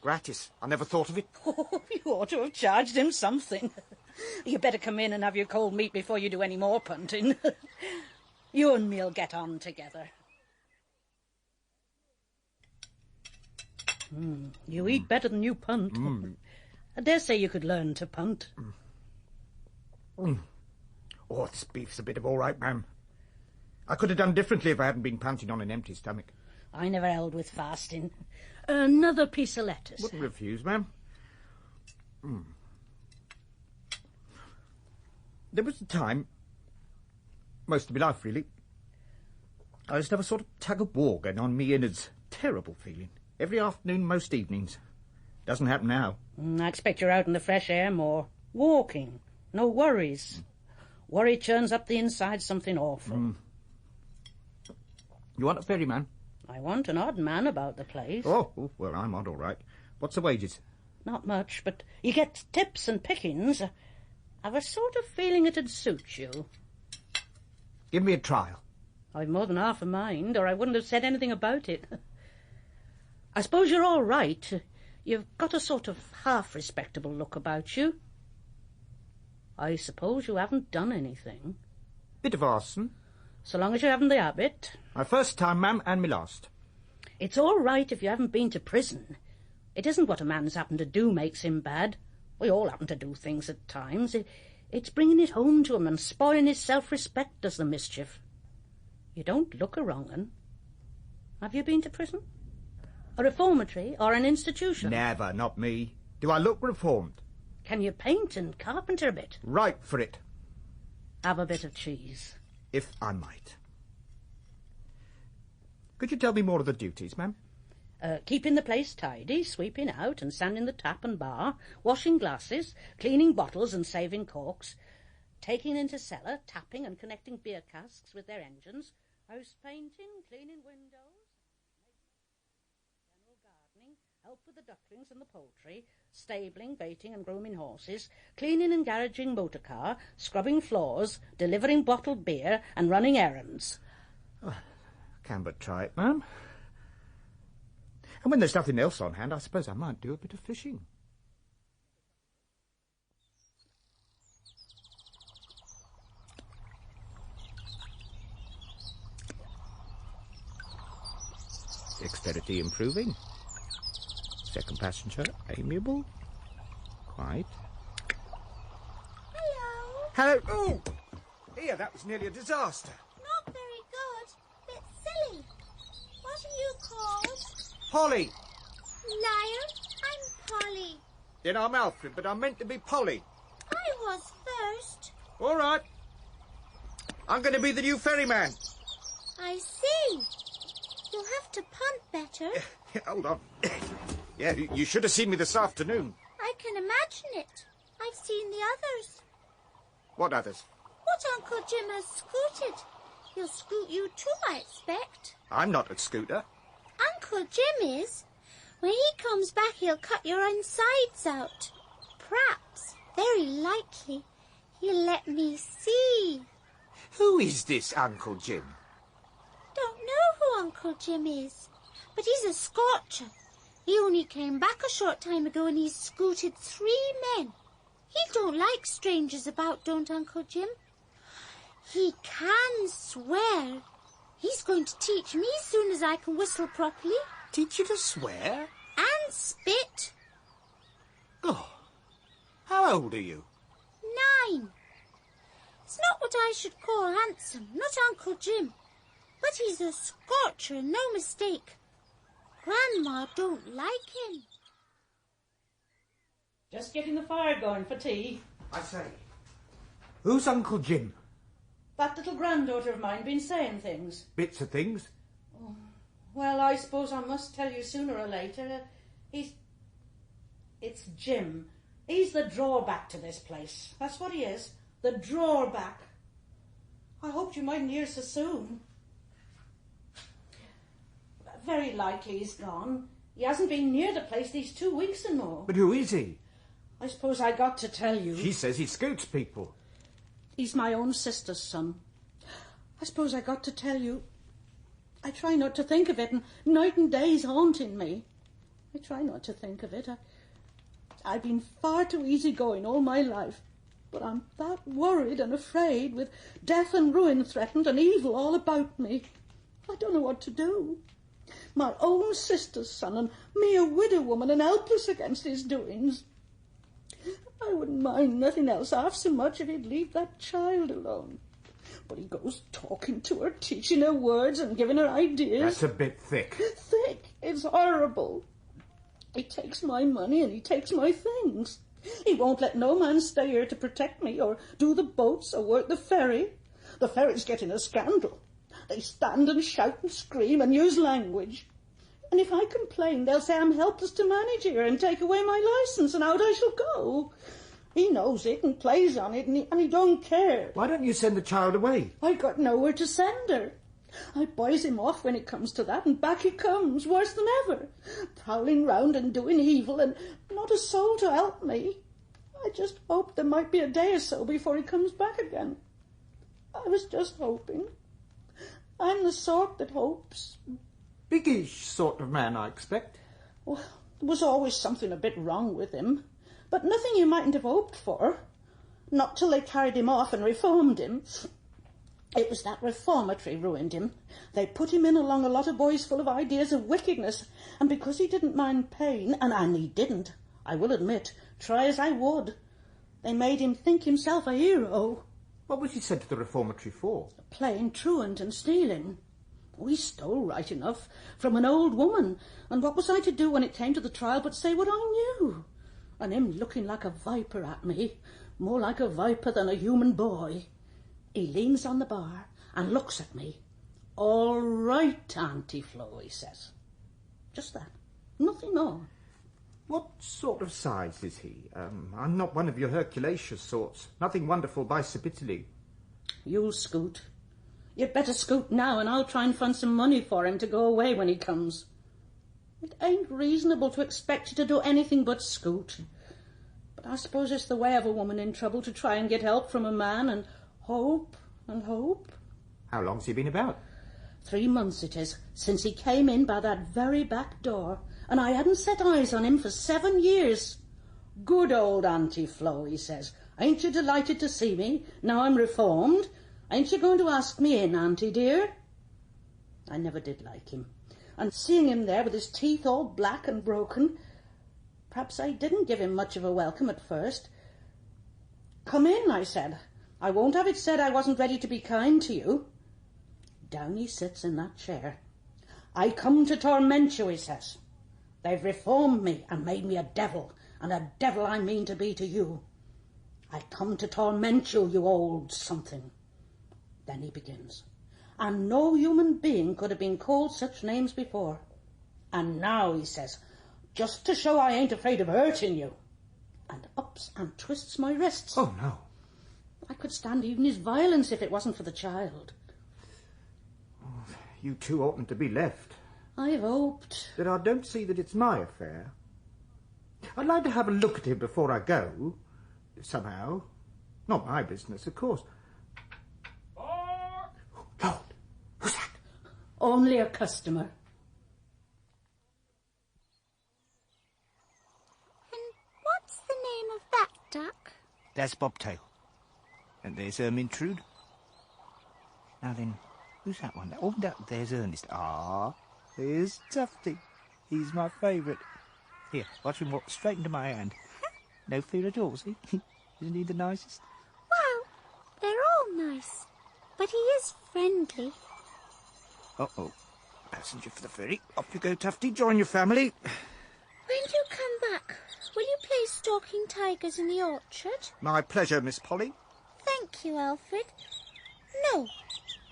gratis. I never thought of it. You ought to have charged him something. You better come in and have your cold meat before you do any more punting. You and me'll get on together. You eat better than you punt. I dare say you could learn to punt. Oh, this beef's a bit of all right, ma'am. I could have done differently if I hadn't been punting on an empty stomach. I never held with fasting. Another piece of lettuce. Wouldn't refuse, ma'am. There was a time, most of my life really, I used to have a sort of tug-of-war going on in me innards. Terrible feeling. Every afternoon, most evenings. Doesn't happen now. I expect you're out in the fresh air more. Walking. No worries. Worry churns up the inside something awful. You want a ferryman? I want an odd man about the place. Oh, well, I'm odd, all right. What's the wages? Not much, but you get tips and pickings. I've a sort of feeling it'd suit you. Give me a trial. I've more than half a mind, or I wouldn't have said anything about it. I suppose you're all right. You've got a sort of half-respectable look about you. I suppose you haven't done anything. Bit of arson. So long as you haven't the habit. My first time, ma'am, and my last. It's all right if you haven't been to prison. It isn't what a man's happened to do makes him bad. We all happen to do things at times. It's bringing it home to him and spoiling his self-respect does the mischief. You don't look a wrong un. Have you been to prison? A reformatory or an institution? Never, not me. Do I look reformed? Can you paint and carpenter a bit? Right for it. Have a bit of cheese. If I might. Could you tell me more of the duties, ma'am? Keeping the place tidy, sweeping out and sanding the tap and bar, washing glasses, cleaning bottles and saving corks, taking into cellar, tapping and connecting beer casks with their engines, house painting, cleaning windows, general gardening, help with the ducklings and the poultry, stabling, baiting and grooming horses, cleaning and garaging motor car, scrubbing floors, delivering bottled beer and running errands. Can but try it, ma'am. And when there's nothing else on hand, I suppose I might do a bit of fishing. Dexterity improving. Second passenger, amiable. Quite. Hello. Hello. Oh! Here, that was nearly a disaster. Not very good. Bit silly. What are you called? Polly! Liar, I'm Polly. Then I'm Alfred, but I meant to be Polly. I was first. All right. I'm going to be the new ferryman. I see. You'll have to punt better. Hold on. Yeah, you should have seen me this afternoon. I can imagine it. I've seen the others. What others? What Uncle Jim has scooted. He'll scoot you too, I expect. I'm not a scooter. Uncle Jim is. When he comes back, he'll cut your insides out. Perhaps, very likely, he'll let me see. Who is this Uncle Jim? Don't know who Uncle Jim is, but he's a scorcher. He only came back a short time ago and he's scooted 3 men. He don't like strangers about, don't Uncle Jim? He can swear. He's going to teach me as soon as I can whistle properly. Teach you to swear? And spit. Oh, how old are you? 9. It's not what I should call handsome, not Uncle Jim. But he's a scorcher, no mistake. Grandma don't like him. Just getting the fire going for tea. I say, who's Uncle Jim? That little granddaughter of mine been saying things. Bits of things. Oh, well, I suppose I must tell you sooner or later. It's Jim. He's the drawback to this place. That's what he is. The drawback. I hoped you mightn't hear so soon. Very likely he's gone. He hasn't been near the place these 2 weeks and more. But who is he? I suppose I got to tell you. She says he scoots people. He's my own sister's son. I suppose I got to tell you. I try not to think of it, and night and day's haunting me. I try not to think of it. I've been far too easygoing all my life, but I'm that worried and afraid, with death and ruin threatened and evil all about me. I don't know what to do. My own sister's son, and me a widow woman and helpless against his doings. I wouldn't mind nothing else half so much if he'd leave that child alone. But he goes talking to her, teaching her words and giving her ideas. That's a bit thick. Thick? It's horrible. He takes my money and he takes my things. He won't let no man stay here to protect me or do the boats or work the ferry. The ferry's getting a scandal. They stand and shout and scream and use language. And if I complain, they'll say I'm helpless to manage here and take away my licence and out I shall go. He knows it and plays on it, and he don't care. Why don't you send the child away? I got nowhere to send her. I buys him off when it comes to that, and back he comes, worse than ever, prowling round and doing evil, and not a soul to help me. I just hoped there might be a day or so before he comes back again. I was just hoping. I'm the sort that hopes. Biggish sort of man, I expect. Well, there was always something a bit wrong with him, but nothing you mightn't have hoped for. Not till they carried him off and reformed him. It was that reformatory ruined him. They put him in along a lot of boys full of ideas of wickedness, and because he didn't mind pain, and he didn't, I will admit, try as I would, they made him think himself a hero. What was he sent to the reformatory for? Playing truant and stealing. We stole right enough from an old woman, and what was I to do when it came to the trial but say what I knew? And him looking like a viper at me, more like a viper than a human boy. He leans on the bar and looks at me. All right, Auntie Flo, he says. Just that. Nothing more. What sort of size is he? I'm not one of your Herculaceous sorts. Nothing wonderful by Sabitili. You'll scoot. You'd better scoot now, and I'll try and find some money for him to go away when he comes. It ain't reasonable to expect you to do anything but scoot. But I suppose it's the way of a woman in trouble to try and get help from a man and hope and hope. How long's he been about? 3 months it is, since he came in by that very back door, and I hadn't set eyes on him for 7 years. Good old Auntie Flo, he says. Ain't you delighted to see me, now I'm reformed? Ain't you going to ask me in, Auntie dear? I never did like him, and seeing him there with his teeth all black and broken, perhaps I didn't give him much of a welcome at first. Come in, I said. I won't have it said I wasn't ready to be kind to you. Down he sits in that chair. I come to torment you, he says. They've reformed me and made me a devil, and a devil I mean to be to you. I come to torment you, you old something. Then he begins. And no human being could have been called such names before. And now, he says, just to show I ain't afraid of hurting you. And ups and twists my wrists. Oh, no. I could stand even his violence if it wasn't for the child. Oh, you two oughtn't to be left. I've hoped. But I don't see that it's my affair. I'd like to have a look at him before I go. Somehow. Not my business, of course. Lord, who's that? Only a customer. And what's the name of that duck? That's Bobtail. And there's Ermintrude. Now then, Who's that one? Oh, there's Ernest. Ah, here's Tufty. He's my favourite. Here, watch him walk straight into my hand. No fear at all, see? Isn't he the nicest? Well, they're all nice, but he is friendly. Uh-oh. Passenger for the ferry. Off you go, Tufty. Join your family. When you come back, will you play stalking tigers in the orchard? My pleasure, Miss Polly. Thank you, Alfred. No,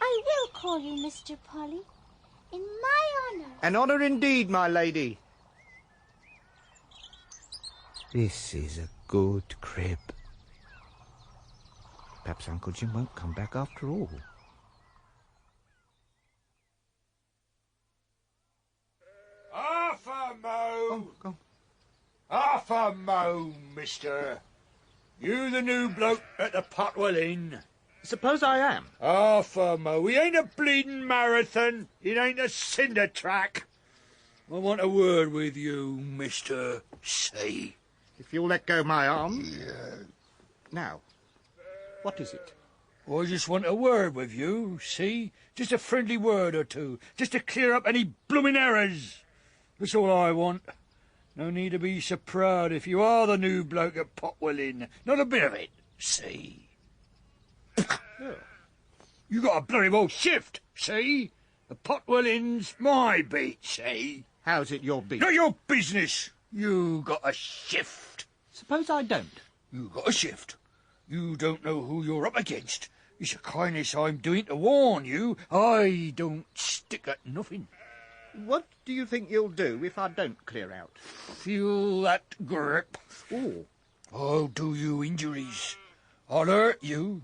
I will call you Mr. Polly, in my honour. An honour indeed, my lady. This is a good crib. Perhaps Uncle Jim won't come back after all. Half a mo! Half a mo, mister. You the new bloke at the Potwell Inn? Suppose I am. Half a mo. We ain't a bleeding marathon. It ain't a cinder track. I want a word with you, Mr. C. If you'll let go my arm. Yeah. Now, what is it? I just want a word with you, see? Just a friendly word or two. Just to clear up any blooming errors. That's all I want. No need to be so proud if you are the new bloke at Potwell Inn. Not a bit of it, see? You got a bloody well shift, see? The Potwell Inn's my beat, see? How's it your beat? Not your business. You got a shift. Suppose I don't. You got a shift. You don't know who you're up against. It's a kindness I'm doing to warn you. I don't stick at nothing. What do you think you'll do if I don't clear out? Feel that grip. Oh. I'll do you injuries. I'll hurt you.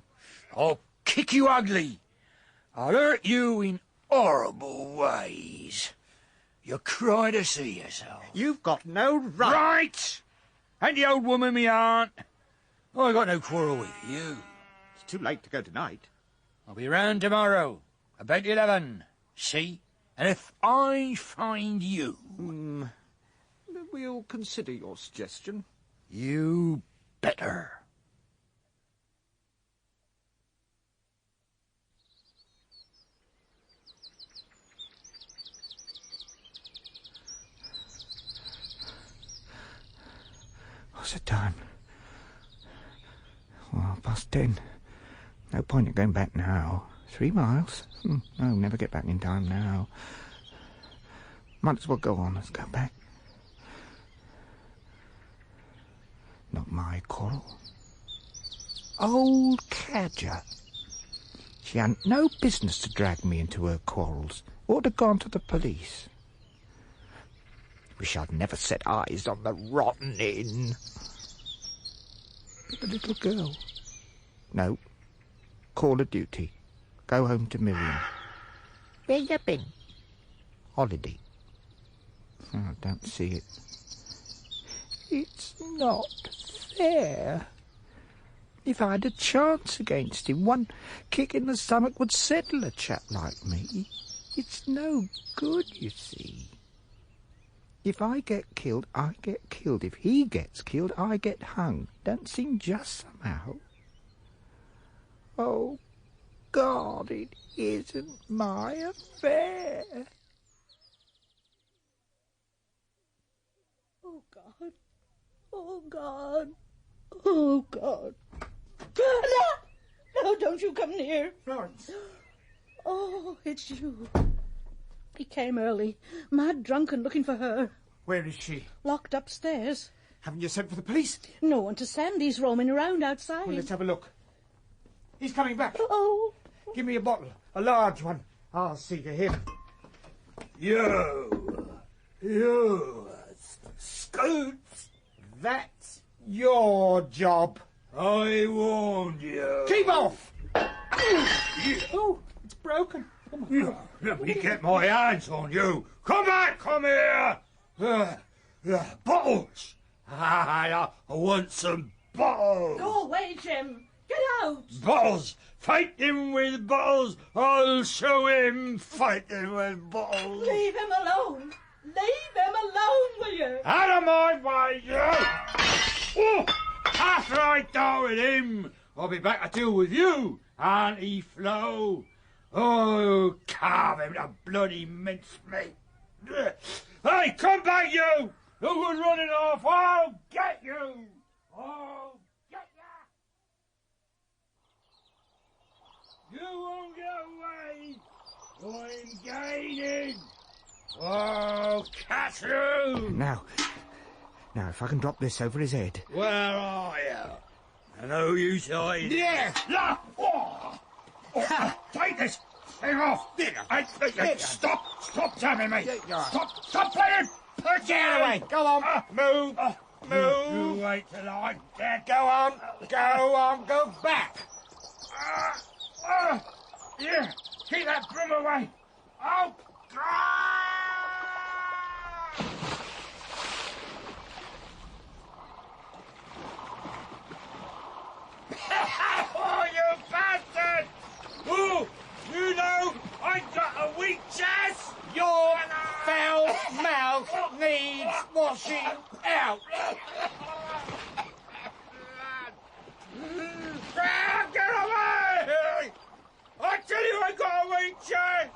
I'll kick you ugly. I'll hurt you in horrible ways. You cry to see yourself. You've got no right. Right! Ain't the old woman me aunt? I got no quarrel with you. It's too late to go tonight. I'll be round tomorrow, about 11. See? And if I find you... We'll consider your suggestion. You better. What's the time? Well, past 10. No point in going back now. 3 miles? No, never get back in time now. Might as well go on. Let's go back. Not my quarrel. Old cadger. She hadn't no business to drag me into her quarrels. Ought to have gone to the police. Wish I'd never set eyes on the rotten inn. But the little girl. No. Call of duty. Go home to Miriam. Where you been? Holiday. Oh, I don't see it. It's not fair. If I had a chance against him, one kick in the stomach would settle a chap like me. It's no good, you see. If I get killed, I get killed. If he gets killed, I get hung. Don't seem just somehow. Oh, God, it isn't my affair. Oh, God. Oh, God. Oh, God. No, don't you come near. Florence. Oh, it's you. He came early, mad drunk and looking for her. Where is she? Locked upstairs. Haven't you sent for the police? No one to send. He's roaming around outside. Well, let's have a look. He's coming back. Oh. Give me a bottle, a large one. I'll see to him. You, Scoot. That's your job. I warned you. Keep off! Oh, it's broken. Oh, my God. Let me get my hands on you. Come back, come here. Bottles. I want some bottles. Go away, Jim. Get out. Bottles. Fight him with bottles. I'll show him fighting with bottles. Leave him alone. Leave him alone, will you? Out of my way, you! Oh, after I deal with him, I'll be back to deal with you, Auntie Flo. Oh, carve him to bloody mincemeat. Hey, come back, you! Who was running off? I'll get you! I'll get ya! You won't get away! I'm gaining! I'll catch you! Now, if I can drop this over his head. Where are you? I know you hiding. Yeah! Take this! Take off! Stop jamming me! Stop playing! Get away! Go on! Move! Move! You wait till I'm dead. Go on! Go back! Yeah! Keep that broom away! Oh! Oh, you bastard! Oh, you know, I got a weak chest! Your foul mouth needs washing out! Get away! I tell you I got a weak chest!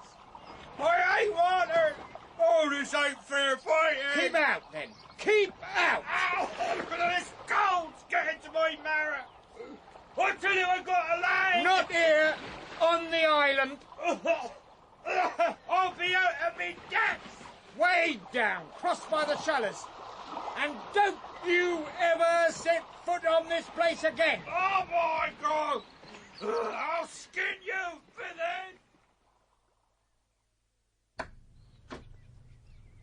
I ain't water! Oh, this ain't fair fighting! Keep out, then! Keep out! Ow! This cold's getting to my marrow! I tell you I got a leg! Not here! On the island! I'll be out of me depths! Way down, crossed by the shallows. And don't you ever set foot on this place again! Oh, my God! I'll skin you, Finnan!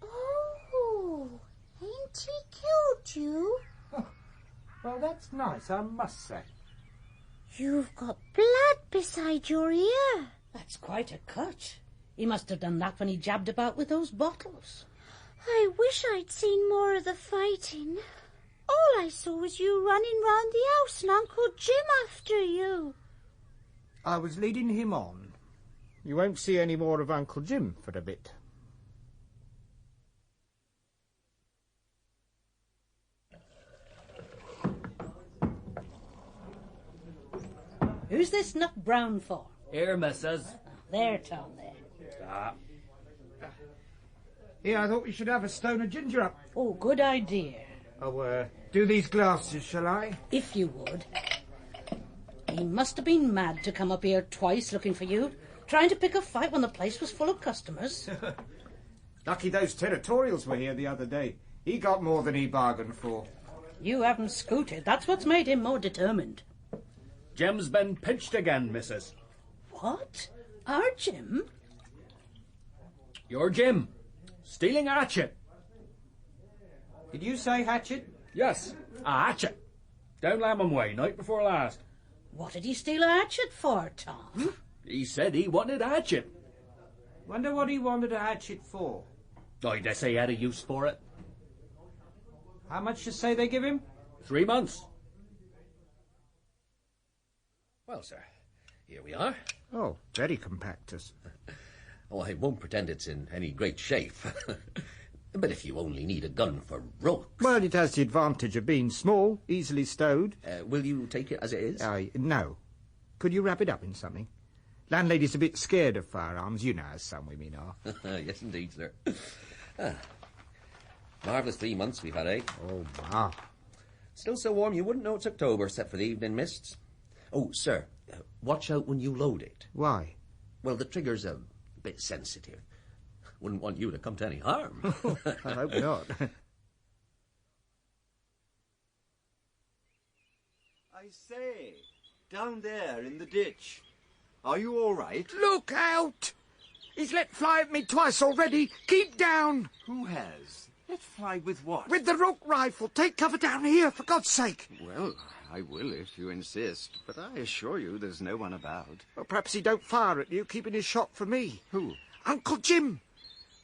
Oh, ain't he killed you? Well, that's nice, I must say. You've got blood beside your ear. That's quite a cut. He must have done that when he jabbed about with those bottles. I wish I'd seen more of the fighting. All I saw was you running round the house and Uncle Jim after you. I was leading him on. You won't see any more of Uncle Jim for a bit. Who's this nut brown for? Here, missus. There, Tom, there. Here, I thought we should have a stone of ginger up. Oh, good idea. Oh, do these glasses, shall I? If you would. He must have been mad to come up here twice looking for you, trying to pick a fight when the place was full of customers. Lucky those territorials were here the other day. He got more than he bargained for. You haven't scooted. That's what's made him more determined. Jim's been pinched again, missus. What? Our Jim? Your Jim. Stealing a hatchet. Did you say hatchet? Yes, a hatchet. Down Lamham Way, night before last. What did he steal a hatchet for, Tom? He said he wanted a hatchet. Wonder what he wanted a hatchet for. I dessay he had a use for it. How much you say they give him? 3 months. Well, sir, here we are. Oh, very compactus. Oh, I won't pretend it's in any great shape. But if you only need a gun for rope... Well, it has the advantage of being small, easily stowed. Will you take it as it is? No. Could you wrap it up in something? Landlady's a bit scared of firearms, you know, as some women are. Yes, indeed, sir. Marvellous 3 months we've had, eh? Oh, ma. Still so warm you wouldn't know it's October, except for the evening mists. Oh, sir, watch out when you load it. Why? Well, the trigger's a bit sensitive. Wouldn't want you to come to any harm. I hope not. I say, down there in the ditch. Are you all right? Look out! He's let fly at me twice already. Keep down! Who has? Let fly with what? With the rook rifle. Take cover down here, for God's sake. Well, I will if you insist, but I assure you there's no one about. Well, perhaps he don't fire at you, keeping his shot for me. Who? Uncle Jim.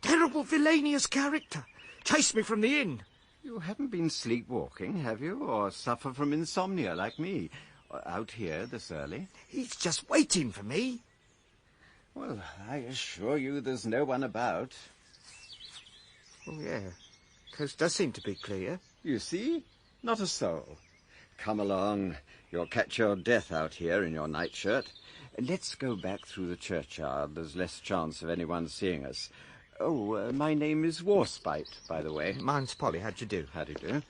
Terrible villainous character. Chased me from the inn. You haven't been sleepwalking, have you? Or suffer from insomnia like me? Out here this early? He's just waiting for me. Well, I assure you there's no one about. Oh, yeah. Coast does seem to be clear. You see? Not a soul. come along. You'll catch your death out here in your nightshirt. Let's go back through the churchyard. There's less chance of anyone seeing us. Oh, my name is Warspite, by the way. Mine's Polly. How'd you do? How do you do?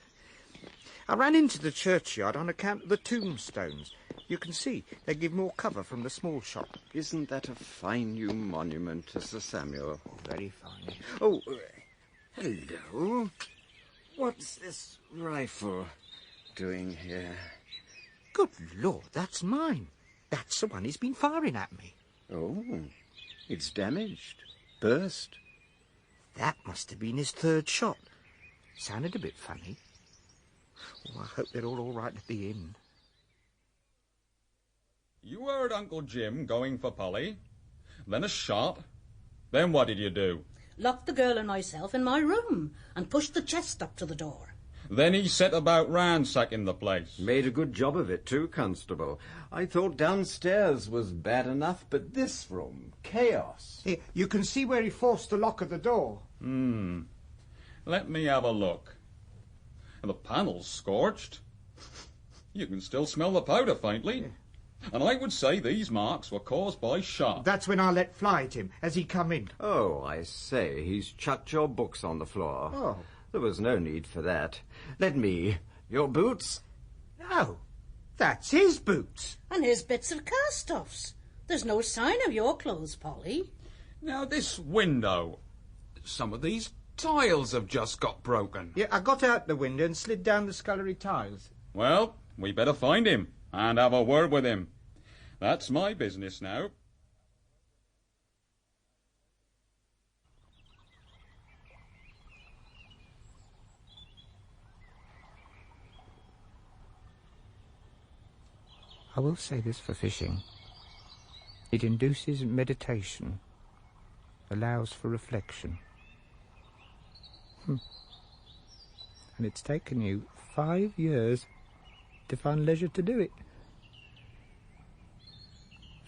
I ran into the churchyard on account of the tombstones. You can see they give more cover from the small shop. Isn't that a fine new monument to Sir Samuel? Oh, very fine. Oh, hello. What's this rifle doing here? Good Lord, that's mine. That's the one he's been firing at me. Oh, it's damaged. Burst. That must have been his third shot. Sounded a bit funny. Oh, I hope they're all right at the inn. You heard Uncle Jim going for Polly, then a shot. Then what did you do? Locked the girl and myself in my room and pushed the chest up to the door. Then he set about ransacking the place. Made a good job of it too, Constable. I thought downstairs was bad enough, but this room, chaos. Here, you can see where he forced the lock of the door. Let me have a look. The panel's scorched. You can still smell the powder faintly. Yeah. And I would say these marks were caused by shot. That's when I let fly at him, as he come in. Oh, I say, he's chucked your books on the floor. Oh. There was no need for that. Let me. Your boots? No, that's his boots. And his bits of cast-offs. There's no sign of your clothes, Polly. Now, this window, some of these tiles have just got broken. Yeah, I got out the window and slid down the scullery tiles. Well, we better find him and have a word with him. That's my business now. I will say this for fishing. It induces meditation, allows for reflection. And it's taken you 5 years to find leisure to do it.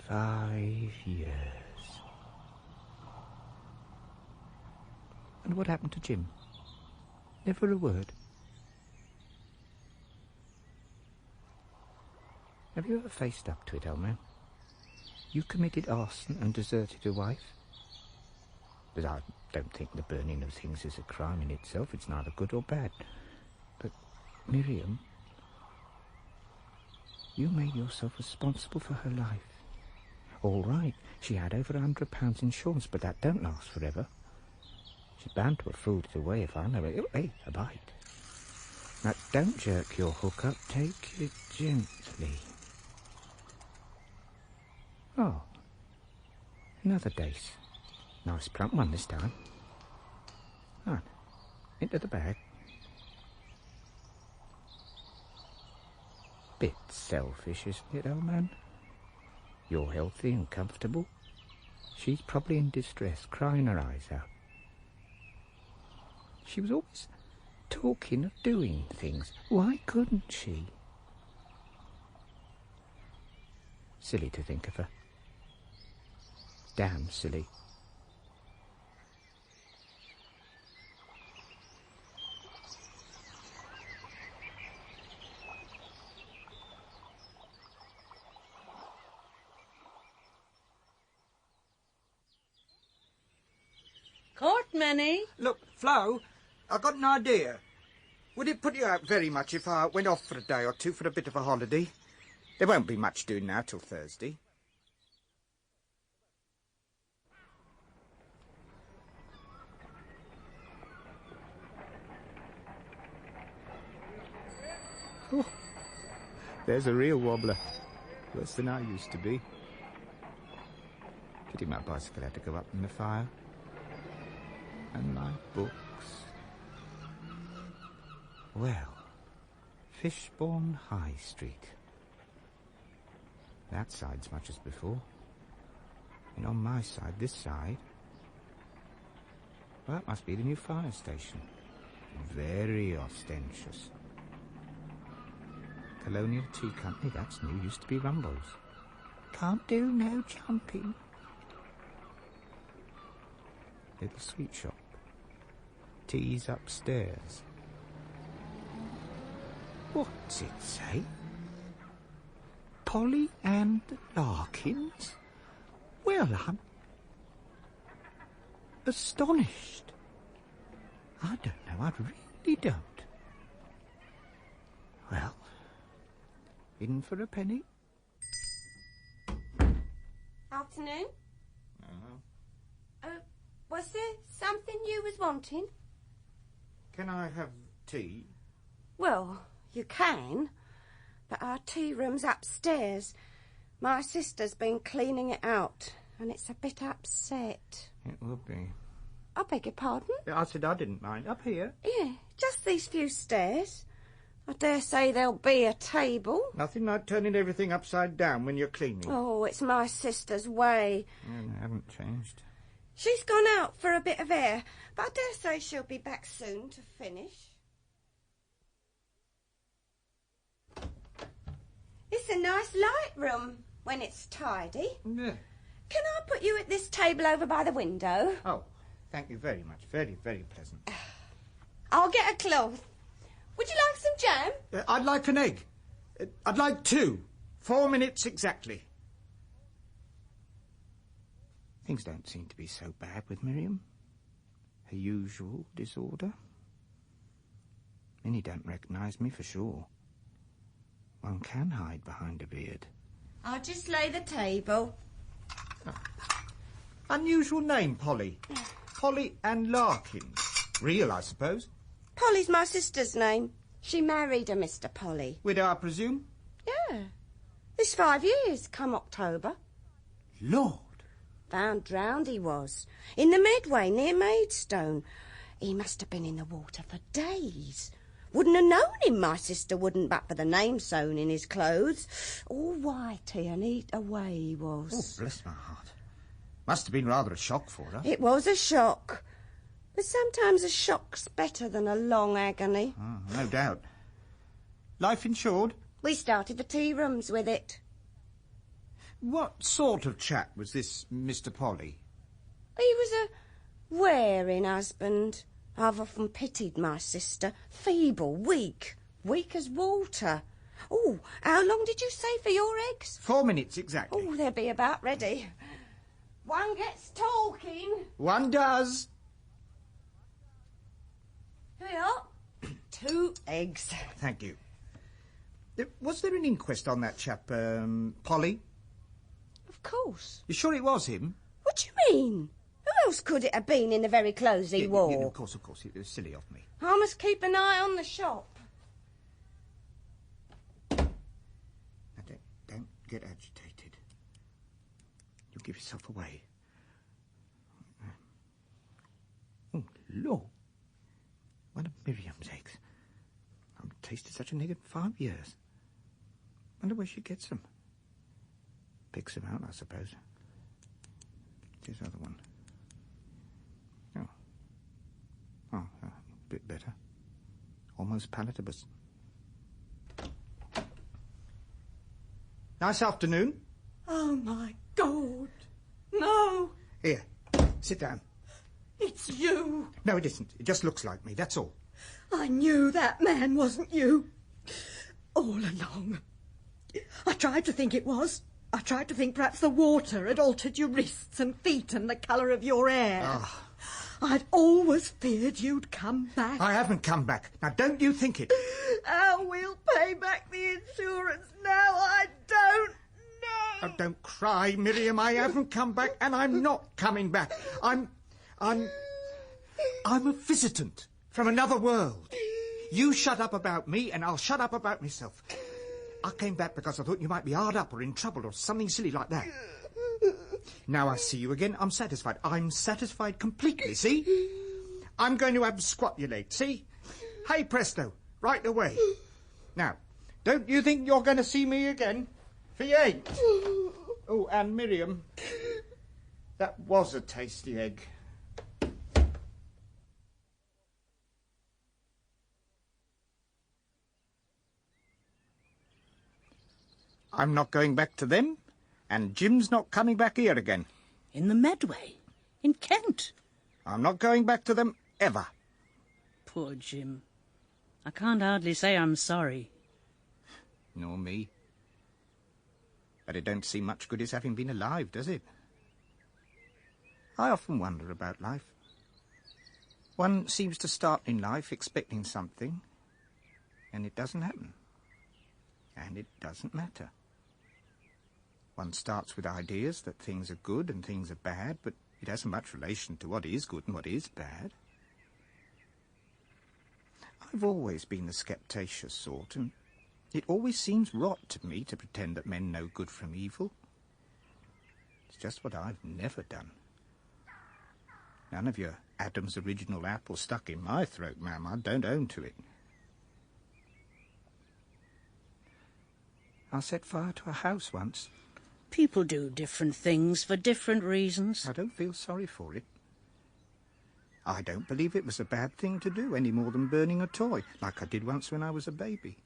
5 years. And what happened to Jim? Never a word. Have you ever faced up to it, old man? You committed arson and deserted a wife? But I don't think the burning of things is a crime in itself. It's neither good or bad. But, Miriam, you made yourself responsible for her life. All right, she had over £100 insurance, but that don't last forever. She's bound to have fooled it away if I know it. Oh, hey, a bite. Now, don't jerk your hook up. Take it gently. Oh, another dace. Nice plump one this time. Right, into the bag. Bit selfish, isn't it, old man? You're healthy and comfortable. She's probably in distress, crying her eyes out. She was always talking of doing things. Why couldn't she? Silly to think of her. Damn silly. Court, Manny. Look, Flo, I got an idea. Would it put you out very much if I went off for a day or two for a bit of a holiday? There won't be much doing now till Thursday. Oh, there's a real wobbler. Worse than I used to be. Pity my bicycle had to go up in the fire. And my books. Well, Fishbourne High Street. That side's much as before. And on my side, this side, well, that must be the new fire station. Very ostentatious. Colonial Tea Company, that's new, used to be Rumbles. Can't do no jumping. Little sweet shop. Tea's upstairs. What's it say? Polly and Larkins? Well, I'm astonished. I don't know, I really don't. Well, in for a penny. Afternoon. Was there something you was wanting? Can I have tea? Well, you can, but our tea room's upstairs. My sister's been cleaning it out, and it's a bit upset. It will be. I beg your pardon? I said I didn't mind. Up here. Yeah, just these few stairs. I dare say there'll be a table. Nothing like turning everything upside down when you're cleaning. Oh, it's my sister's way. I haven't changed. She's gone out for a bit of air, but I dare say she'll be back soon to finish. It's a nice light room when it's tidy. Yeah. Can I put you at this table over by the window? Oh, thank you very much. Very, very pleasant. I'll get a cloth. Would you like some jam? I'd like an egg. I'd like 2. 4 minutes exactly. Things don't seem to be so bad with Miriam. Her usual disorder. Minnie don't recognise me for sure. One can hide behind a beard. I'll just lay the table. Oh. Unusual name, Polly. Polly and Larkins. Real, I suppose. Polly's my sister's name. She married a Mr. Polly. Widow, I presume? Yeah. It's 5 years, come October. Lord. Found drowned he was. In the Medway, near Maidstone. He must have been in the water for days. Wouldn't have known him, my sister wouldn't, but for the name sewn in his clothes. All whitey and eat away he was. Oh, bless my heart. Must have been rather a shock for her. It was a shock. But sometimes a shock's better than a long agony. Oh, no doubt. Life insured? We started the tea rooms with it. What sort of chap was this Mr. Polly? He was a wearing husband. I've often pitied my sister. Feeble, weak as water. Oh, how long did you say for your eggs? 4 minutes exactly. Oh, they'll be about ready. One gets talking. One does. Here we are. 2 eggs. Thank you. Was there an inquest on that chap, Polly? Of course. You sure it was him? What do you mean? Who else could it have been in the very clothes he wore? Yeah, of course. It was silly of me. I must keep an eye on the shop. Now, don't get agitated. You'll give yourself away. Oh, Lord. One of Miriam's eggs. I haven't tasted such an egg in 5 years. Wonder where she gets them. Picks them out, I suppose. This other one. Oh, a bit better. Almost palatable. Nice afternoon. Oh, my God. No. Here, sit down. It's you. No, it isn't. It just looks like me, that's all. I knew that man wasn't you. All along. I tried to think it was. I tried to think perhaps the water had altered your wrists and feet and the colour of your hair. Oh. I'd always feared you'd come back. I haven't come back. Now, don't you think it. How we'll pay back the insurance now, I don't know. Oh, don't cry, Miriam. I haven't come back, and I'm not coming back. I'm a visitant from another world. You shut up about me, and I'll shut up about myself. I came back because I thought you might be hard up or in trouble or something silly like that. Now I see you again, I'm satisfied. I'm satisfied completely, see? I'm going to absquatulate, see? Hey, presto, right away. Now, don't you think you're going to see me again? For you ain't. Oh, and Miriam, that was a tasty egg. I'm not going back to them, and Jim's not coming back here again. In the Medway? In Kent? I'm not going back to them ever. Poor Jim. I can't hardly say I'm sorry. Nor me. But it don't seem much good his having been alive, does it? I often wonder about life. One seems to start in life expecting something, and it doesn't happen. And it doesn't matter. One starts with ideas that things are good and things are bad, but it hasn't much relation to what is good and what is bad. I've always been the skeptatious sort, and it always seems rot to me to pretend that men know good from evil. It's just what I've never done. None of your Adam's original apple stuck in my throat, ma'am. I don't own to it. I set fire to a house once. People do different things for different reasons. I don't feel sorry for it. I don't believe it was a bad thing to do, any more than burning a toy, like I did once when I was a baby.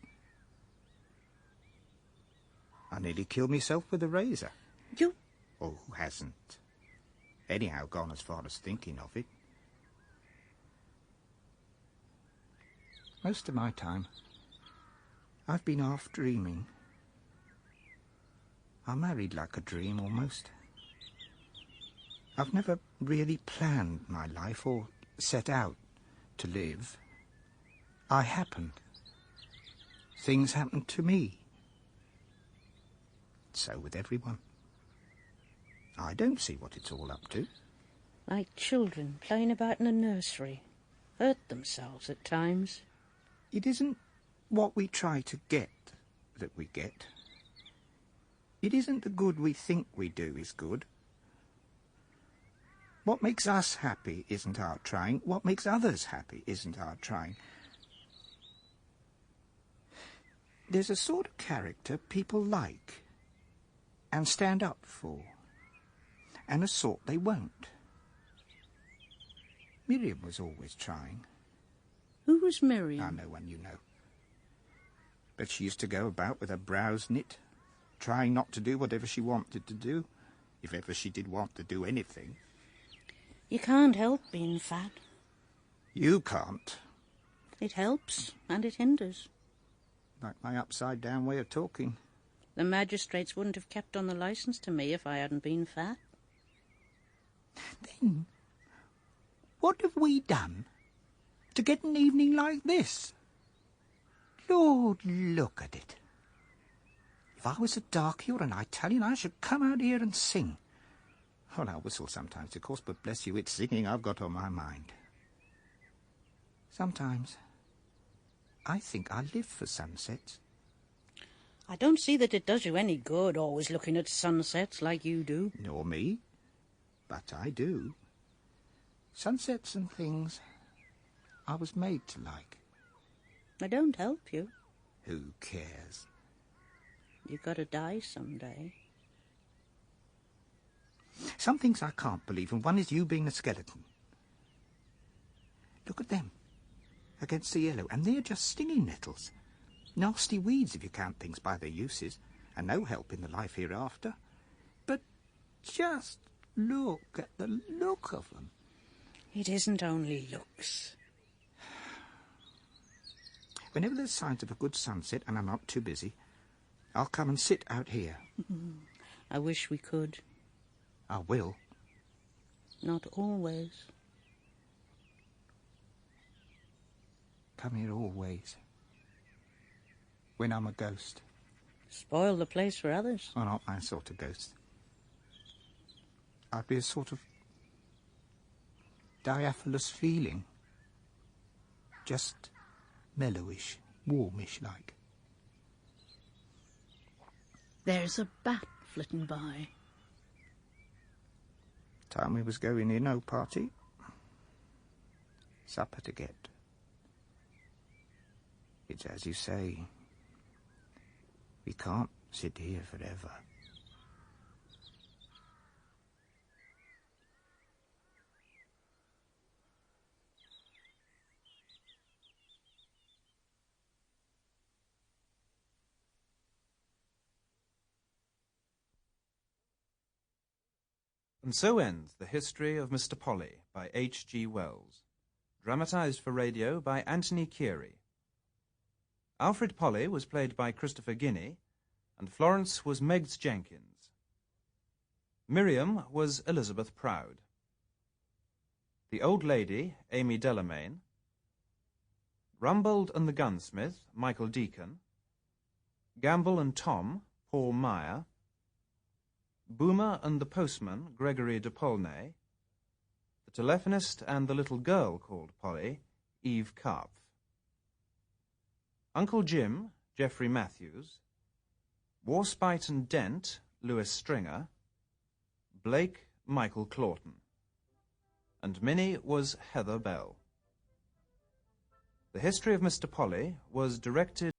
I nearly killed myself with a razor. You? Oh, who hasn't? Anyhow, gone as far as thinking of it. Most of my time, I've been half dreaming. I married like a dream, almost. I've never really planned my life or set out to live. I happened. Things happened to me. So with everyone. I don't see what it's all up to. Like children playing about in a nursery. Hurt themselves at times. It isn't what we try to get that we get. It isn't the good we think we do is good. What makes us happy isn't our trying. What makes others happy isn't our trying. There's a sort of character people like and stand up for, and a sort they won't. Miriam was always trying. Who was Miriam? No one you know. But she used to go about with her brows knit, trying not to do whatever she wanted to do, if ever she did want to do anything. You can't help being fat. You can't. It helps and it hinders. Like my upside-down way of talking. The magistrates wouldn't have kept on the licence to me if I hadn't been fat. Then, what have we done to get an evening like this? Lord, look at it. If I was a darky or an Italian, I should come out here and sing. Well, I whistle sometimes, of course, but bless you, it's singing I've got on my mind. Sometimes, I think I live for sunsets. I don't see that it does you any good always looking at sunsets like you do. Nor me, but I do. Sunsets and things I was made to like. They don't help you. Who cares? You've got to die someday. Some things I can't believe, and one is you being a skeleton. Look at them, against the yellow, and they're just stinging nettles. Nasty weeds if you count things by their uses, and no help in the life hereafter. But just look at the look of them. It isn't only looks. Whenever there's signs of a good sunset and I'm not too busy, I'll come and sit out here. I wish we could. I will. Not always. Come here always. When I'm a ghost. Spoil the place for others. Oh, not my sort of ghost. I'd be a sort of diaphanous feeling. Just mellowish, warmish like. There's a bat flitting by. Time we was going in, oh party. Supper to get. It's as you say. We can't sit here forever. And so ends The History of Mr. Polly by H.G. Wells, dramatized for radio by Anthony Keary. Alfred Polly was played by Christopher Guinea, and Florence was Megs Jenkins. Miriam was Elizabeth Proud. The Old Lady, Amy Delamain. Rumbold and the Gunsmith, Michael Deacon. Gamble and Tom, Paul Meyer. Boomer and the Postman, Gregory de Paulnay. The Telephonist and the Little Girl Called Polly, Eve Karpf. Uncle Jim, Geoffrey Matthews. Warspite and Dent, Louis Stringer. Blake, Michael Clawton. And Minnie was Heather Bell. The History of Mr. Polly was directed